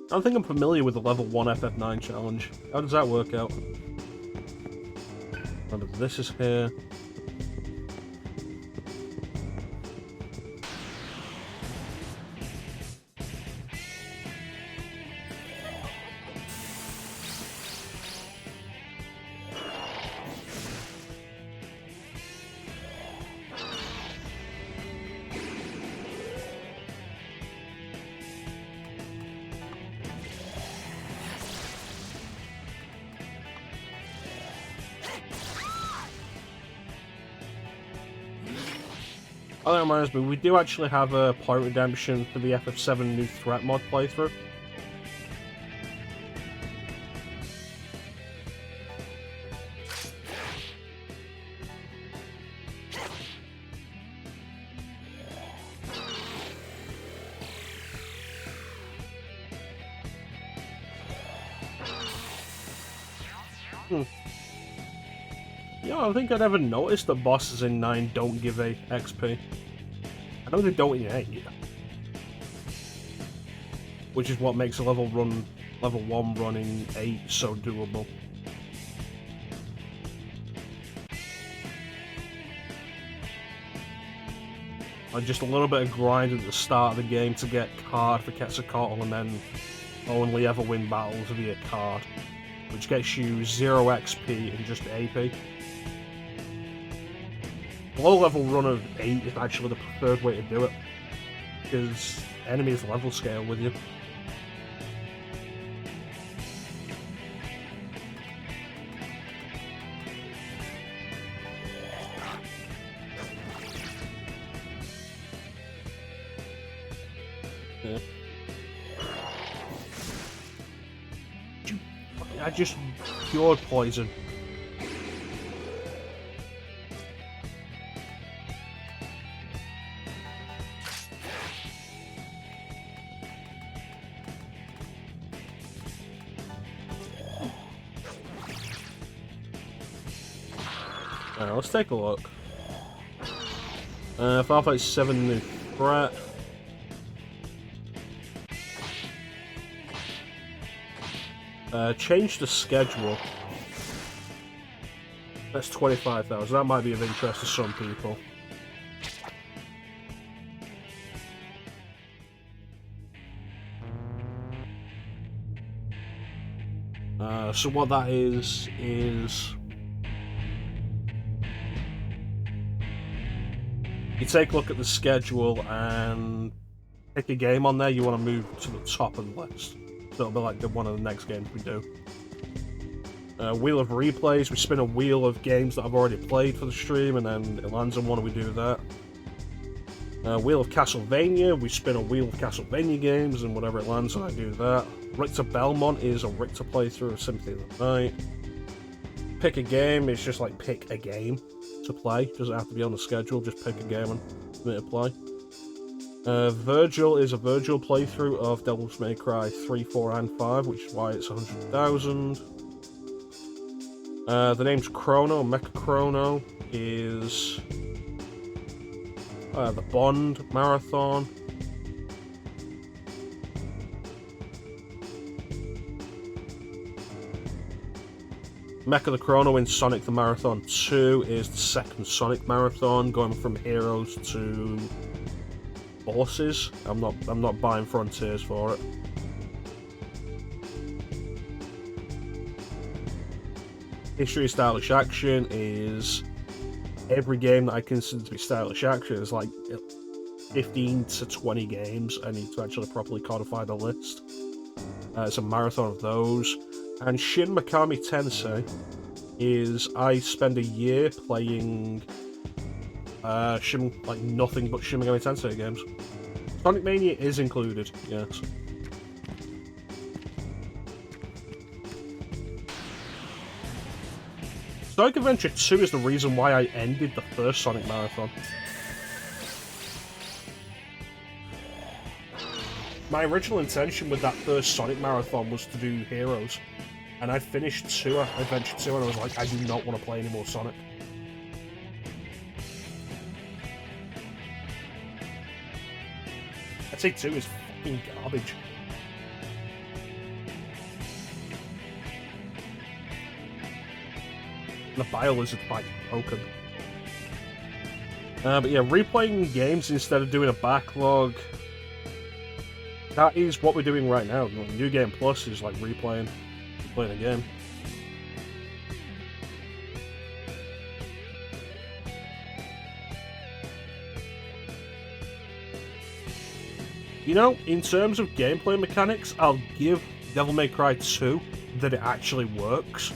I don't think I'm familiar with the level 1 FF9 challenge. How does that work out? This is here. Oh, that reminds me, we do actually have a Point Redemption for the FF7 New Threat mod playthrough. Yeah, I don't think I'd ever noticed that bosses in 9 don't give a XP. I know they don't in 8. Which is what makes a level 1 run in 8 so doable. Like just a little bit of grind at the start of the game to get card for Quetzalcoatl and then only ever win battles via card. Which gets you 0 XP and just AP. Low level run of 8 is actually the preferred way to do it, because enemies level scale with you. Yeah. I just cured poison. Alright, let's take a look. Final Fight 7 New Threat. Change the schedule. That's 25,000. That might be of interest to some people. So what that is you take a look at the schedule and pick a game on there you want to move to the top of the list. So it'll be like one of the next games we do. Wheel of Replays, we spin a wheel of games that I've already played for the stream and then it lands on one and we do that. Wheel of Castlevania, we spin a wheel of Castlevania games and whatever it lands on I do that. Richter Belmont is a Richter playthrough of Symphony of the Night. Pick a game, it's just like pick a game to play. Doesn't have to be on the schedule, just pick a game and commit to play. Virgil is a Virgil playthrough of Devil's May Cry 3, 4, and 5, which is why it's 100,000. The name's Chrono, Mecha-chrono is the Bond Marathon. Mecha the Chrono in Sonic the Marathon 2 is the second Sonic Marathon, going from heroes to bosses. I'm not buying Frontiers for it. History of Stylish Action is every game that I consider to be stylish action. Is like 15 to 20 games I need to actually properly codify the list. It's a marathon of those. And Shin Megami Tensei is I spend a year playing nothing but Shin Megami Tensei games. Sonic Mania is included, yes. Sonic Adventure 2 is the reason why I ended the first Sonic Marathon. My original intention with that first Sonic Marathon was to do Heroes. And I finished Adventure 2 and I was like, I do not want to play any more Sonic. I'd say 2 is fucking garbage. And the Bio-Lizard fight broken. But yeah, replaying games instead of doing a backlog, that is what we're doing right now. New Game Plus is like replaying a game. You know, in terms of gameplay mechanics, I'll give Devil May Cry 2 that it actually works.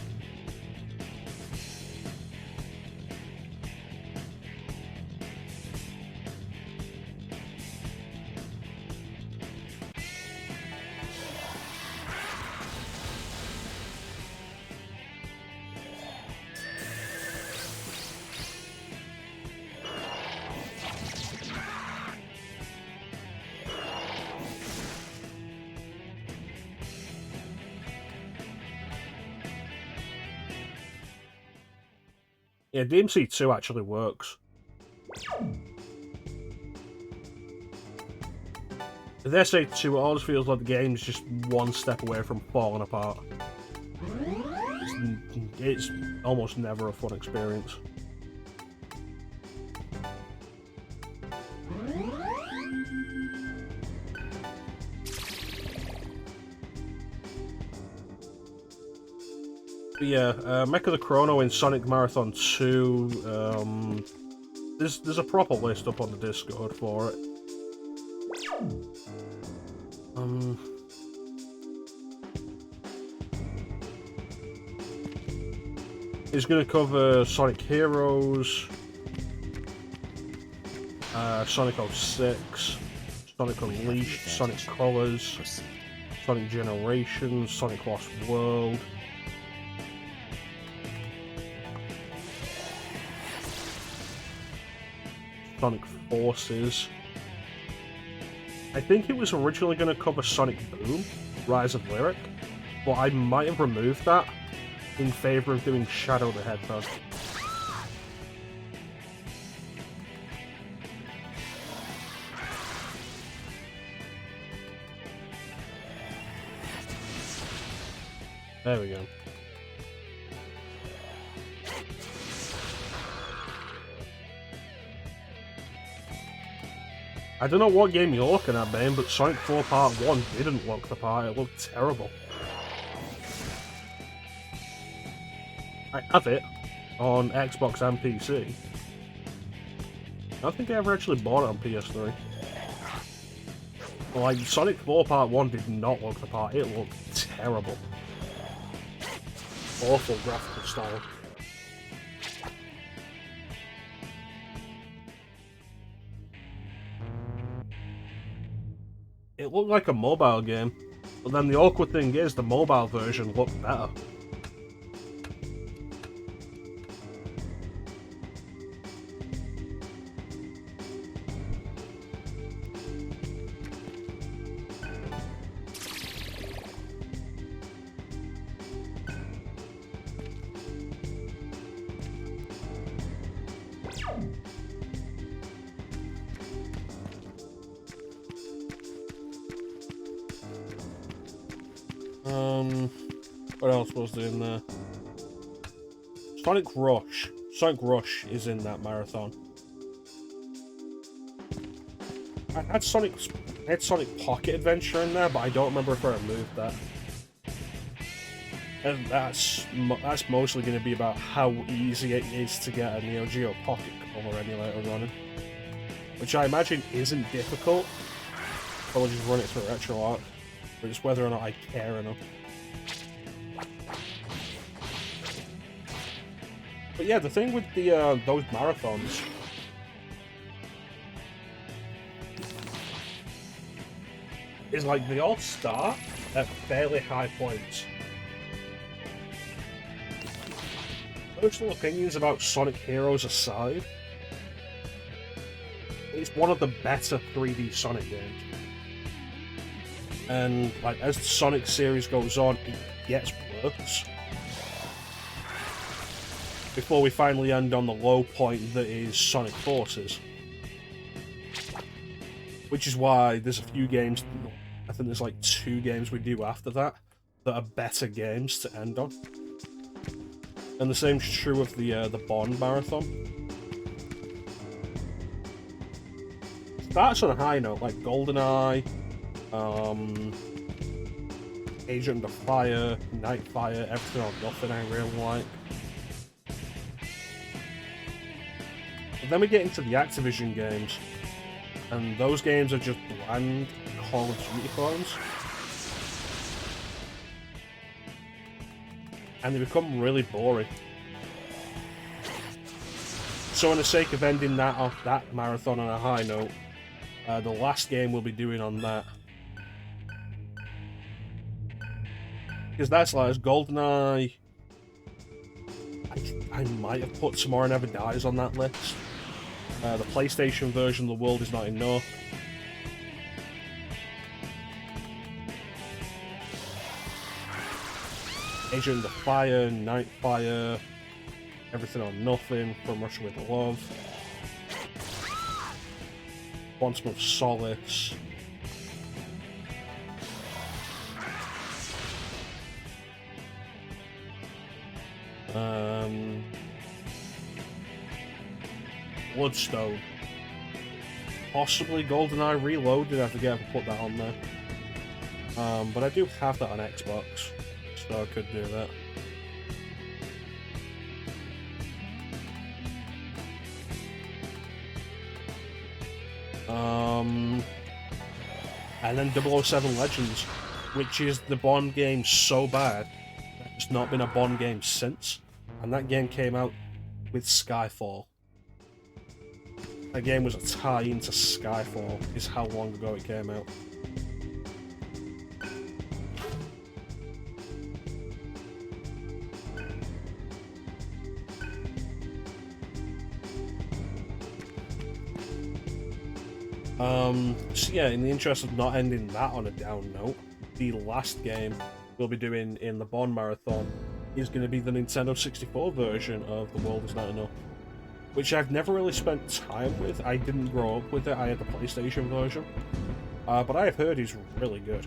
Yeah, DMC 2 actually works. With SA2, it always feels like the game's just one step away from falling apart. It's almost never a fun experience. But yeah, mecha-chrono in Sonic Marathon 2, there's a proper list up on the Discord for it. It's going to cover Sonic Heroes, Sonic 06, Sonic Unleashed, Sonic Colors, Sonic Generations, Sonic Lost World, Sonic Forces. I think it was originally going to cover Sonic Boom, Rise of Lyric, but I might have removed that in favour of doing Shadow the Hedgehog. There we go. I don't know what game you're looking at, Bane, but Sonic 4 Part 1 didn't look the part. It looked terrible. I have it on Xbox and PC. I don't think I ever actually bought it on PS3. Like, Sonic 4 Part 1 did not look the part. It looked terrible. Awful graphical style. It looked like a mobile game, but then the awkward thing is the mobile version looked better. What else was there in there? Sonic Rush. Sonic Rush is in that marathon. I had Sonic Pocket Adventure in there, but I don't remember if I removed that. And that's mostly going to be about how easy it is to get a Neo Geo Pocket Color emulator running, which I imagine isn't difficult. I'll just run it through RetroArch, but it's whether or not I care enough. But yeah, the thing with the those marathons is like they all start at fairly high points. Personal opinions about Sonic Heroes aside, it's one of the better 3D Sonic games. And like as the Sonic series goes on, it gets worse. Before we finally end on the low point that is Sonic Forces. Which is why there's a few games, I think there's like 2 games we do after that, that are better games to end on. And the same's true of the Bond marathon. Starts on a high note, like GoldenEye, Agent of Fire, Nightfire, Everything or Nothing I really like. But then we get into the Activision games, and those games are just bland Call of Duty clones. And they become really boring. So, in the sake of ending that marathon on a high note, the last game we'll be doing on that, because that's like GoldenEye. I might have put Tomorrow Never Dies on that list. The PlayStation version of The World Is Not Enough. Agent of the Fire, Nightfire, Everything or Nothing, From Russia with Love, Quantum of Solace, Bloodstone, possibly GoldenEye Reloaded. I forget if I put that on there, but I do have that on Xbox. So I could do that. And then 007 Legends, which is the Bond game so bad that it's not been a Bond game since. And that game came out with Skyfall. That game was a tie-in to Skyfall, is how long ago it came out. So yeah, in the interest of not ending that on a down note, the last game we'll be doing in the Bond Marathon is going to be the Nintendo 64 version of The World Is Not Enough, which I've never really spent time with. I didn't grow up with it, I had the PlayStation version, but I have heard is really good.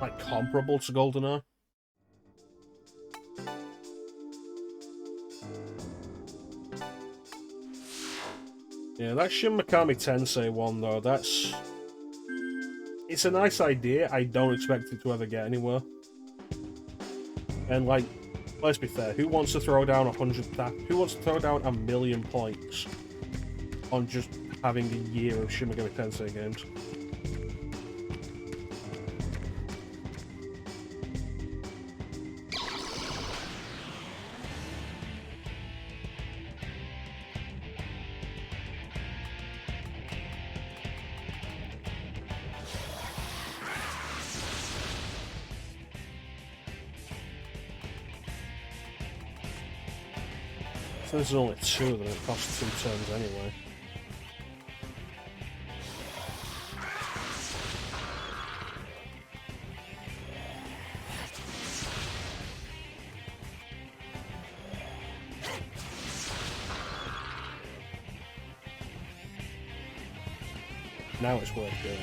Like, comparable to GoldenEye. Yeah, that Shin Megami Tensei one, though, it's a nice idea. I don't expect it to ever get anywhere. And, like, let's be fair, who wants to throw down who wants to throw down 1,000,000 points on just having a year of Shin Megami Tensei games? So there's only 2 of them, it costs 2 turns anyway. Now it's worth doing.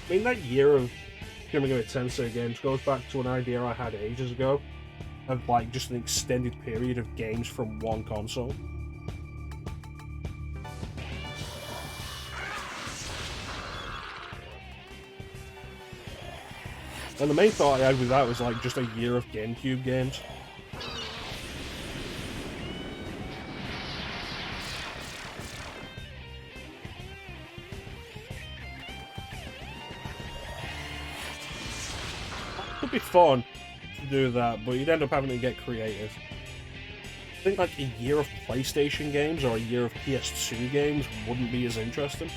I mean, that year of Shin Megami Tensei games goes back to an idea I had ages ago of, like, just an extended period of games from one console. And the main thought I had with that was, like, just a year of GameCube games. It would be fun to do that, but you'd end up having to get creative. I think, like, a year of PlayStation games or a year of PS2 games wouldn't be as interesting.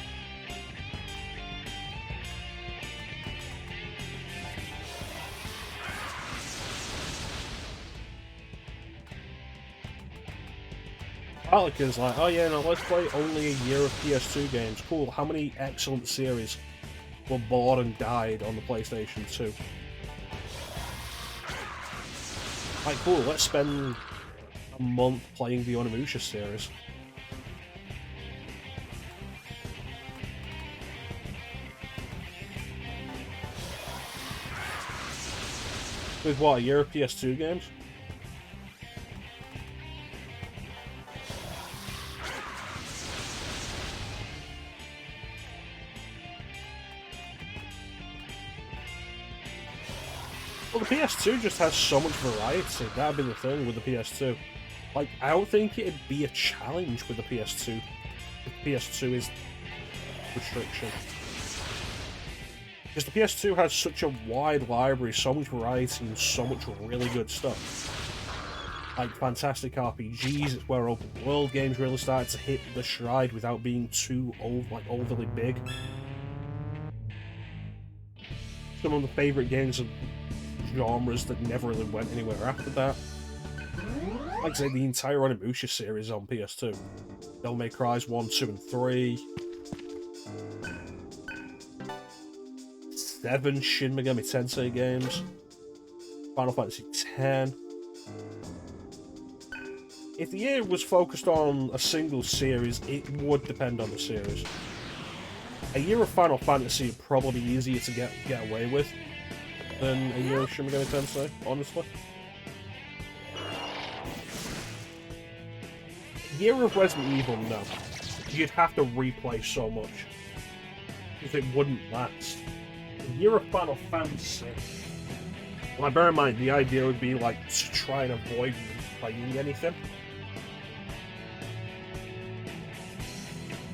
Partly because, like, oh yeah, no, let's play only a year of PS2 games. Cool, how many excellent series were born and died on the PlayStation 2? Like, cool, let's spend a month playing the Onimusha series. With what, a year of PS2 games? Well, the PS2 just has so much variety. That'd be the thing with the PS2. Like, I don't think it'd be a challenge with the PS2. The PS2 is restriction. Because the PS2 has such a wide library, so much variety, and so much really good stuff. Like fantastic RPGs, it's where open world games really started to hit the stride without being too overly big. Some of the favourite games of genres that never really went anywhere after that. Like I say, the entire Onimusha series on PS2. Devil May Cry's 1, 2, and 3. 7 Shin Megami Tensei games. Final Fantasy X. If the year was focused on a single series, it would depend on the series. A year of Final Fantasy would probably be easier to get away with than a year of Shin Megami Tensei, honestly. A year of Resident Evil, no. You'd have to replay so much. If it wouldn't last. A year of Final Fantasy... Well, bear in mind, the idea would be, like, to try and avoid replaying anything.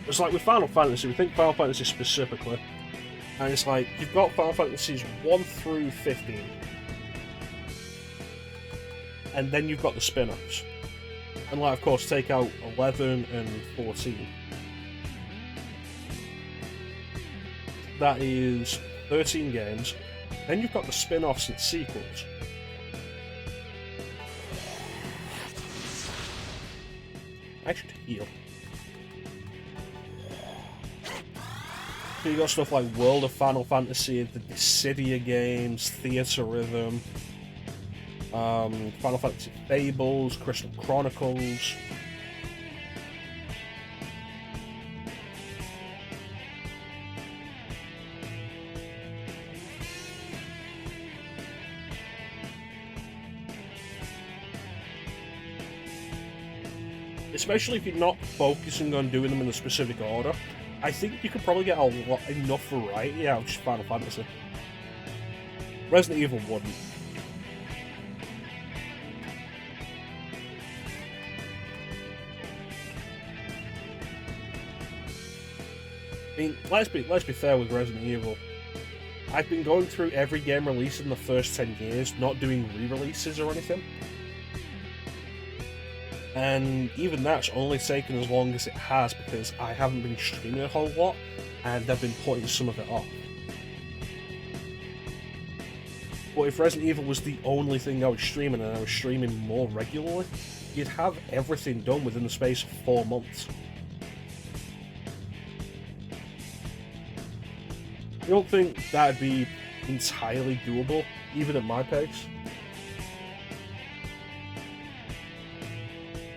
It's like with Final Fantasy, we think Final Fantasy specifically, and it's like, you've got Final Fantasies 1 through 15, and then you've got the spin-offs. And like, of course, take out 11 and 14. That is 13 games. Then you've got the spin-offs and sequels. I should heal. So you got stuff like World of Final Fantasy, the Dissidia games, Theater Rhythm, Final Fantasy Fables, Crystal Chronicles. Especially if you're not focusing on doing them in a specific order, I think you could probably get enough variety out of just Final Fantasy. Resident Evil wouldn't. I mean, let's be fair with Resident Evil. I've been going through every game released in the first 10 years, not doing re-releases or anything. And even that's only taken as long as it has because I haven't been streaming a whole lot and I've been putting some of it off. But if Resident Evil was the only thing I was streaming and I was streaming more regularly, you'd have everything done within the space of 4 months. I don't think that'd be entirely doable, even at my pace.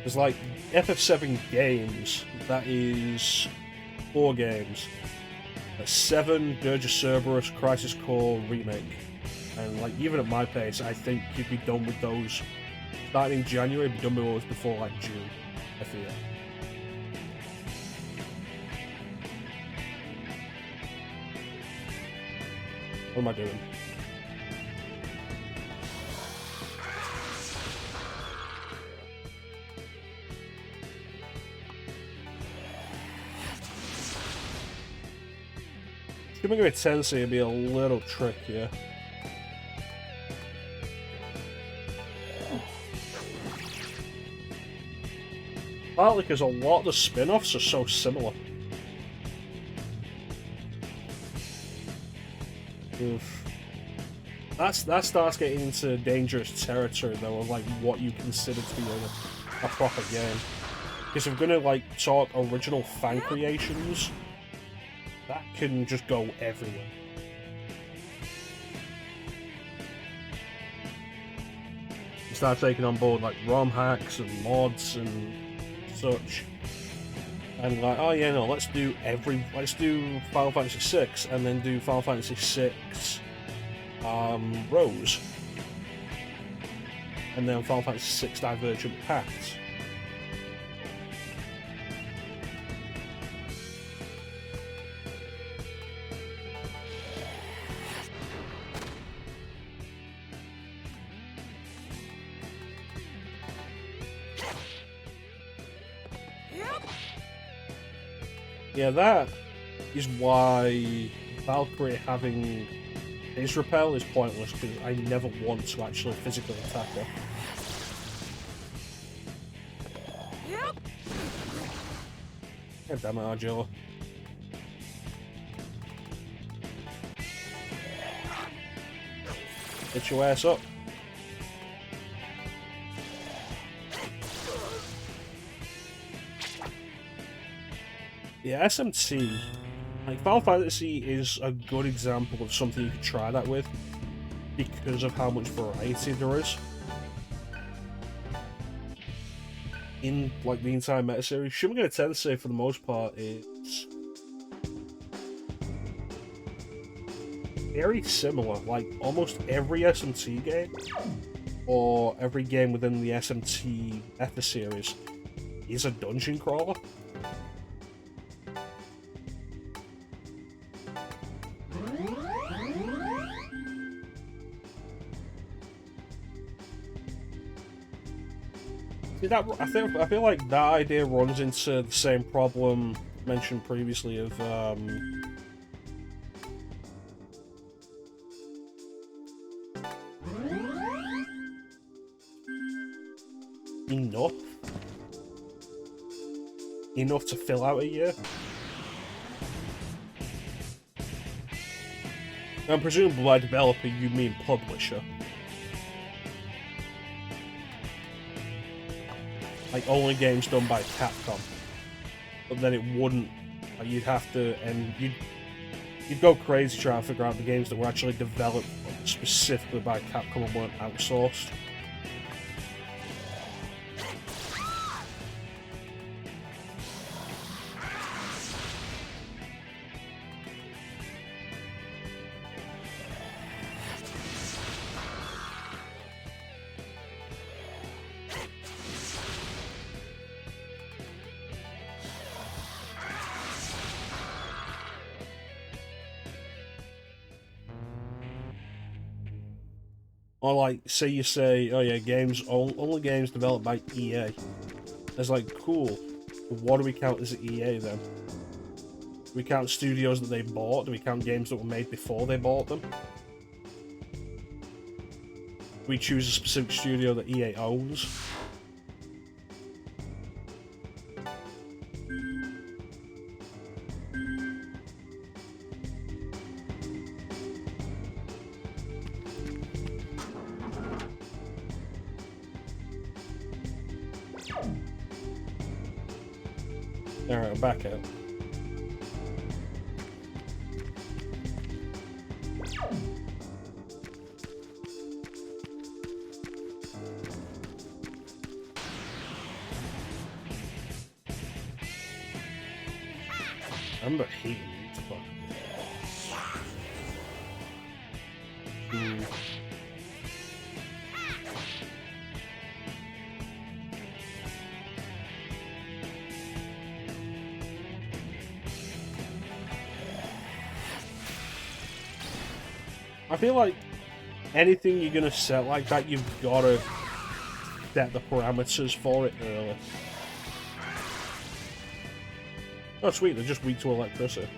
There's like FF7 games, that is 4 games. That's 7 Dirge of Cerberus, Crisis Core, Remake. And like even at my pace, I think you'd be done with those starting in January, be done with those before like June, I feel. What am I doing? Giving it a Tensei would be a little trickier. Partly because a lot of the spin-offs are so similar. Oof. That starts getting into dangerous territory though, of like what you consider to be a proper game. Because if we're gonna like talk original fan creations, that can just go everywhere. You start taking on board like ROM hacks and mods and such, and like, oh yeah, no, let's do Final Fantasy VI and then do Final Fantasy VI Rose, and then Final Fantasy VI Divergent Paths. Yeah, that is why Valkyrie having his repel is pointless, because I never want to actually physically attack her. God damn it, Argilla. Get your ass up. Yeah, SMT, like Final Fantasy is a good example of something you could try that with, because of how much variety there is in like the entire meta series. Shin Megami Tensei, for the most part, is very similar. Like almost every SMT game, or every game within the SMT meta series, is a dungeon crawler. I feel like that idea runs into the same problem mentioned previously of enough to fill out a year. And presumably by developer you mean publisher. Like only games done by Capcom, but then it wouldn't. Like, you'd have to, and you'd go crazy trying to figure out the games that were actually developed specifically by Capcom and weren't outsourced. Or like, say you say, oh yeah, only games developed by EA. It's like, cool. What do we count as EA then? Do we count studios that they bought? Do we count games that were made before they bought them? Do we choose a specific studio that EA owns? Alright, I'm back out. I remember hating these fuckers. I feel like anything you're gonna set like that, you've gotta set the parameters for it early. Oh sweet, they're just weak to electricity.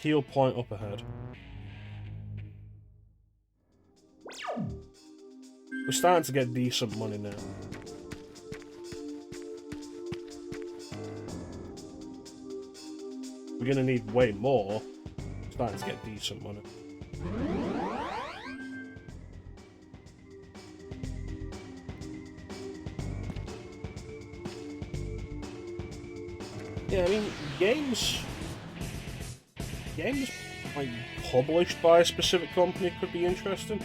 heal point up ahead. We're starting to get decent money now. We're gonna need way more. We're starting to get decent money. Yeah, I mean, games like published by a specific company could be interesting.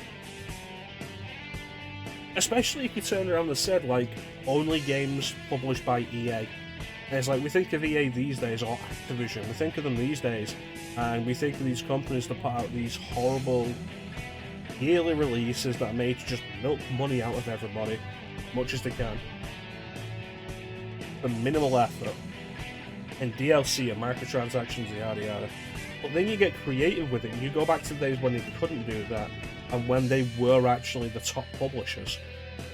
Especially if you turn around and said, like, only games published by EA. And it's like, we think of EA these days, or Activision, we think of them these days, and we think of these companies that put out these horrible yearly releases that are made to just milk money out of everybody, as much as they can. For minimal effort. And DLC and microtransactions, yada yada. But then you get creative with it, and you go back to the days when they couldn't do that, and when they were actually the top publishers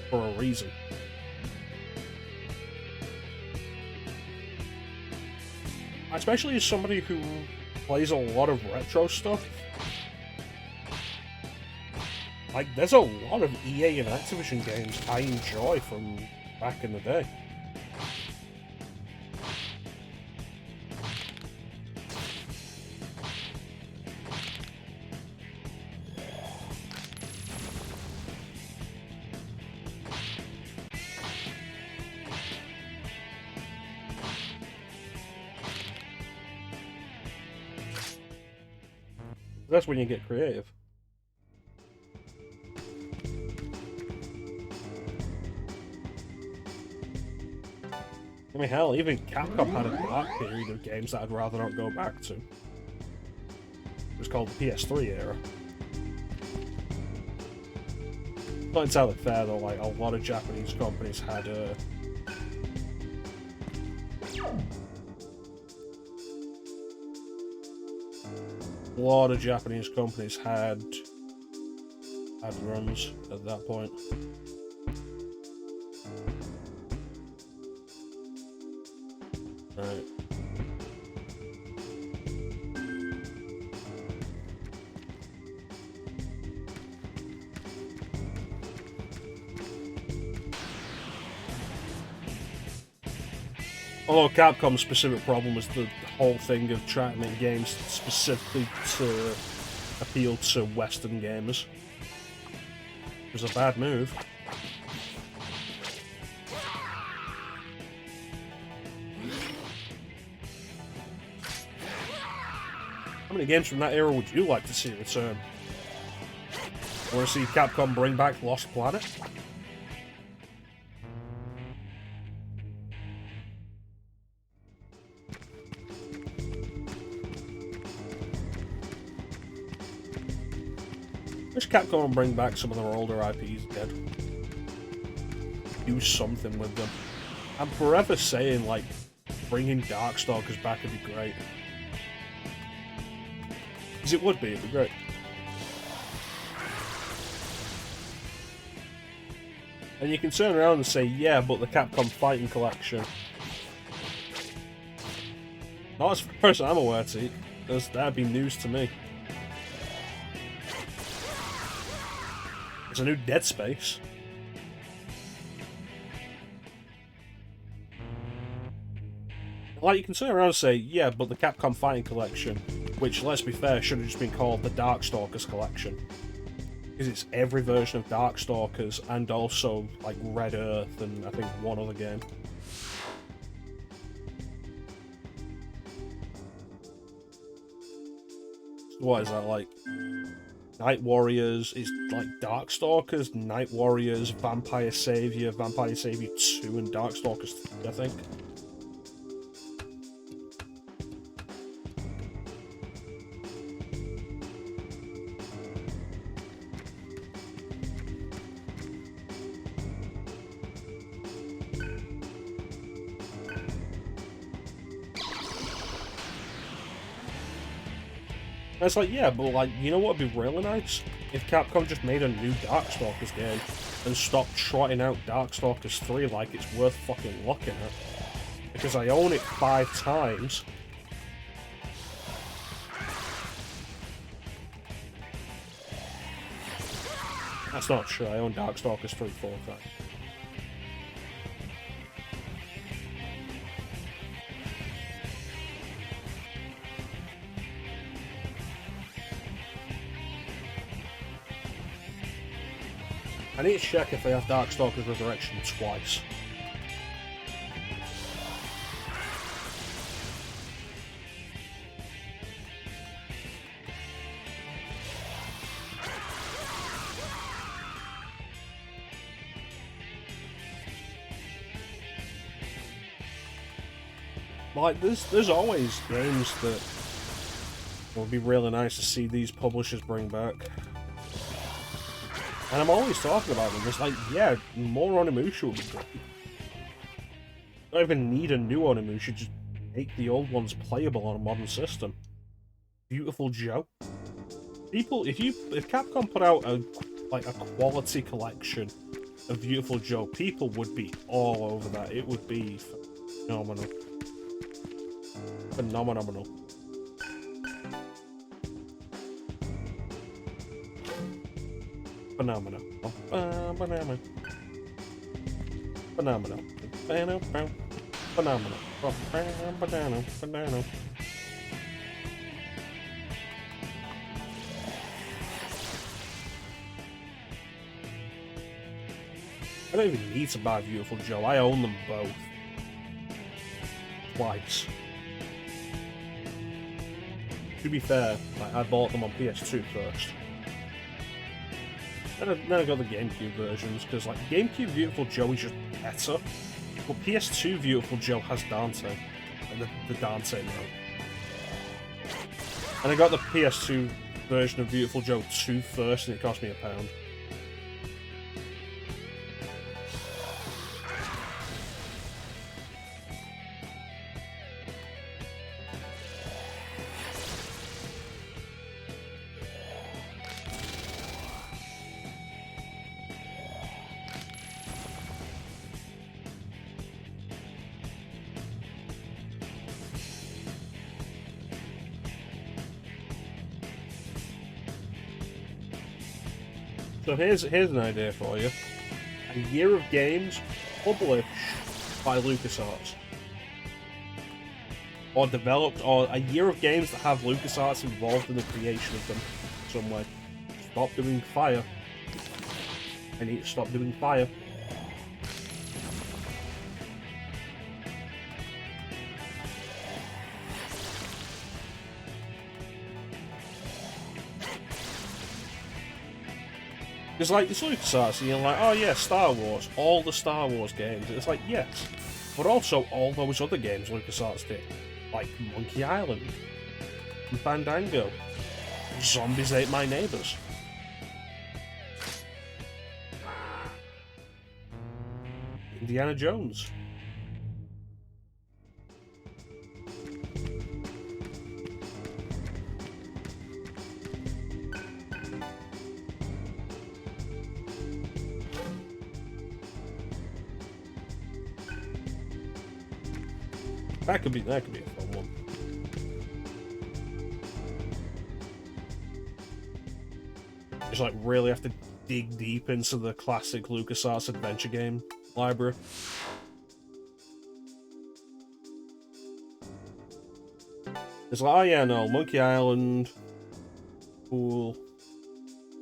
for a reason. Especially as somebody who plays a lot of retro stuff. Like, there's a lot of EA and Activision games I enjoy from back in the day. That's when you get creative. I mean, hell, even Capcom had a dark period of games that I'd rather not go back to. It was called the PS3 era. Not entirely fair though, like, a lot of Japanese companies had a lot of Japanese companies had runs at that point. Right. Although Capcom's specific problem was the whole thing of trying to make games specifically to appeal to Western gamers. It was a bad move. How many games from that era would you like to see return? Want to see Capcom bring back Lost Planet? Wish Capcom would bring back some of their older IPs dead. Do something with them. I'm forever saying, like, bringing Darkstalkers back would be great. Because it would be, it'd be great. And you can turn around and say, yeah, but the Capcom Fighting Collection. Not as far as I'm aware, Teak. That'd be news to me. There's a new Dead Space. Like, you can turn around and say, yeah, but the Capcom Fighting Collection, which, let's be fair, should have just been called the Darkstalkers Collection. Because it's every version of Darkstalkers and also, like, Red Earth and I think one other game. What is that, like? Night Warriors, it's like Darkstalkers, Night Warriors, Vampire Savior 2, and Darkstalkers 3, I think. And it's like, yeah, but like, you know what would be really nice? If Capcom just made a new Darkstalkers game and stopped trotting out Darkstalkers 3 like it's worth fucking looking at. Because I own it 5 times. That's not true. I own Darkstalkers 3-4 times. I need to check if they have Darkstalkers Resurrection twice. Like, there's always games that would be really nice to see these publishers bring back. And I'm always talking about them. It's like, yeah, more Onimusha would be great. Don't even need a new Onimusha, just make the old ones playable on a modern system. Beautiful Joe. People, if Capcom put out a quality collection of Beautiful Joe, people would be all over that. It would be phenomenal. Phenomenal. Phenomenal. Phenomenal. Phenomenal. Phenomenal. Phenomenal. I don't even need to buy Beautiful Joe. I own them both. Twice. To be fair, I bought them on PS2 first. Then I got the GameCube versions, because like GameCube Beautiful Joe is just better. But PS2 Beautiful Joe has Dante. And the Dante mode. And I got the PS2 version of Beautiful Joe 2 first, and it cost me £1. So here's an idea for you. A year of games published by LucasArts. Or developed, or a year of games that have LucasArts involved in the creation of them some way. Stop doing Fire. I need to stop doing Fire. It's like, it's LucasArts, and you're like, oh yeah, Star Wars, all the Star Wars games. It's like, yes, but also all those other games LucasArts did, like Monkey Island, and Fandango, Zombies Ate My Neighbors. Indiana Jones. That could be a fun one. Just like really have to dig deep into the classic LucasArts adventure game library. It's like, oh yeah, no, Monkey Island, cool,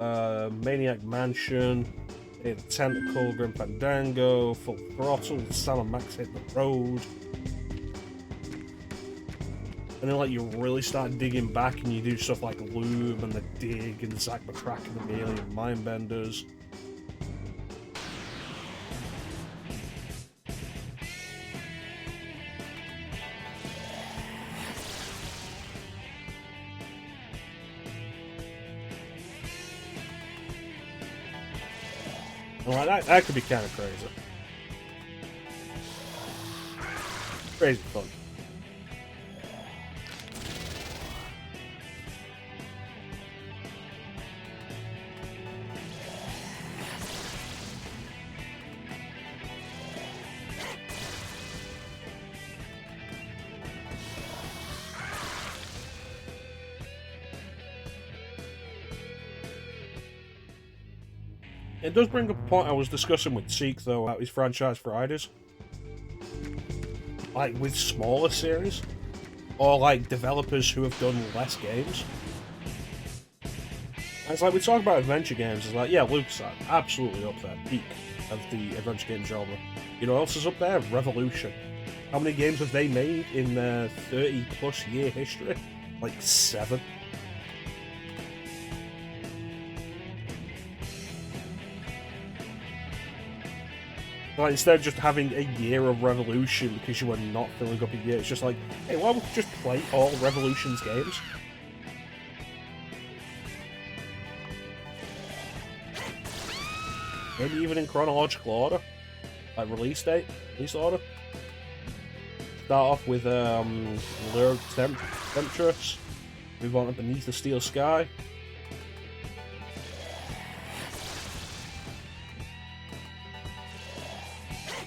Maniac Mansion, Tentacle, Grim Fandango, Full Throttle, Sam and Max Hit the Road. And then, like, you really start digging back and you do stuff like Lube and The Dig and Zack McCracken and the Alien Mindbenders. And, like, that could be kind of crazy. Crazy fun. It does bring up a point I was discussing with Seek, though, about his franchise Fridays. Like, with smaller series, or like developers who have done less games. And it's like, we talk about adventure games, it's like, yeah, LucasArts, absolutely up there, peak of the adventure game genre. You know what else is up there? Revolution. How many games have they made in their 30-plus year history? Like 7. Like, instead of just having a year of Revolution because you were not filling up a year, it's just like, hey, why don't we just play all Revolution's games? Maybe even in chronological order. Like release date, release order. Start off with Lure Temptress. Move on to Beneath the Steel Sky.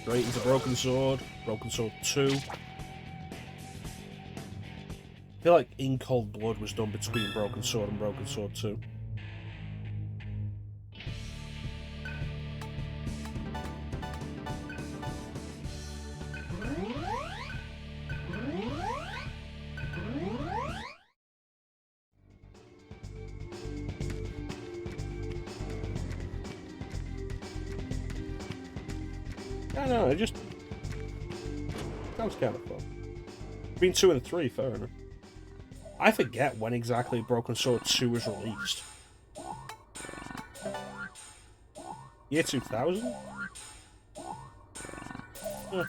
Straight into Broken Sword 2. I feel like In Cold Blood was done between Broken Sword and Broken Sword 2. I don't know, that was kind of fun. Between 2 and 3, fair enough. I forget when exactly Broken Sword 2 was released. Year 2000? Huh.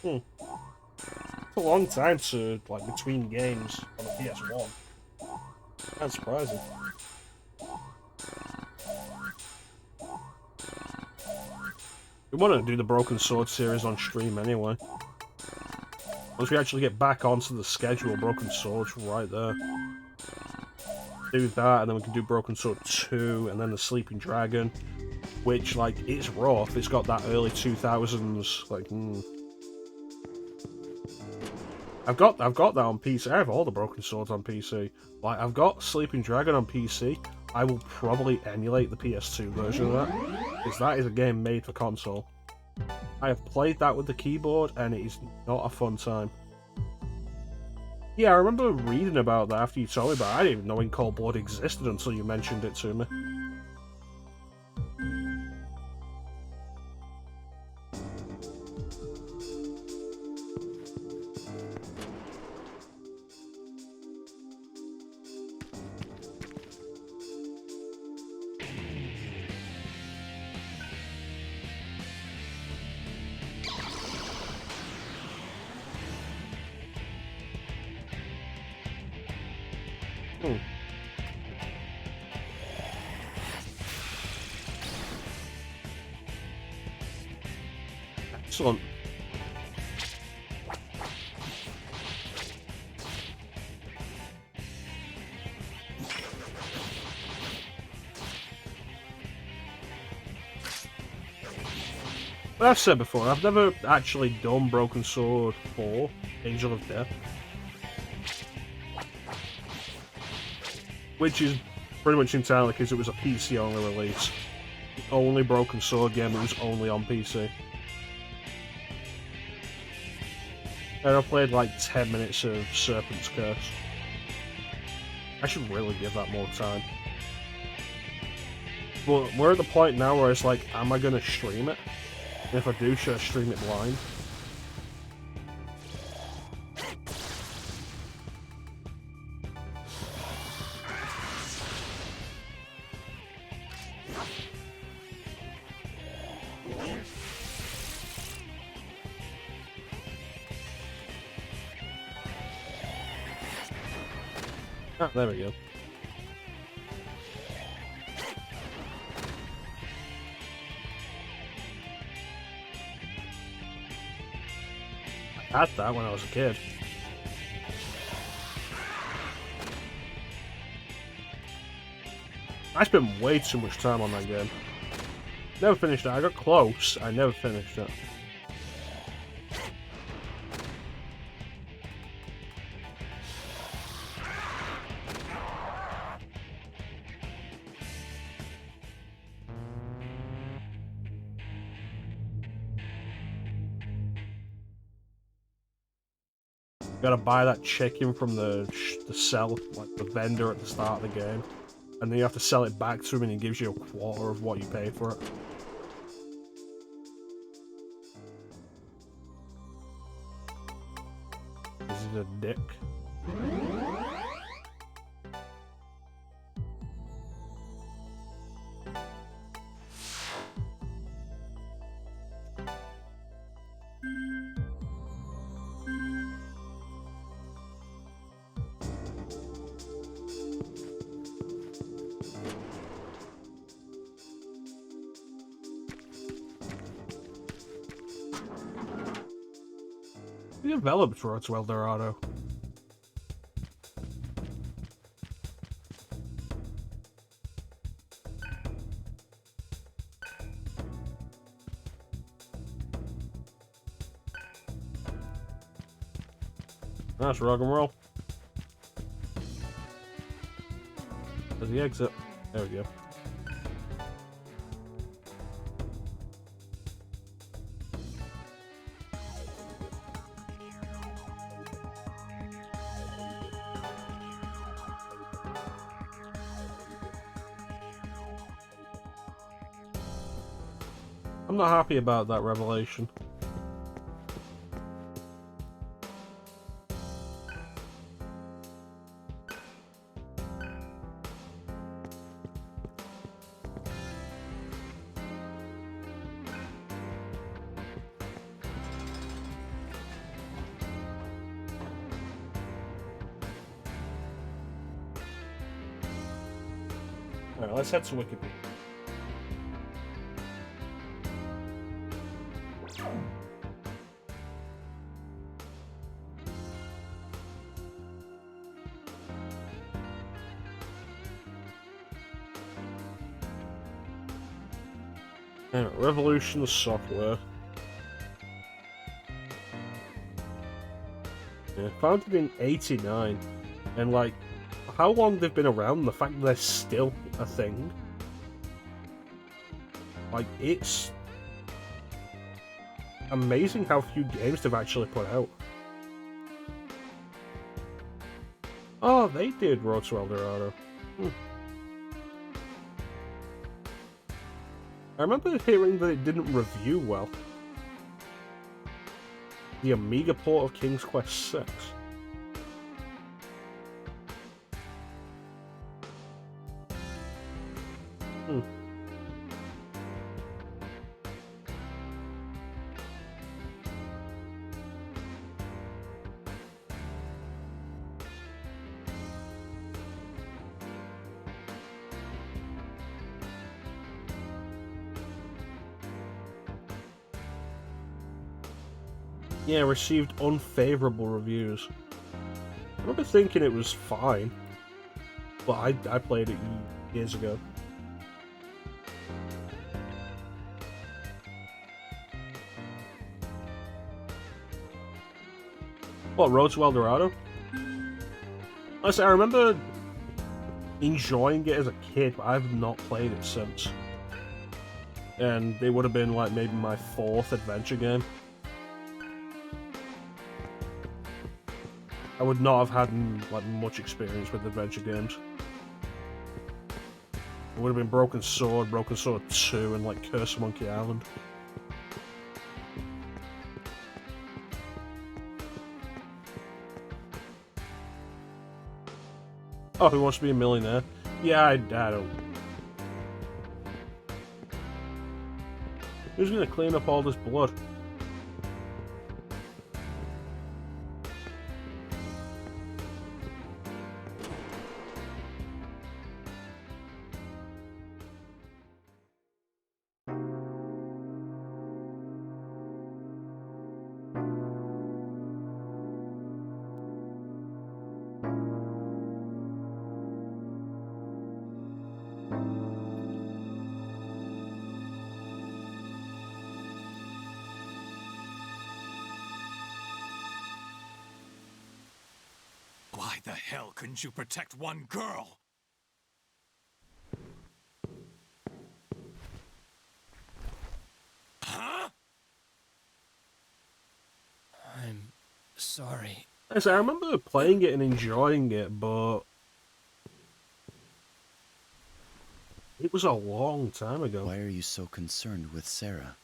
It's a long time to, like, between games on the PS1. That's surprising. We want to do the Broken Sword series on stream anyway. Once we actually get back onto the schedule, Broken Sword's right there. Do that, and then we can do Broken Sword 2, and then the Sleeping Dragon, which, like, it's rough. It's got that early 2000s, like, I've got that on PC. I have all the Broken Swords on PC. Like, I've got Sleeping Dragon on PC. I will probably emulate the PS2 version of that, because that is a game made for console. I have played that with the keyboard, and it is not a fun time. Yeah, I remember reading about that after you told me about it. I didn't even know In Cold Blood existed until you mentioned it to me. Excellent. But I've said before, I've never actually done Broken Sword 4, Angel of Death. Which is pretty much entirely because it was a PC only release. The only Broken Sword game that was only on PC. And I played like 10 minutes of Serpent's Curse. I should really give that more time. But we're at the point now where it's like, am I going to stream it? And if I do, should I stream it blind? Ah, there we go. I had that when I was a kid. I spent way too much time on that game. Never finished it. I got close. I never finished it. Gotta buy that chicken from the sell, like the vendor at the start of the game. And then you have to sell it back to him and he gives you a quarter of what you paid for it. This is a dick. We developed Road to El Dorado. Nice rock and roll. There's the exit. There we go. I'm not happy about that revelation. Alright, let's head to Wikipedia. Anyway, Revolution Software. Yeah, founded in '89, and like, how long they've been around, the fact that they're still a thing. Like, it's amazing how few games they've actually put out. Oh, they did Road to El Dorado. I remember hearing that it didn't review well. The Amiga port of King's Quest VI. Yeah, received unfavorable reviews. I remember thinking it was fine, but I played it years ago. What, Road to El Dorado? Honestly, I remember enjoying it as a kid, but I've not played it since. And it would have been like maybe my 4th adventure game. I would not have had like much experience with adventure games. It would have been Broken Sword 2, and like Curse of Monkey Island. Oh, Who Wants to Be a Millionaire? Yeah, I don't. Who's gonna clean up all this blood? Why the hell couldn't you protect one girl? Huh? I'm sorry. As I remember playing it and enjoying it, but it was a long time ago. Why are you so concerned with Sarah?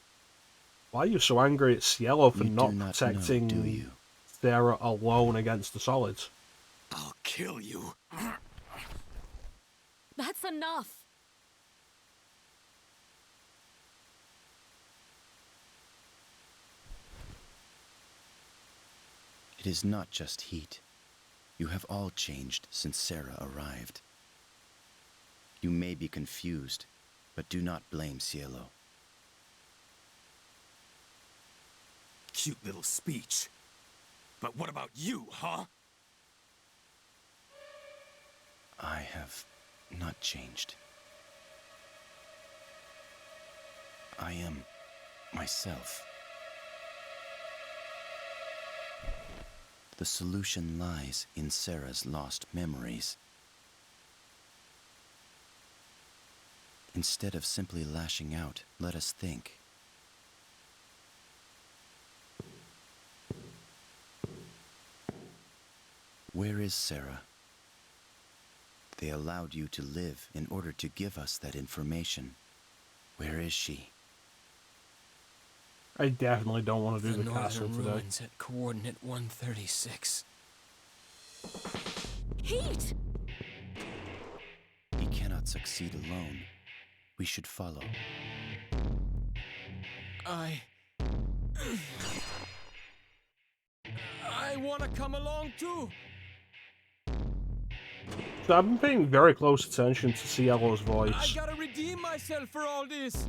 Why are you so angry at Cielo for You not do not protecting know, do you? Sarah alone against the solids? I'll kill you. That's enough! It is not just heat. You have all changed since Sarah arrived. You may be confused, but do not blame Cielo. Cute little speech. But what about you, huh? I have not changed. I am myself. The solution lies in Sarah's lost memories. Instead of simply lashing out, let us think. Where is Sarah? They allowed you to live in order to give us that information. Where is she? I definitely don't want to do The the castle northern today. ruins at coordinate 136. Heat! He cannot succeed alone. We should follow. I want to come along too. So I've been paying very close attention to Cielo's I voice, gotta redeem myself for all this.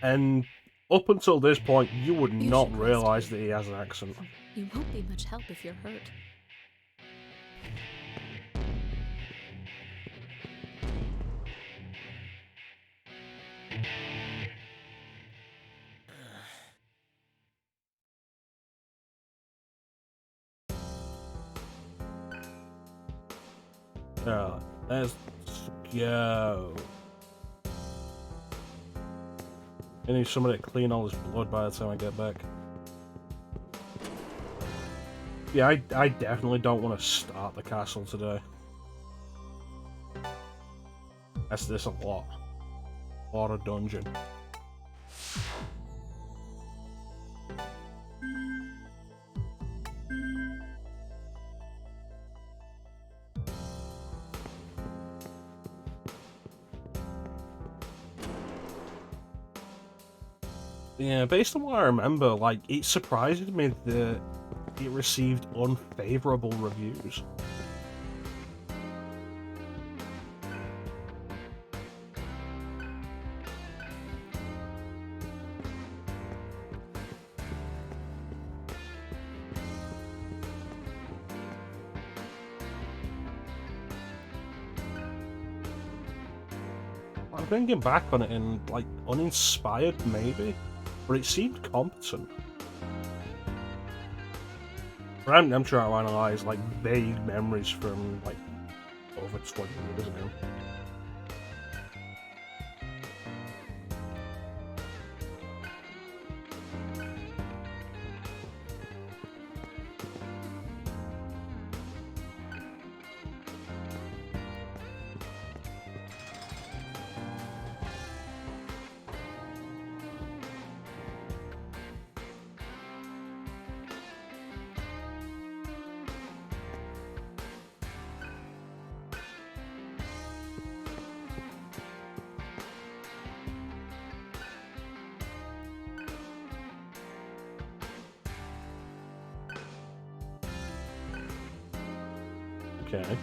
and up until this point, you would You not should rest. realise that he has an accent. You won't be much help if you're hurt. Let's go. I need somebody to clean all this blood by the time I get back. Yeah, I definitely don't want to start the castle today. That's this a lot. A lot of dungeon. Yeah, based on what I remember, like, it surprised me that it received unfavorable reviews. I'm thinking back on it and, like, uninspired maybe, but it seemed competent. But I'm trying to analyze, like, vague memories from, like, over 20 years ago. Okay.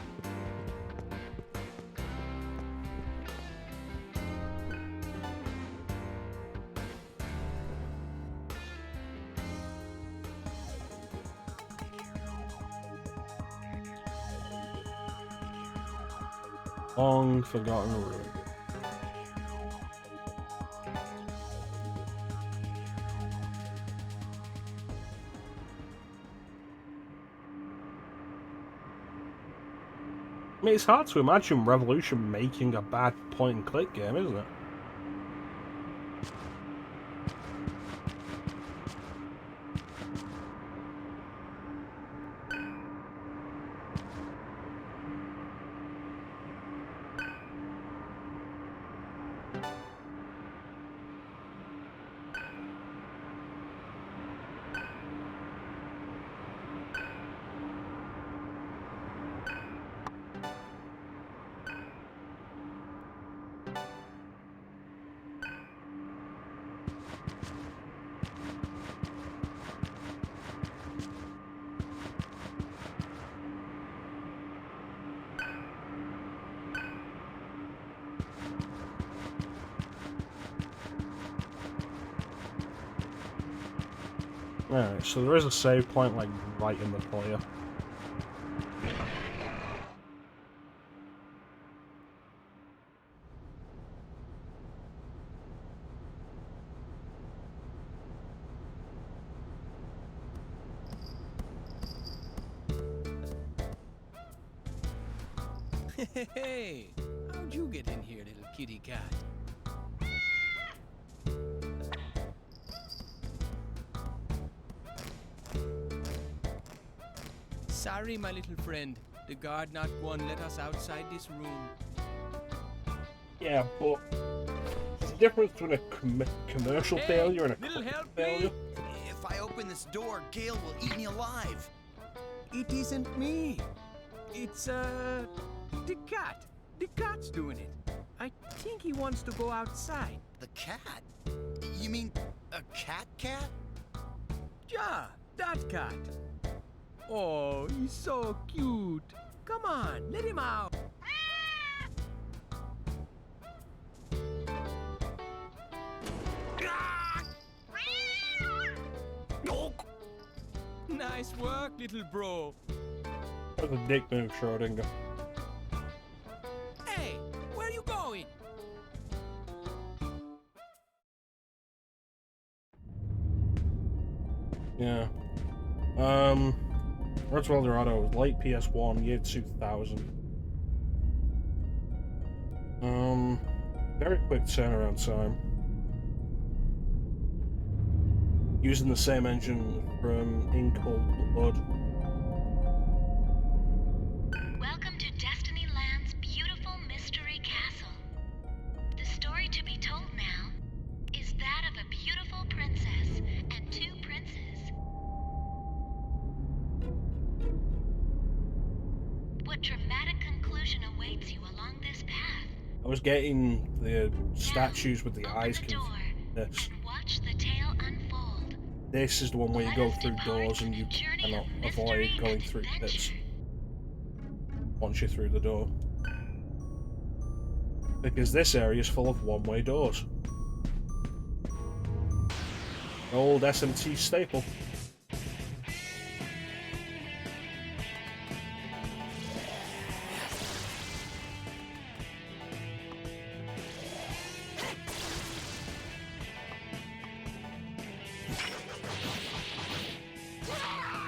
Long forgotten room. I mean, it's hard to imagine Revolution making a bad point-and-click game, isn't it? Alright, so there is a save point, like, right in the player. Hey, how'd you get in here, little kitty cat? Sorry, my little friend. The guard not one let us outside this room. Yeah, but there's a difference between a commercial failure and a little critical help, failure. If I open this door, Gale will eat me alive. It isn't me. It's, the cat. The cat's doing it. I think he wants to go outside. The cat? You mean a cat? Yeah, that cat. Oh, he's so cute. Come on, let him out. Nice work, little bro. That was a dick move, Schrodinger. Hey, where are you going? Yeah. Where's Eldorado? It was late PS1, year 2000. Very quick turnaround time. Using the same engine from In Cold Blood. Welcome to Destiny Land's beautiful mystery castle. The story to be told now is that of a beautiful princess and two princes. What dramatic conclusion awaits you along this path? I was getting the statues with the Open eyes the door confused. and watch the tale unfold. This is the one where you Let go us through depart doors and on a you journey cannot of avoid mystery going and through pits adventure. once you're through the door. Because this area is full of one-way doors. Old SMT staple.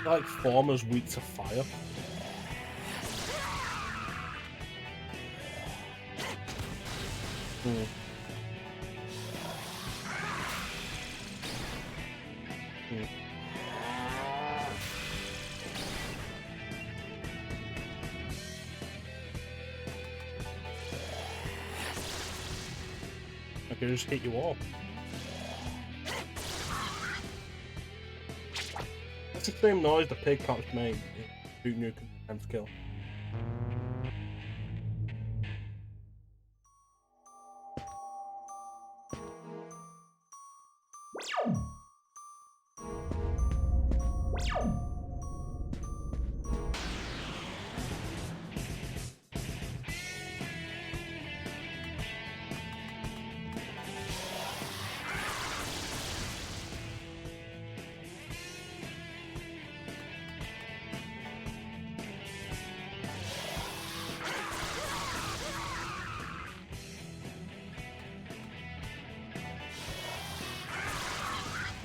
Like Former's weak to fire. Hmm. I can just hit you all. That's the same noise the pig cops make in Duke Nukem and Kill.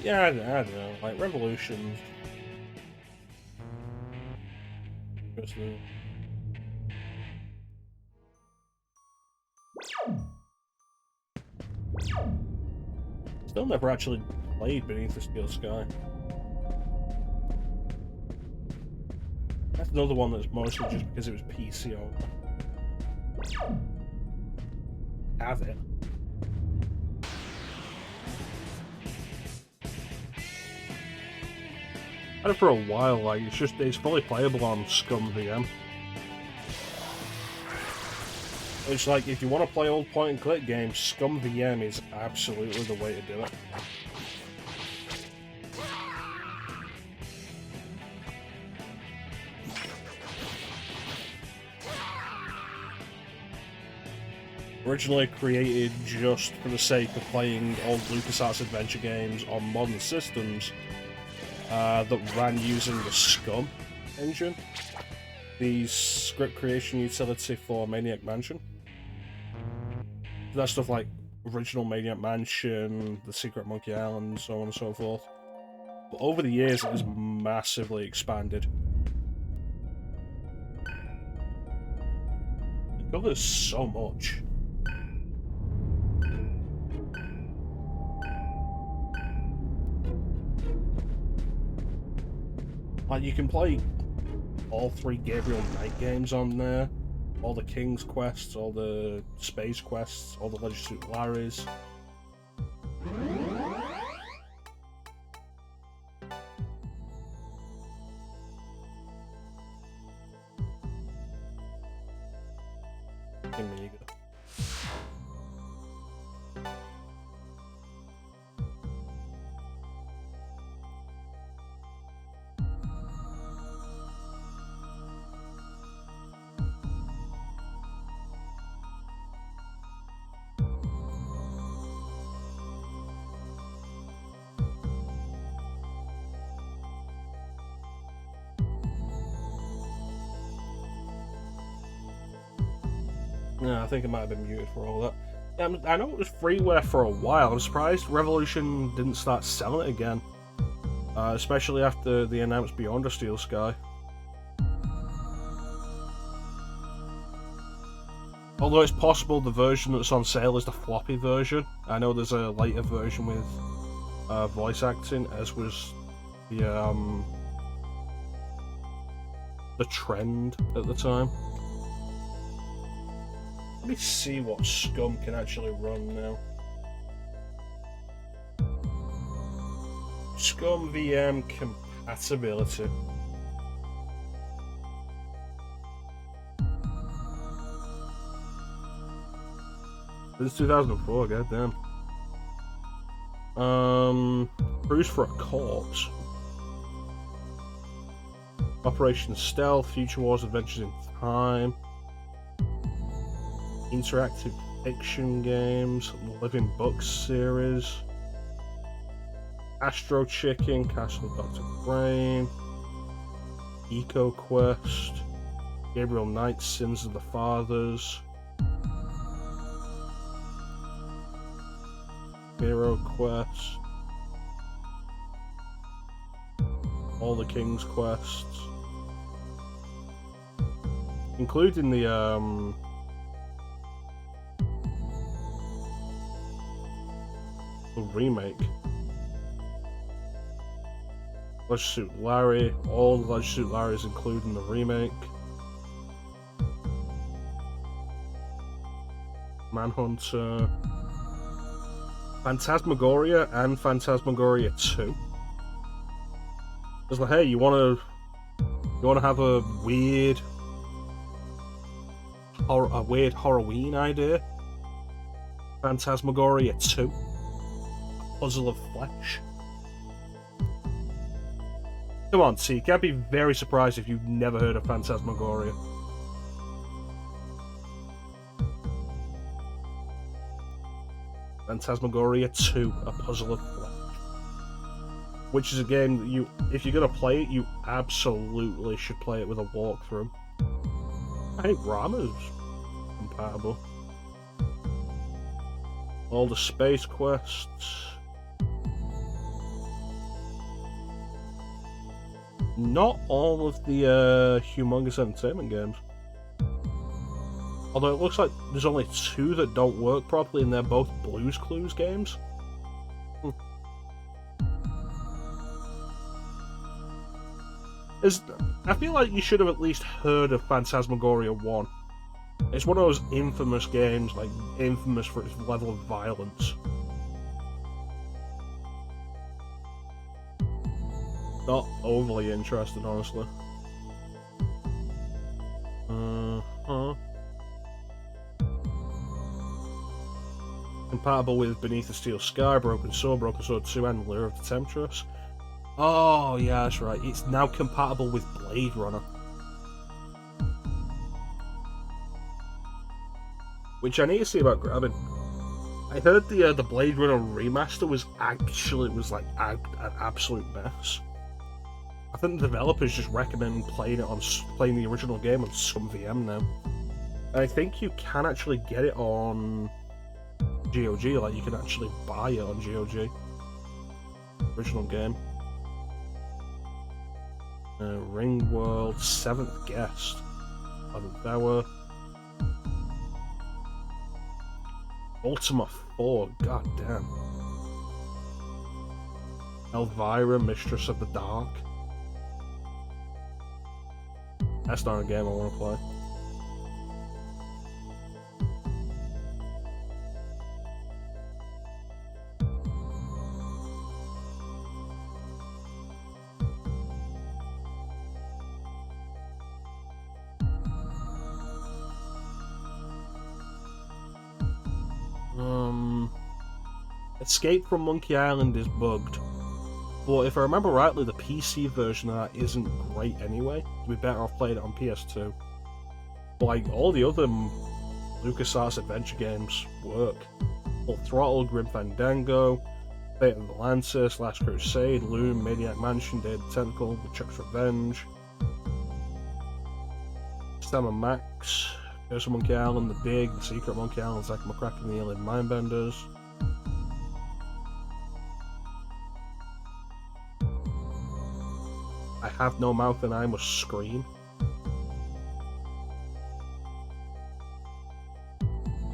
Yeah, I don't know, like Revolution. Just Still never actually played Beneath the Steel Sky. That's another one that's mostly just because it was PC only. Have it. Had it for a while, like it's fully playable on Scum VM. It's like if you want to play old point and click games, Scum VM is absolutely the way to do it. Originally created just for the sake of playing old LucasArts adventure games on modern systems that ran using the Scum engine, the script creation utility for Maniac Mansion. That's stuff like original Maniac Mansion, The Secret Monkey Island, so on and so forth. But over the years, it has massively expanded. It covers so much. Like, you can play all 3 Gabriel Knight games on there, all the King's quests, all the Space quests, all the Leisure Suit Larrys. Amiga. Yeah, I think it might have been muted for all that. I know it was freeware for a while. I'm surprised Revolution didn't start selling it again. Especially after they announced Beyond the Steel Sky. Although it's possible the version that's on sale is the floppy version. I know there's a later version with voice acting, as was the trend at the time. Let me see what Scum can actually run now. Scum VM compatibility. This is 2004, goddamn. Cruise for a Corpse. Operation Stealth, Future Wars Adventures in Time. Interactive fiction games, Living Books series, Astro Chicken, Castle of Dr. Brain, Eco Quest, Gabriel Knight's Sins of the Fathers, Hero Quest, all the King's Quests, including the remake. Leisure Suit Larry, all the Leisure Suit Larrys including the remake. Manhunter, Phantasmagoria and Phantasmagoria 2. It's like, hey, you wanna have a weird Halloween idea? Phantasmagoria 2. Puzzle of Flesh. Come on, see, you can't be very surprised if you've never heard of Phantasmagoria. Phantasmagoria 2, A Puzzle of Flesh. Which is a game that you, if you're gonna play it, you absolutely should play it with a walkthrough. I think Rama's compatible. All the Space quests. Not all of the Humongous Entertainment games. Although it looks like there's only 2 that don't work properly, and they're both Blue's Clues games. I feel like you should have at least heard of Phantasmagoria 1. It's one of those infamous games, like infamous for its level of violence. Not overly interested, honestly. Compatible with Beneath the Steel Sky, Broken Sword 2, and Lure of the Temptress. Oh, yeah, that's right. It's now compatible with Blade Runner. Which I need to see about grabbing. I heard the Blade Runner remaster was actually like an absolute mess. I think the developers just recommend playing the original game on some VM now. And I think you can actually get it on GOG, like you can actually buy it on GOG. Original game. Ring World, 7th Guest, 11th Hour. Ultima 4, god damn. Elvira, Mistress of the Dark. That's not a game I want to play. Escape from Monkey Island is bugged, but if I remember rightly, the PC version of that isn't great anyway. We'd be better off playing it on PS2. But like all the other LucasArts adventure games work. Full Throttle, Grim Fandango, Fate of Atlantis, Last Crusade, Loom, Maniac Mansion, Day of the Tentacle, The Chuck's Revenge, Sam and Max, Curse of Monkey Island, The Dig, The Secret Monkey Island, Zack McCracken, The Alien Mindbenders. I Have No Mouth and I Must Scream.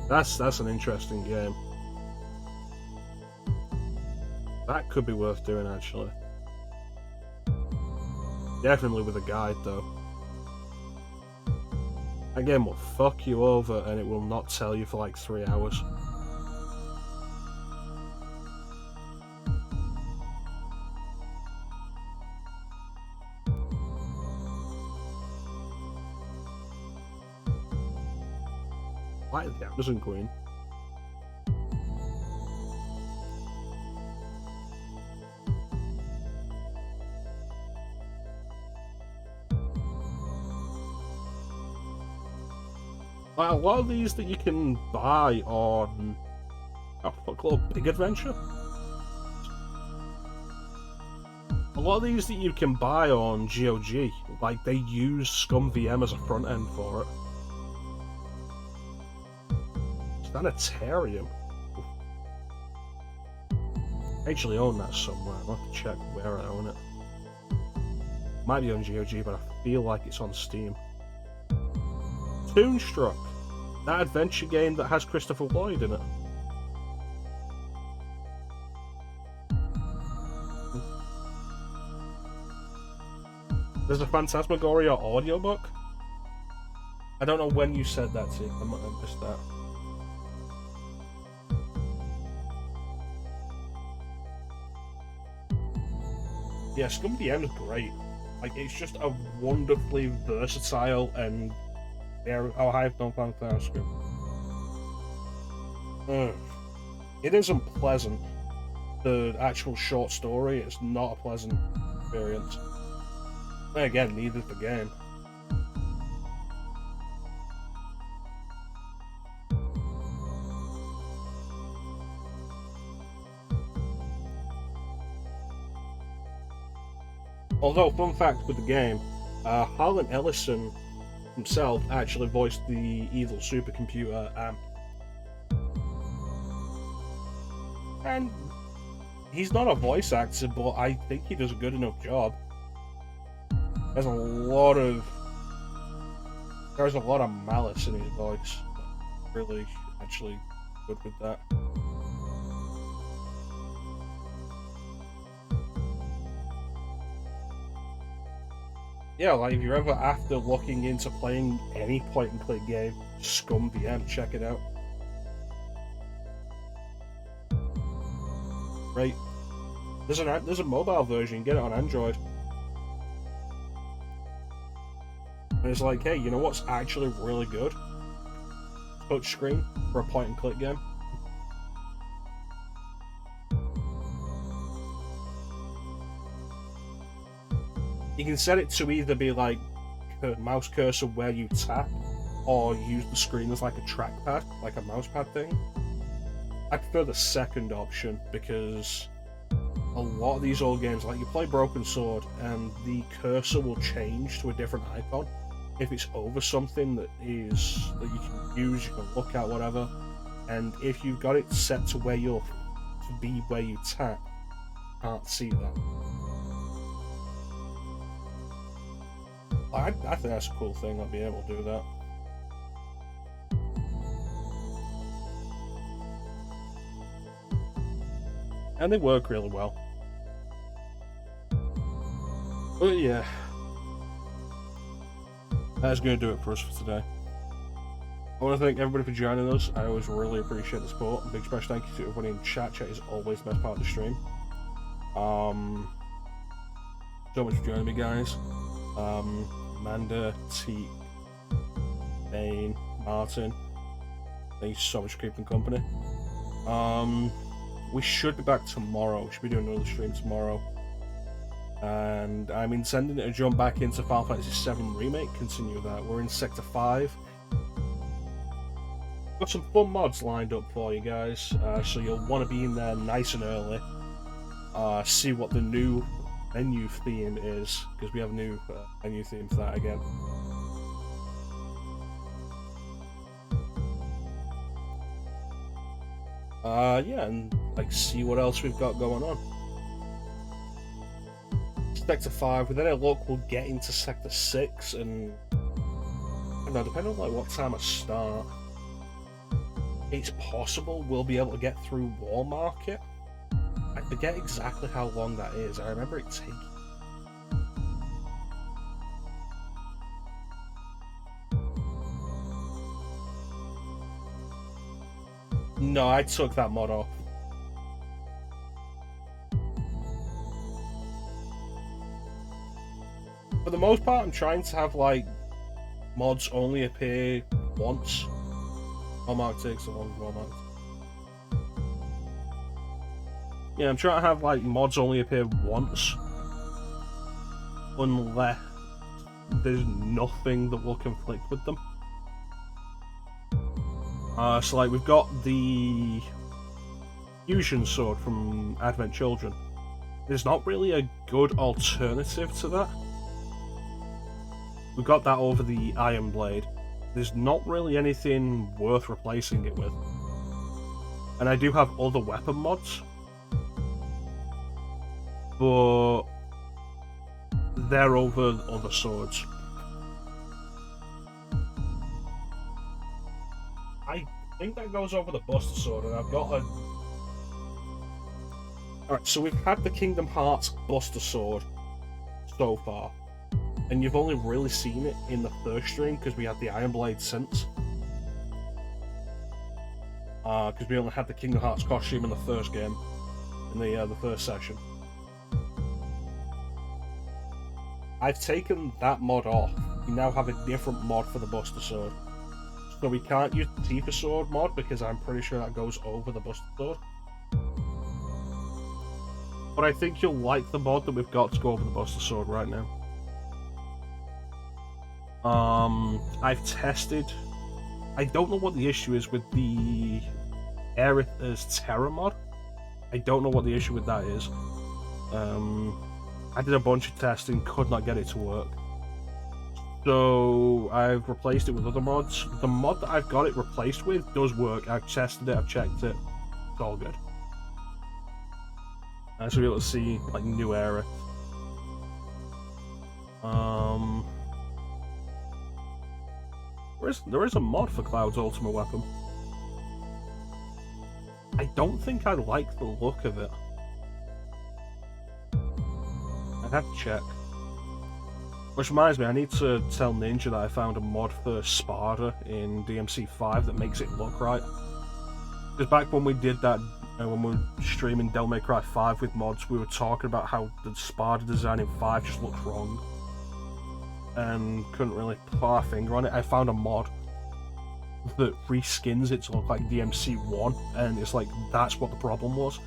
That's an interesting game. That could be worth doing, actually. Definitely with a guide, though. That game will fuck you over and it will not tell you for like 3 hours. Like the Amazon Queen. Like a lot of these that you can buy on Big Adventure. A lot of these that you can buy on GOG, like they use ScumVM as a front end for it. Sanitarium. I actually own that somewhere. I'll have to check where I own it. Might be on GOG, but I feel like it's on Steam. Toonstruck. That adventure game that has Christopher Lloyd in it. There's a Phantasmagoria audiobook. I don't know when you said that to you. I might have missed that. Yeah, ScumVM is great. Like, it's just a wonderfully versatile and oh, I have no fun with script. It isn't pleasant. The actual short story is not a pleasant experience. But again, neither is the game. Although, fun fact with the game, Harlan Ellison himself actually voiced the evil supercomputer Amp. And he's not a voice actor, but I think he does a good enough job. There's a lot of malice in his voice. Really, actually good with that. yeah, like if you're ever after looking into playing any point-and-click game, Scum VM, check it out. Right. There's a mobile version, you can get it on Android. And it's like, hey, you know what's actually really good? Touchscreen for a point-and-click game. You can set it to either be like a mouse cursor where you tap, or use the screen as like a trackpad, like a mousepad thing. I prefer the second option because a lot of these old games, like you play Broken Sword and the cursor will change to a different icon if it's over something that you can use, you can look at, whatever. And if you've got it set to where you tap, you can't see that. I think that's a cool thing, I'll be able to do that. And they work really well. But yeah, that's going to do it for us for today. I want to thank everybody for joining us. I always really appreciate the support. A big special thank you to everybody in chat. Chat is always the best part of the stream. So much for joining me, guys. Amanda, Teak, Bane, Martin, thank you so much for keeping company. We should be back tomorrow. We should be doing another stream tomorrow. And I'm intending to jump back into Final Fantasy VII Remake, continue that. We're in Sector 5. Got some fun mods lined up for you guys, so you'll want to be in there nice and early. See what the new menu theme is, because we have a new menu theme for that again. Yeah, and like see what else we've got going on. Sector 5, with any luck we'll get into Sector 6, and I don't know, depending on like what time I start, it's possible we'll be able to get through War Market. I forget exactly how long that is. I remember it taking... No, I took that mod off. For the most part, I'm trying to have, like, mods only appear once. Walmart takes a long Walmart. Yeah, I'm trying to have, like, mods only appear once. Unless there's nothing that will conflict with them. So, like, we've got the fusion sword from Advent Children. There's not really a good alternative to that. We've got that over the Iron Blade. There's not really anything worth replacing it with. And I do have other weapon mods, but they're over other swords. I think that goes over the Buster Sword, and I've got a... Alright, so we've had the Kingdom Hearts Buster Sword so far, and you've only really seen it in the first stream because we had the Iron Blade since. Because we only had the Kingdom Hearts costume in the first game, in the first session. I've taken that mod off. We now have a different mod for the Buster Sword. So we can't use the Tifa Sword mod because I'm pretty sure that goes over the Buster Sword. But I think you'll like the mod that we've got to go over the Buster Sword right now. I've tested... I don't know what the issue is with the Aerith's Terra mod. I don't know what the issue with that is. I did a bunch of testing, could not get it to work. So I've replaced it with other mods. The mod that I've got it replaced with does work. I've tested it, I've checked it. It's all good. So we'll be able to see like new Aerith. There is a mod for Cloud's ultimate weapon. I don't think I like the look of it. I'd have to check. Which reminds me, I need to tell Ninja that I found a mod for Sparta in DMC5 that makes it look right. Because back when we did that, when we were streaming Devil May Cry 5 with mods, we were talking about how the Sparta design in 5 just looks wrong. And couldn't really put our finger on it. I found a mod that reskins it to look like DMC1, and it's like, that's what the problem was.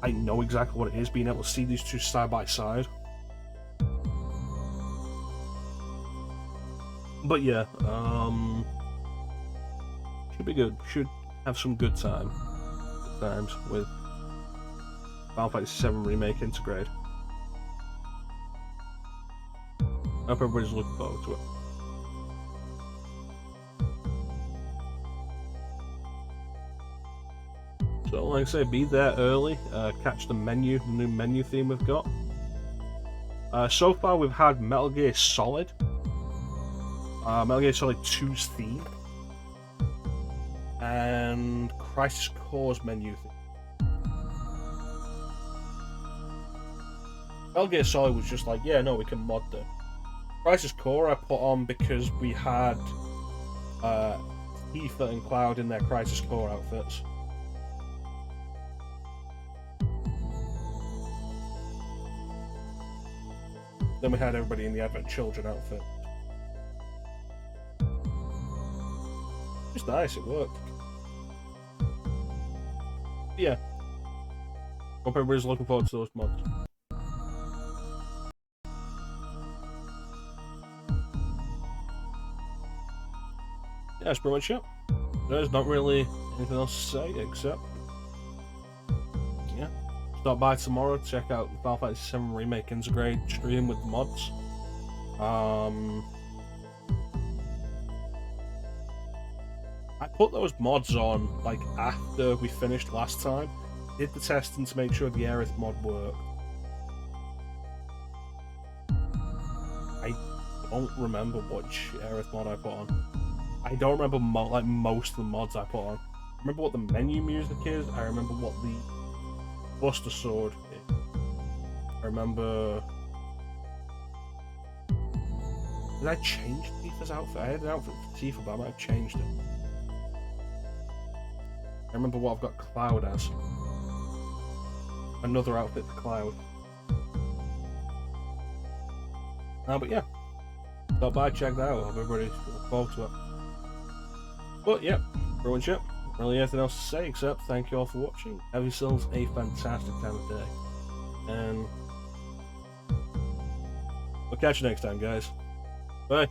I know exactly what it is, being able to see these two side by side. But yeah, should be good. Should have some good times with Final Fantasy VII Remake Intergrade. I hope everybody's looking forward to it. So, like I say, be there early, catch the menu, the new menu theme we've got. So far, we've had Metal Gear Solid, Metal Gear Solid 2's theme, and Crisis Core's menu theme. Metal Gear Solid was just like, yeah, no, we can mod them. Crisis Core I put on because we had Tifa and Cloud in their Crisis Core outfits. Then we had everybody in the Advent Children outfit. It's nice, it worked. Yeah. Hope everybody's looking forward to those mods. Yeah, that's pretty much it. There's not really anything else to say except, yeah. Stop by tomorrow, check out the Final Fantasy VII Remake Intergrade stream with the mods. I put those mods on like after we finished last time. Did the testing to make sure the Aerith mod worked. I don't remember which Aerith mod I put on. I don't remember like most of the mods I put on. I remember what the menu music is. I remember what the Buster Sword is. I remember. Did I change Tifa's outfit? I had an outfit for Tifa, but I might have changed it. I remember what I've got Cloud as. Another outfit for Cloud. But yeah. Stop by, check that out. Hope everybody look forward to it. But yeah, pretty much it. Really anything else to say except thank you all for watching. Have yourselves a fantastic time of day. And we'll catch you next time, guys. Bye.